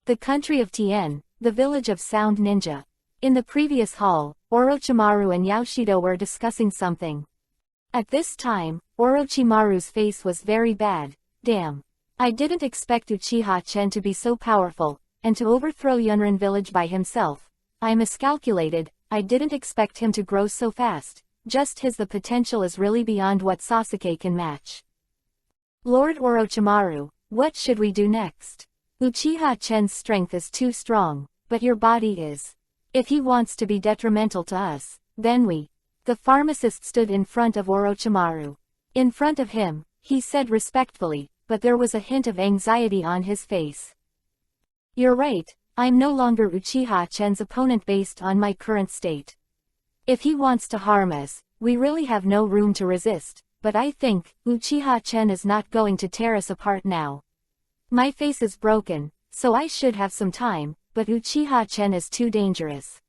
The country of Tien, the village of Sound Ninja. In the previous hall, Orochimaru and Yaoshido were discussing something. At this time, Orochimaru's face was very bad. Damn. I didn't expect Uchiha Chen to be so powerful, and to overthrow Yunrin village by himself. I miscalculated, I didn't expect him to grow so fast. Just the potential is really beyond what Sasuke can match. Lord Orochimaru, what should we do next? Uchiha Chen's strength is too strong, but your body is. If he wants to be detrimental to us, then we. The pharmacist stood in front of Orochimaru. In front of him, he said respectfully, but there was a hint of anxiety on his face. You're right, I'm no longer Uchiha Chen's opponent based on my current state. If he wants to harm us, we really have no room to resist, but I think Uchiha Chen is not going to tear us apart now. My face is broken, so I should have some time, but Uchiha Chen is too dangerous.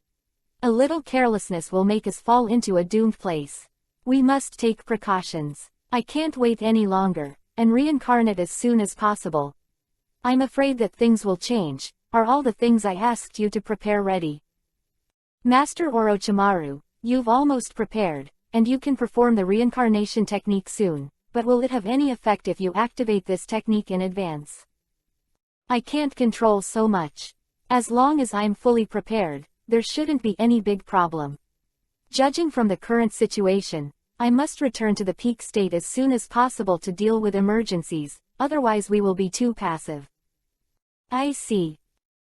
A little carelessness will make us fall into a doomed place. We must take precautions. I can't wait any longer, and reincarnate as soon as possible. I'm afraid that things will change. Are all the things I asked you to prepare ready? Master Orochimaru, you've almost prepared, and you can perform the reincarnation technique soon, but will it have any effect if you activate this technique in advance? I can't control so much. As long as I'm fully prepared, there shouldn't be any big problem. Judging from the current situation, I must return to the peak state as soon as possible to deal with emergencies, otherwise we will be too passive. I see.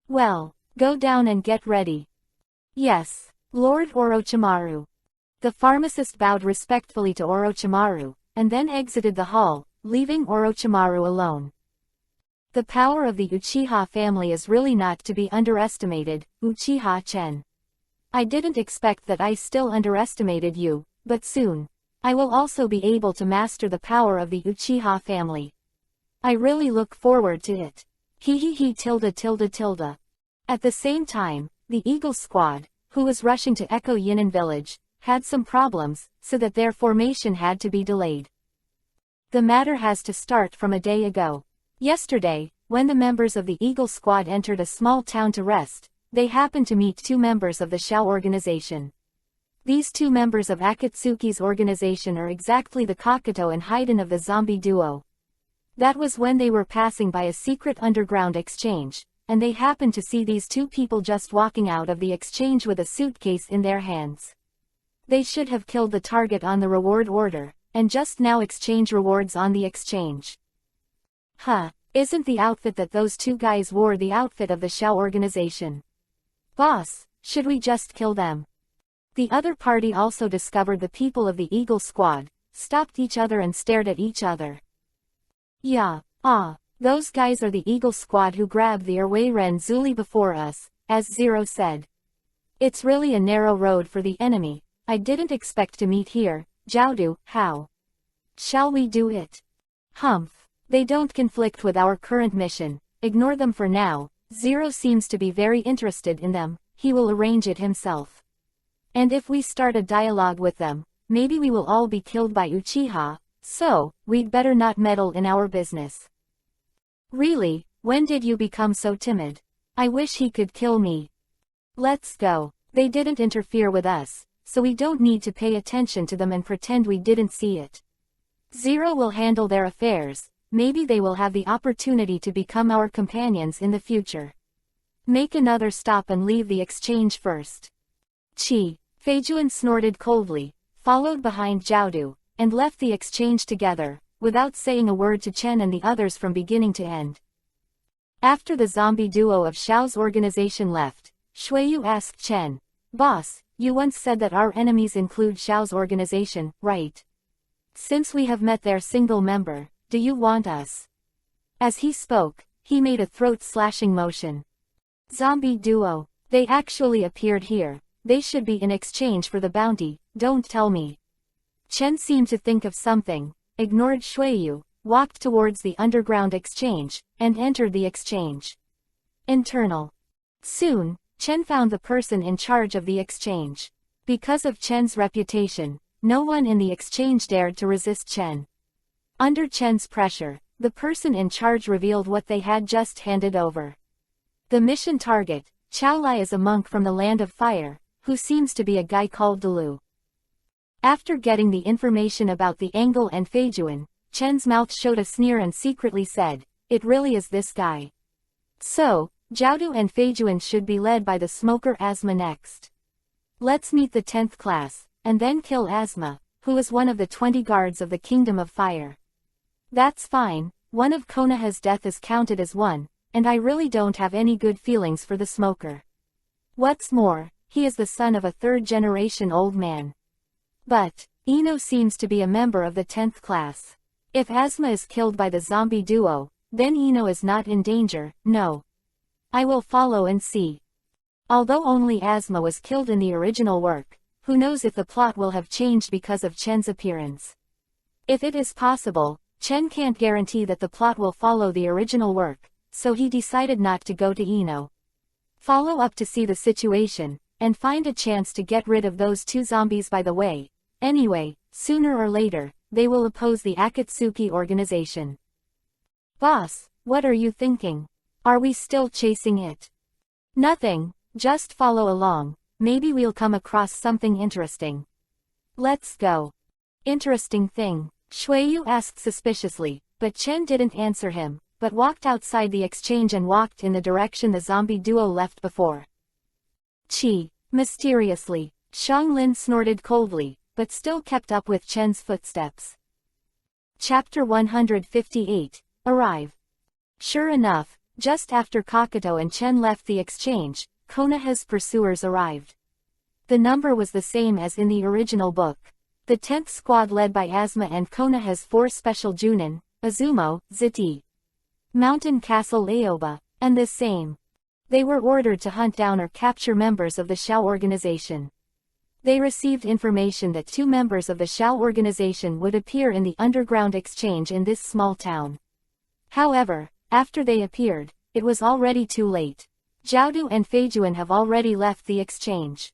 Well, go down and get ready. Yes, Lord Orochimaru. The pharmacist bowed respectfully to Orochimaru, and then exited the hall, leaving Orochimaru alone. The power of the Uchiha family is really not to be underestimated, Uchiha Chen. I didn't expect that I still underestimated you, but soon. I will also be able to master the power of the Uchiha family. I really look forward to it. Tilde. At the same time, the Eagle Squad, who was rushing to Echo Yinin village, had some problems, so that their formation had to be delayed. The matter has to start from a day ago. Yesterday, when the members of the Eagle Squad entered a small town to rest, they happened to meet two members of the Shao organization. These two members of Akatsuki's organization are exactly the Kakuto and Haiden of the zombie duo. That was when they were passing by a secret underground exchange, and they happened to see these two people just walking out of the exchange with a suitcase in their hands. They should have killed the target on the reward order, and just now exchange rewards on the exchange. Isn't the outfit that those two guys wore the outfit of the Shao organization? Boss, should we just kill them? The other party also discovered the people of the Eagle Squad, stopped each other and stared at each other. Yeah, those guys are the Eagle Squad who grabbed the Erwei Ren Zuli before us, as Zero said. It's really a narrow road for the enemy. I didn't expect to meet here. Jiaodu, how? Shall we do it? Humph. They don't conflict with our current mission. Ignore them for now. Zero seems to be very interested in them. He will arrange it himself. And if we start a dialogue with them, maybe we will all be killed by Uchiha, so, we'd better not meddle in our business. Really, when did you become so timid? I wish he could kill me. Let's go. They didn't interfere with us, so we don't need to pay attention to them and pretend we didn't see it. Zero will handle their affairs. Maybe they will have the opportunity to become our companions in the future. Make another stop and leave the exchange first. Feijuan snorted coldly, followed behind Jiaodu, and left the exchange together, without saying a word to Chen and the others from beginning to end. After the zombie duo of Shao's organization left, Shuiyu asked Chen, "Boss, you once said that our enemies include Shao's organization, right? Since we have met their single member, do you want us?" As he spoke, he made a throat-slashing motion. Zombie duo. They actually appeared here. they should be in exchange for the bounty, don't tell me. Chen seemed to think of something, ignored Shuiyu, walked towards the underground exchange, and entered the exchange. Internal. Soon, Chen found the person in charge of the exchange. Because of Chen's reputation, no one in the exchange dared to resist Chen. Under Chen's pressure, the person in charge revealed what they had just handed over. The mission target, Chaolai, is a monk from the land of fire, who seems to be a guy called Delu. After getting the information about the angle and Feijuan, Chen's mouth showed a sneer and secretly said, "It really is this guy." So, Jiaodu and Feijuan should be led by the smoker Asma next. Let's meet the 10th class, and then kill Asma, who is one of the 20 guards of the Kingdom of Fire. That's fine, one of Konoha's death is counted as one, and I really don't have any good feelings for the smoker. What's more, he is the son of a third-generation old man. But, Ino seems to be a member of the 10th class. If Asma is killed by the zombie duo, then Ino is not in danger, no. I will follow and see. Although only Asma was killed in the original work, who knows if the plot will have changed because of Chen's appearance. If it is possible, Chen can't guarantee that the plot will follow the original work, so he decided not to go to Ino. Follow up to see the situation, and find a chance to get rid of those two zombies by the way. Anyway, sooner or later, they will oppose the Akatsuki organization. Boss, what are you thinking? Are we still chasing it? Nothing, just follow along, maybe we'll come across something interesting. Let's go. Interesting thing, Shuiyu asked suspiciously, but Chen didn't answer him, but walked outside the exchange and walked in the direction the zombie duo left before. Chi, mysteriously, Xianglin snorted coldly, but still kept up with Chen's footsteps. Chapter 158, Arrive. Sure enough, just after Kakato and Chen left the exchange, Konoha's pursuers arrived. The number was the same as in the original book. The 10th squad led by Asma and Konoha's 4 special Junin, Azumo, Ziti, Mountain Castle Aoba, and the same. They were ordered to hunt down or capture members of the Shao organization. They received information that 2 members of the Shao organization would appear in the underground exchange in this small town. However, after they appeared, it was already too late. Jiaodu and Feijuan have already left the exchange.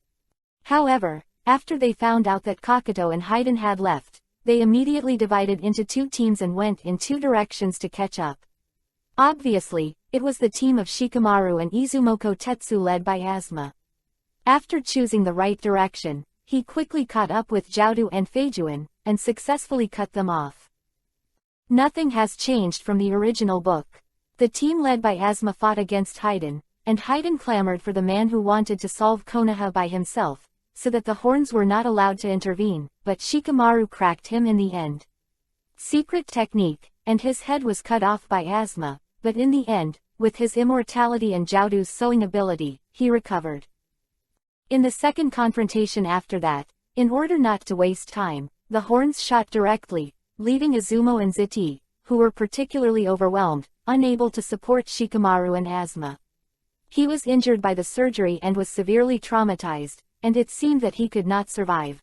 However, after they found out that Kakato and Haiden had left, they immediately divided into 2 teams and went in 2 directions to catch up. Obviously, it was the team of Shikamaru and Izumoko Tetsu led by Asma. After choosing the right direction, he quickly caught up with Jiaodu and Feijuan, and successfully cut them off. Nothing has changed from the original book. The team led by Asma fought against Haiden, and Haiden clamored for the man who wanted to solve Konoha by himself, so that the horns were not allowed to intervene, but Shikamaru cracked him in the end. Secret technique, and his head was cut off by Asma, but in the end, with his immortality and Jiaodu's sewing ability, he recovered. In the second confrontation after that, in order not to waste time, the horns shot directly, leaving Izumo and Ziti, who were particularly overwhelmed, unable to support Shikamaru and Asma. He was injured by the surgery and was severely traumatized, and it seemed that he could not survive.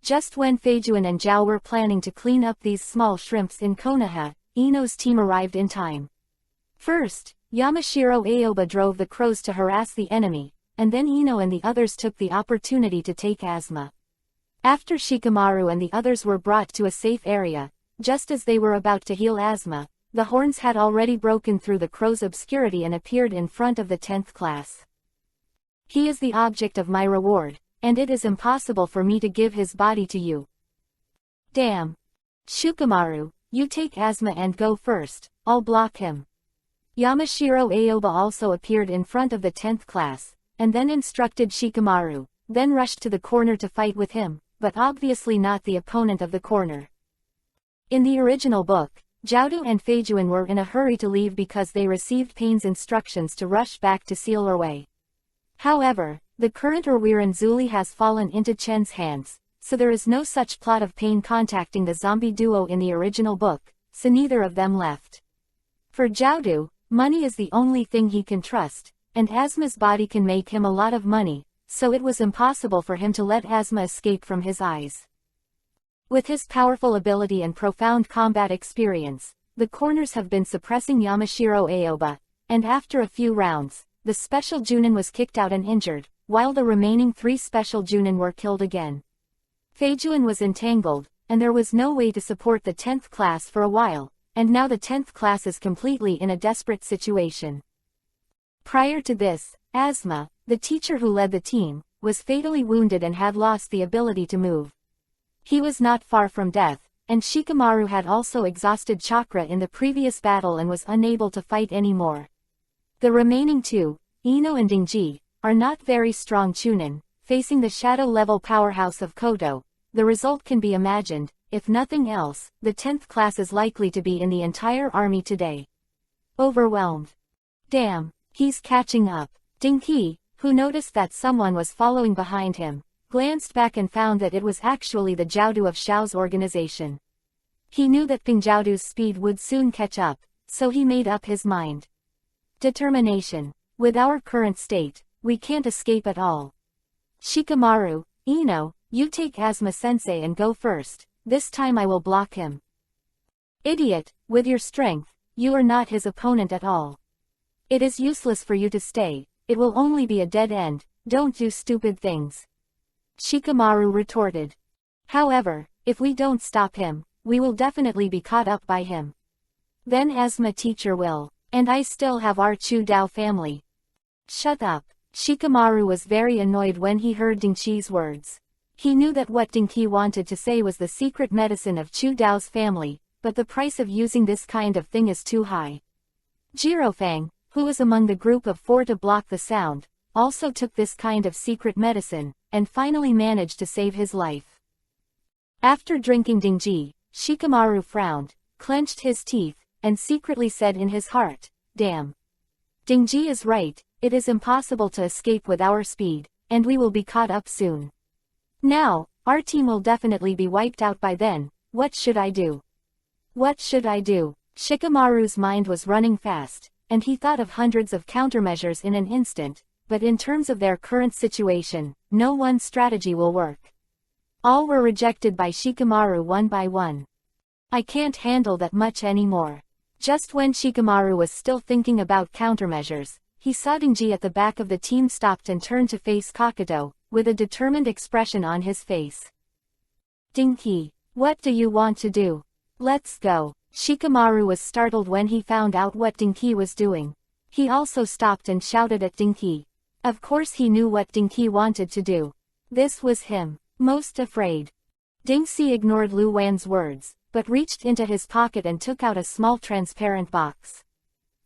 Just when Feijuan and Zhao were planning to clean up these small shrimps in Konoha, Ino's team arrived in time. First, Yamashiro Aoba drove the crows to harass the enemy, and then Ino and the others took the opportunity to take Asma. After Shikamaru and the others were brought to a safe area, just as they were about to heal Asma, the horns had already broken through the crow's obscurity and appeared in front of the 10th class. He is the object of my reward, and it is impossible for me to give his body to you. Damn. Shikamaru, you take Asma and go first, I'll block him. Yamashiro Aoba also appeared in front of the 10th class, and then instructed Shikamaru, then rushed to the corner to fight with him, but obviously not the opponent of the corner. In the original book, Jiaodu and Feijuan were in a hurry to leave because they received Pain's instructions to rush back to seal Orway. However, the current Orwiran Zuli has fallen into Chen's hands, so there is no such plot of Pain contacting the zombie duo in the original book, so neither of them left. For Jiaodu, money is the only thing he can trust, and Asma's body can make him a lot of money, so it was impossible for him to let Asuma escape from his eyes. With his powerful ability and profound combat experience, the corners have been suppressing Yamashiro Aoba, and after a few rounds, the special Junin was kicked out and injured, while the remaining 3 special Junin were killed again. Feijuan was entangled, and there was no way to support the 10th class for a while, and now the 10th class is completely in a desperate situation. Prior to this, Asuma, the teacher who led the team, was fatally wounded and had lost the ability to move. He was not far from death, and Shikamaru had also exhausted chakra in the previous battle and was unable to fight anymore. The remaining 2, Ino and Dingji, are not very strong Chunin, facing the shadow-level powerhouse of Kodo. The result can be imagined. If nothing else, the 10th class is likely to be in the entire army today. Overwhelmed. Damn, he's catching up. Dingji, who noticed that someone was following behind him, glanced back and found that it was actually the Jiaodu of Xiao's organization. He knew that Ping Jiaodu's speed would soon catch up, so he made up his mind. Determination. With our current state, we can't escape at all. Shikamaru, Ino, you take Asuma-sensei and go first. This time I will block him. Idiot, with your strength, you are not his opponent at all. It is useless for you to stay, it will only be a dead end, don't do stupid things. Shikamaru retorted. However, if we don't stop him, we will definitely be caught up by him. Then Asuma teacher will, and I still have our Chu Dao family. Shut up. Shikamaru was very annoyed when he heard Dingqi's words. He knew that what Dingqi wanted to say was the secret medicine of Chu Dao's family, but the price of using this kind of thing is too high. Jirofang, who was among the group of 4 to block the sound, also took this kind of secret medicine, and finally managed to save his life. After drinking Dingji, Shikamaru frowned, clenched his teeth, and secretly said in his heart, damn. Dingji is right, it is impossible to escape with our speed, and we will be caught up soon. Now, our team will definitely be wiped out by then. What should I do? What should I do? Shikamaru's mind was running fast, and he thought of hundreds of countermeasures in an instant, but in terms of their current situation, no one strategy will work. All were rejected by Shikamaru one by one. I can't handle that much anymore. Just when Shikamaru was still thinking about countermeasures, he saw Dingji at the back of the team stopped and turned to face Kakato, with a determined expression on his face. Dingji, what do you want to do? Let's go. Shikamaru was startled when he found out what Dingji was doing. He also stopped and shouted at Dingji. Of course he knew what Dingji wanted to do. This was him, most afraid. Dingxi ignored Lu Wan's words, but reached into his pocket and took out a small transparent box.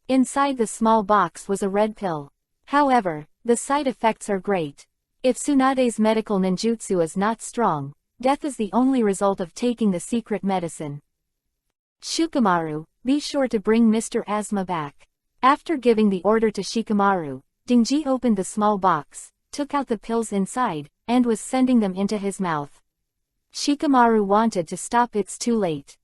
Inside the small box was a red pill. However, the side effects are great. If Tsunade's medical ninjutsu is not strong, death is the only result of taking the secret medicine. Shikamaru, be sure to bring Mr. Asuma back. After giving the order to Shikamaru, Dingji opened the small box, took out the pills inside, and was sending them into his mouth. Shikamaru wanted to stop, it's too late.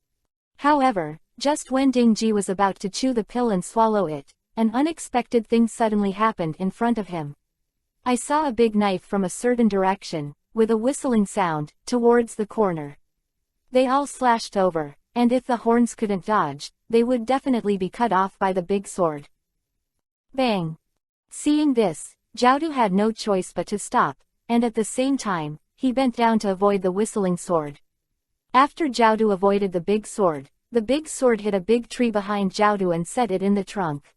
However, just when Dingji was about to chew the pill and swallow it, an unexpected thing suddenly happened in front of him. I saw a big knife from a certain direction, with a whistling sound, towards the corner. They all slashed over, and if the horns couldn't dodge, they would definitely be cut off by the big sword. Bang! Seeing this, Jiaodu had no choice but to stop, and at the same time, he bent down to avoid the whistling sword. After Jiaodu avoided the big sword hit a big tree behind Jiaodu and set it in the trunk.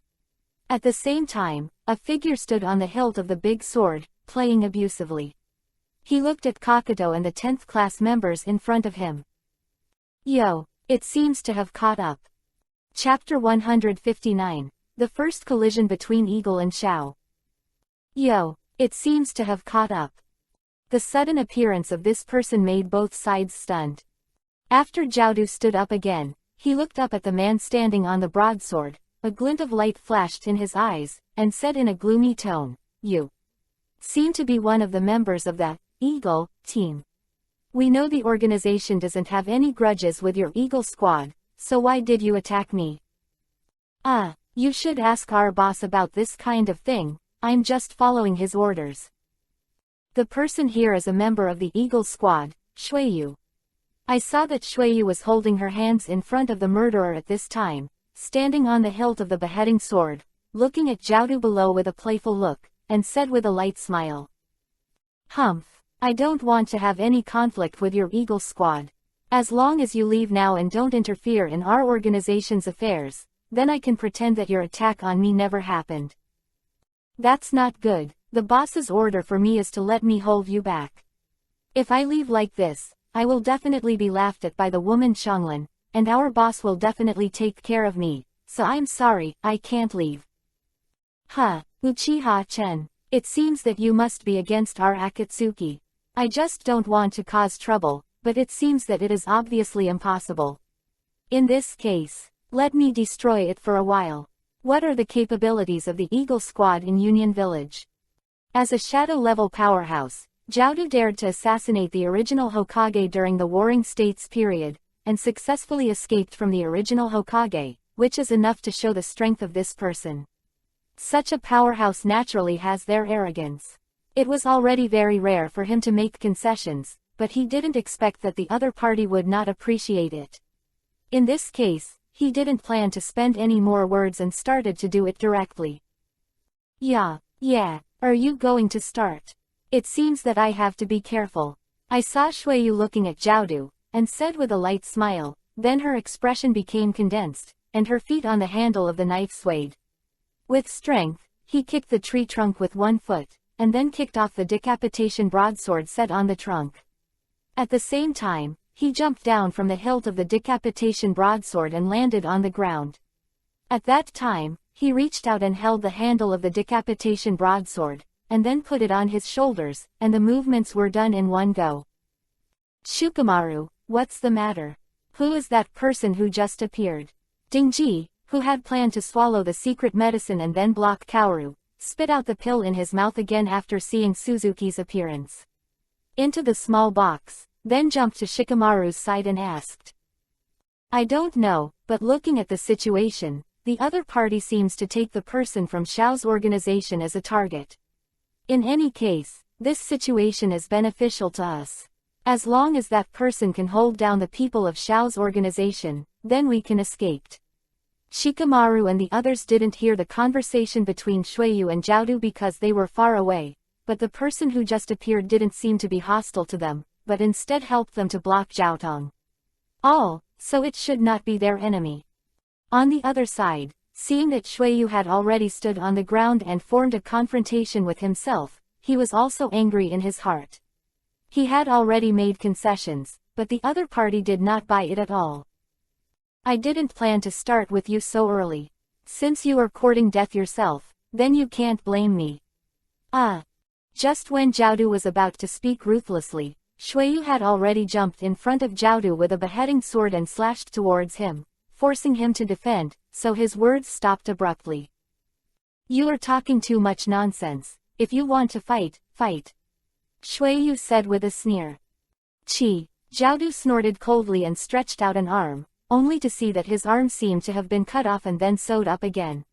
At the same time, a figure stood on the hilt of the big sword, playing abusively. He looked at Kakato and the 10th class members in front of him. Yo, it seems to have caught up. Chapter 159, The First Collision Between Eagle and Xiao. Yo, it seems to have caught up. The sudden appearance of this person made both sides stunned. After Jiaodu stood up again, he looked up at the man standing on the broadsword. A glint of light flashed in his eyes, and said in a gloomy tone, "You seem to be one of the members of the Eagle team. We know the organization doesn't have any grudges with your Eagle squad, so why did you attack me?" You should ask our boss about this kind of thing, I'm just following his orders." The person here is a member of the Eagle Squad, Shueyu. I saw that Shueyu was holding her hands in front of the murderer at this time, standing on the hilt of the beheading sword, looking at Jiaodu below with a playful look, and said with a light smile. Humph, I don't want to have any conflict with your Eagle Squad. As long as you leave now and don't interfere in our organization's affairs, then I can pretend that your attack on me never happened. That's not good. The boss's order for me is to let me hold you back. If I leave like this, I will definitely be laughed at by the woman Xianglin, and our boss will definitely take care of me, so I'm sorry, I can't leave. Uchiha Chen, it seems that you must be against our Akatsuki. I just don't want to cause trouble, but it seems that it is obviously impossible. In this case, let me destroy it for a while. What are the capabilities of the Eagle Squad in Union Village? As a shadow-level powerhouse, Jiaodu dared to assassinate the original Hokage during the Warring States period, and successfully escaped from the original Hokage, which is enough to show the strength of this person. Such a powerhouse naturally has their arrogance. It was already very rare for him to make concessions, but he didn't expect that the other party would not appreciate it. In this case, he didn't plan to spend any more words and started to do it directly. Yeah, are you going to start? It seems that I have to be careful. I saw Shueyu looking at Jiaodu, and said with a light smile, then her expression became condensed, and her feet on the handle of the knife swayed. With strength, he kicked the tree trunk with one foot, and then kicked off the decapitation broadsword set on the trunk. At the same time, he jumped down from the hilt of the decapitation broadsword and landed on the ground. At that time, he reached out and held the handle of the decapitation broadsword, and then put it on his shoulders, and the movements were done in one go. Shikamaru, what's the matter? Who is that person who just appeared? Dingji, who had planned to swallow the secret medicine and then block Kaoru, spit out the pill in his mouth again after seeing Suzuki's appearance. Into the small box, then jumped to Shikamaru's side and asked. I don't know, but looking at the situation, the other party seems to take the person from Xiao's organization as a target. In any case, this situation is beneficial to us. As long as that person can hold down the people of Xiao's organization, then we can escape. Shikamaru and the others didn't hear the conversation between Shueyu and Jiaodu because they were far away, but the person who just appeared didn't seem to be hostile to them, but instead helped them to block Jiaotong. So it should not be their enemy. On the other side, seeing that Shueyu had already stood on the ground and formed a confrontation with himself, he was also angry in his heart. He had already made concessions, but the other party did not buy it at all. I didn't plan to start with you so early. Since you are courting death yourself, then you can't blame me. Just when Jiaodu was about to speak ruthlessly, Shueyu had already jumped in front of Jiaodu with a beheading sword and slashed towards him, forcing him to defend, so his words stopped abruptly. You are talking too much nonsense. If you want to fight, fight. Shueyu said with a sneer. Jiaodu snorted coldly and stretched out an arm, only to see that his arm seemed to have been cut off and then sewed up again.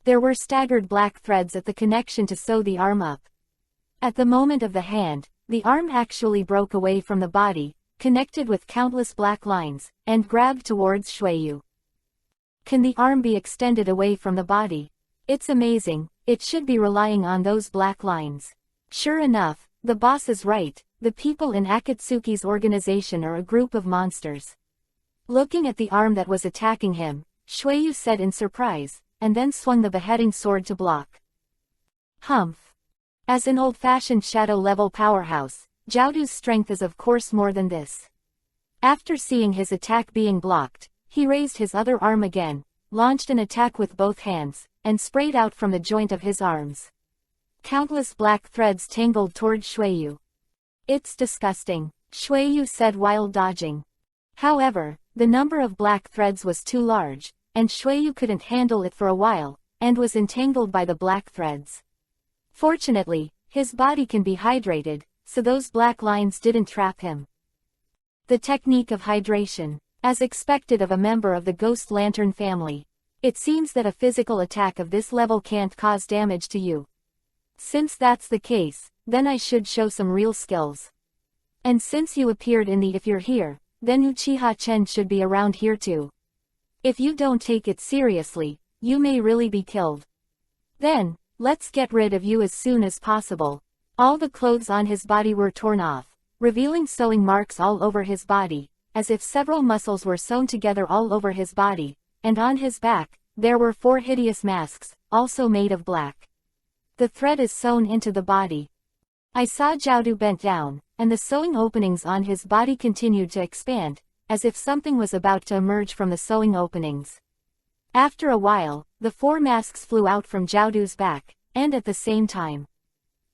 There were staggered black threads at the connection to sew the arm up. At the moment of the hand, the arm actually broke away from the body, connected with countless black lines, and grabbed towards Shueyu. Can the arm be extended away from the body? It's amazing, it should be relying on those black lines. Sure enough, the boss is right, the people in Akatsuki's organization are a group of monsters. Looking at the arm that was attacking him, Shueyu said in surprise, and then swung the beheading sword to block. Humph. As an old-fashioned shadow-level powerhouse, Jiaodu's strength is of course more than this. After seeing his attack being blocked, he raised his other arm again, launched an attack with both hands, and sprayed out from the joint of his arms. Countless black threads tangled toward Shueyu. It's disgusting, Shueyu said while dodging. However, the number of black threads was too large, and Shueyu couldn't handle it for a while, and was entangled by the black threads. Fortunately, his body can be hydrated, so those black lines didn't trap him. The technique of hydration, as expected of a member of the Ghost Lantern family. It seems that a physical attack of this level can't cause damage to you. Since that's the case, then I should show some real skills. And since you appeared in the If You're Here, then Uchiha Chen should be around here too. If you don't take it seriously, you may really be killed. Then, let's get rid of you as soon as possible. All the clothes on his body were torn off, revealing sewing marks all over his body, as if several muscles were sewn together all over his body, and on his back, there were 4 hideous masks, also made of black. The thread is sewn into the body. I saw Jiaodu bent down, and the sewing openings on his body continued to expand, as if something was about to emerge from the sewing openings. After a while, the 4 masks flew out from Jiaodu's back, and at the same time,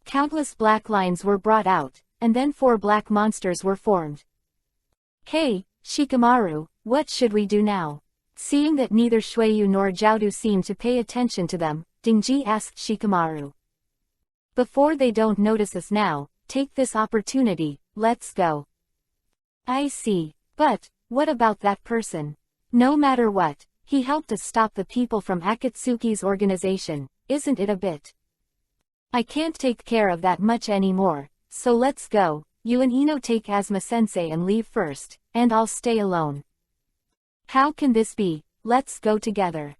countless black lines were brought out, and then 4 black monsters were formed. Hey, Shikamaru, what should we do now? Seeing that neither Shueyu nor Jiaodu seemed to pay attention to them, Dingji asked Shikamaru. Before they don't notice us now, take this opportunity, let's go. I see, but, what about that person? No matter what, he helped us stop the people from Akatsuki's organization, isn't it a bit? I can't take care of that much anymore, so let's go. You and Ino take Asuma-sensei and leave first, and I'll stay alone. How can this be? Let's go together.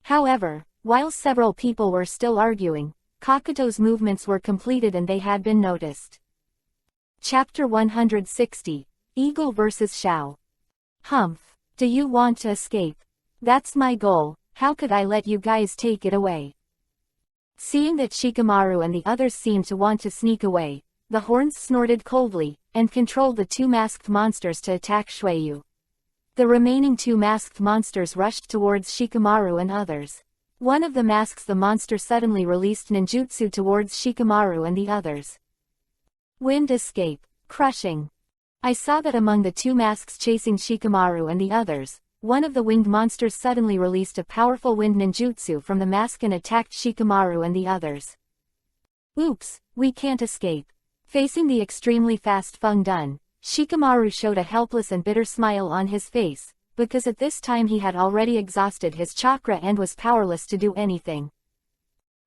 However, while several people were still arguing, Kakuto's movements were completed and they had been noticed. Chapter 160, Eagle vs. Shao. Humph, do you want to escape? That's my goal, how could I let you guys take it away? Seeing that Shikamaru and the others seemed to want to sneak away, the horns snorted coldly, and controlled the 2 masked monsters to attack Shueyu. The remaining 2 masked monsters rushed towards Shikamaru and others. One of the masks the monster suddenly released ninjutsu towards Shikamaru and the others. Wind escape, crushing. I saw that among the 2 masks chasing Shikamaru and the others, one of the winged monsters suddenly released a powerful wind ninjutsu from the mask and attacked Shikamaru and the others. Oops, we can't escape. Facing the extremely fast Feng Dun, Shikamaru showed a helpless and bitter smile on his face, because at this time he had already exhausted his chakra and was powerless to do anything.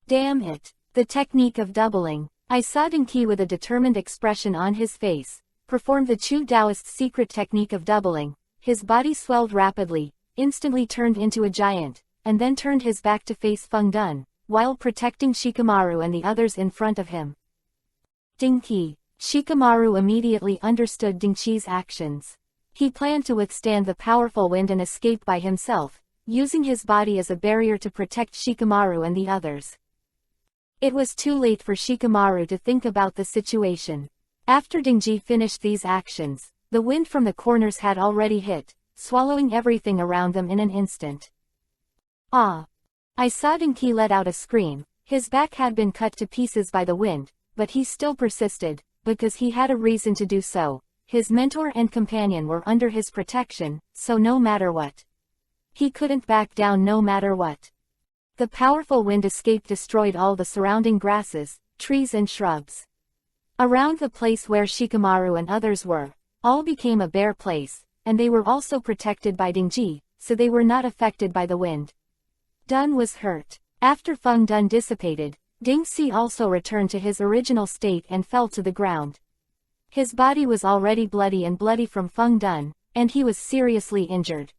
Damn it, the technique of doubling. I saw Dinky with a determined expression on his face, perform the Chu Taoist's secret technique of doubling. His body swelled rapidly, instantly turned into a giant, and then turned his back to face Feng Dun, while protecting Shikamaru and the others in front of him. Dinky. Shikamaru immediately understood Dingqi's actions. He planned to withstand the powerful wind and escape by himself, using his body as a barrier to protect Shikamaru and the others. It was too late for Shikamaru to think about the situation. After Dingji finished these actions, the wind from the corners had already hit, swallowing everything around them in an instant. Ah! I saw Dingki let out a scream. His back had been cut to pieces by the wind, but he still persisted, because he had a reason to do so. His mentor and companion were under his protection, so no matter what, he couldn't back down no matter what. The powerful wind escape destroyed all the surrounding grasses, trees and shrubs. Around the place where Shikamaru and others were, all became a bare place, and they were also protected by Dingji, so they were not affected by the wind. Dun was hurt. After Feng Dun dissipated, Dingxi also returned to his original state and fell to the ground. His body was already bloody from Feng Dun, and he was seriously injured.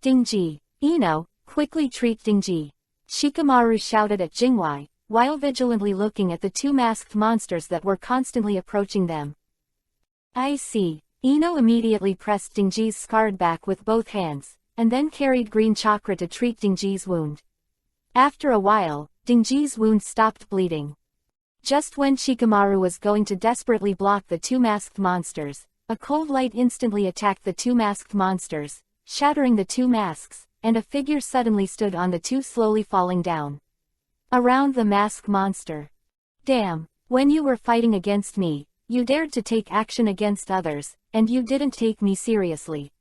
Dingji, Ino, quickly treat Dingji. Shikamaru shouted at Jingwei, while vigilantly looking at the 2 masked monsters that were constantly approaching them. I see. Ino immediately pressed Dingji's scarred back with both hands, and then carried green chakra to treat Dingji's wound. After a while, Dingji's wound stopped bleeding. Just when Shikamaru was going to desperately block the 2 masked monsters, a cold light instantly attacked the 2 masked monsters, shattering the 2 masks, and a figure suddenly stood on the 2 slowly falling down. Around the masked monster. Damn, when you were fighting against me, you dared to take action against others, and you didn't take me seriously.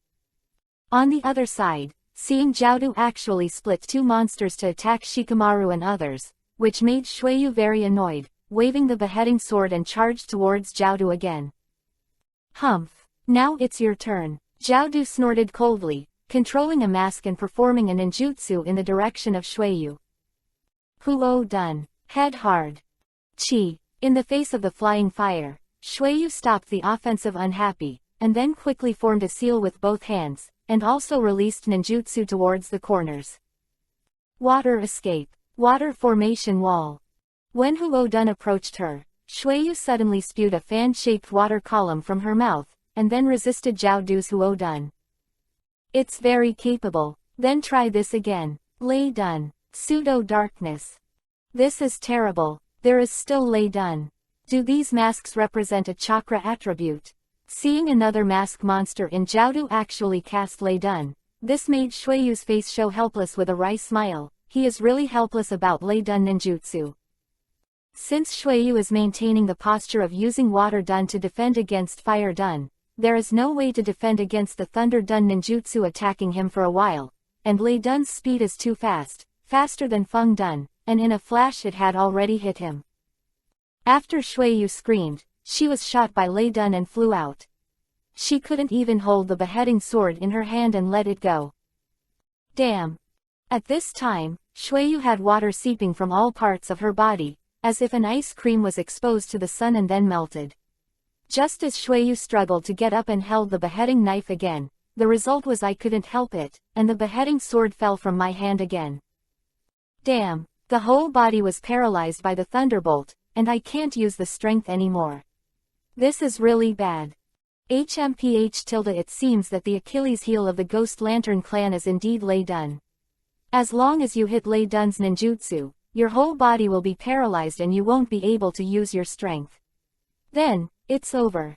On the other side, seeing Jiaodu actually split 2 monsters to attack Shikamaru and others, which made Shueyu very annoyed, waving the beheading sword and charged towards Jiaodu again. Humph, now it's your turn. Jiaodu snorted coldly, controlling a mask and performing a ninjutsu in the direction of Shueyu. Huo done. Head hard. Chi. In the face of the flying fire, Shuiyu stopped the offensive unhappy, and then quickly formed a seal with both hands, and also released ninjutsu towards the corners. Water escape. Water formation wall. When Huo-dun approached her, Shuiyu suddenly spewed a fan-shaped water column from her mouth, and then resisted Zhao Du's Huo-dun. It's very capable. Then try this again. Lei Dun. Pseudo-darkness. This is terrible. There is still Lei Dun. Do these masks represent a chakra attribute? Seeing another mask monster in Zhao Du actually cast Lei Dun, this made Shuiyu's face show helpless with a wry smile. He is really helpless about Lei Dun ninjutsu. Since Shuiyu is maintaining the posture of using Water Dun to defend against Fire Dun, there is no way to defend against the Thunder Dun ninjutsu attacking him for a while, and Lei Dun's speed is too fast, faster than Feng Dun, and in a flash it had already hit him. After Shuiyu screamed, she was shot by Lei Dun and flew out. She couldn't even hold the beheading sword in her hand and let it go. Damn. At this time, Shuiyu had water seeping from all parts of her body, as if an ice cream was exposed to the sun and then melted. Just as Shuiyu struggled to get up and held the beheading knife again, the result was I couldn't help it, and the beheading sword fell from my hand again. Damn, the whole body was paralyzed by the thunderbolt, and I can't use the strength anymore. This is really bad. HMPH. It seems that the Achilles heel of the Ghost Lantern clan is indeed Lei Dun. As long as you hit Lei Dun's ninjutsu, your whole body will be paralyzed and you won't be able to use your strength. Then, it's over.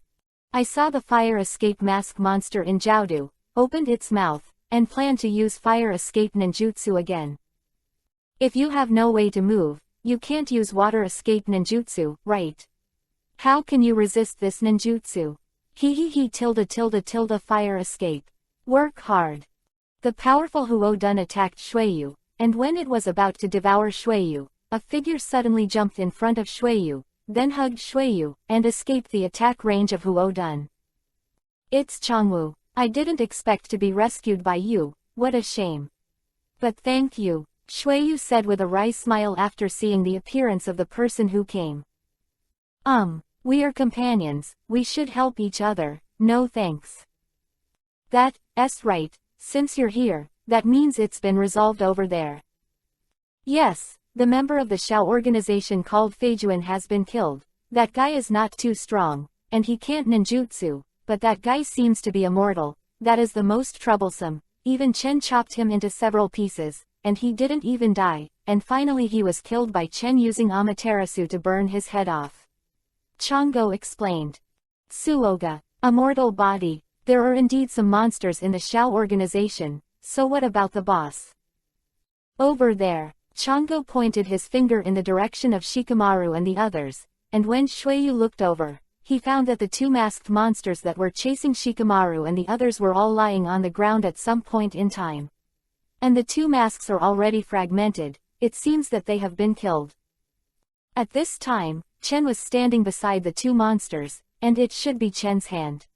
I saw the fire escape mask monster in Zhao Du, opened its mouth, and planned to use fire escape ninjutsu again. If you have no way to move, you can't use water escape ninjutsu, right? How can you resist this ninjutsu? Fire escape. Work hard. The powerful Huo-dun attacked Shuiyu, and when it was about to devour Shuiyu, a figure suddenly jumped in front of Shuiyu, then hugged Shuiyu, and escaped the attack range of Huo-dun. It's Changwu. I didn't expect to be rescued by you, what a shame. But thank you, Shuiyu said with a wry smile after seeing the appearance of the person who came. We are companions, we should help each other, no thanks. That's right, since you're here, that means it's been resolved over there. Yes, the member of the Shao organization called Feijuan has been killed. That guy is not too strong, and he can't ninjutsu, but that guy seems to be immortal. That is the most troublesome. Even Chen chopped him into several pieces, and he didn't even die, and finally he was killed by Chen using Amaterasu to burn his head off. Changgo explained. Suoga, a mortal body. There are indeed some monsters in the Shao organization, so what about the boss? Over there. Changgo pointed his finger in the direction of Shikamaru and the others, and when Shuiyu looked over, he found that the two masked monsters that were chasing Shikamaru and the others were all lying on the ground at some point in time. And the two masks are already fragmented, it seems that they have been killed. At this time, Chen was standing beside the two monsters, and it should be Chen's hand.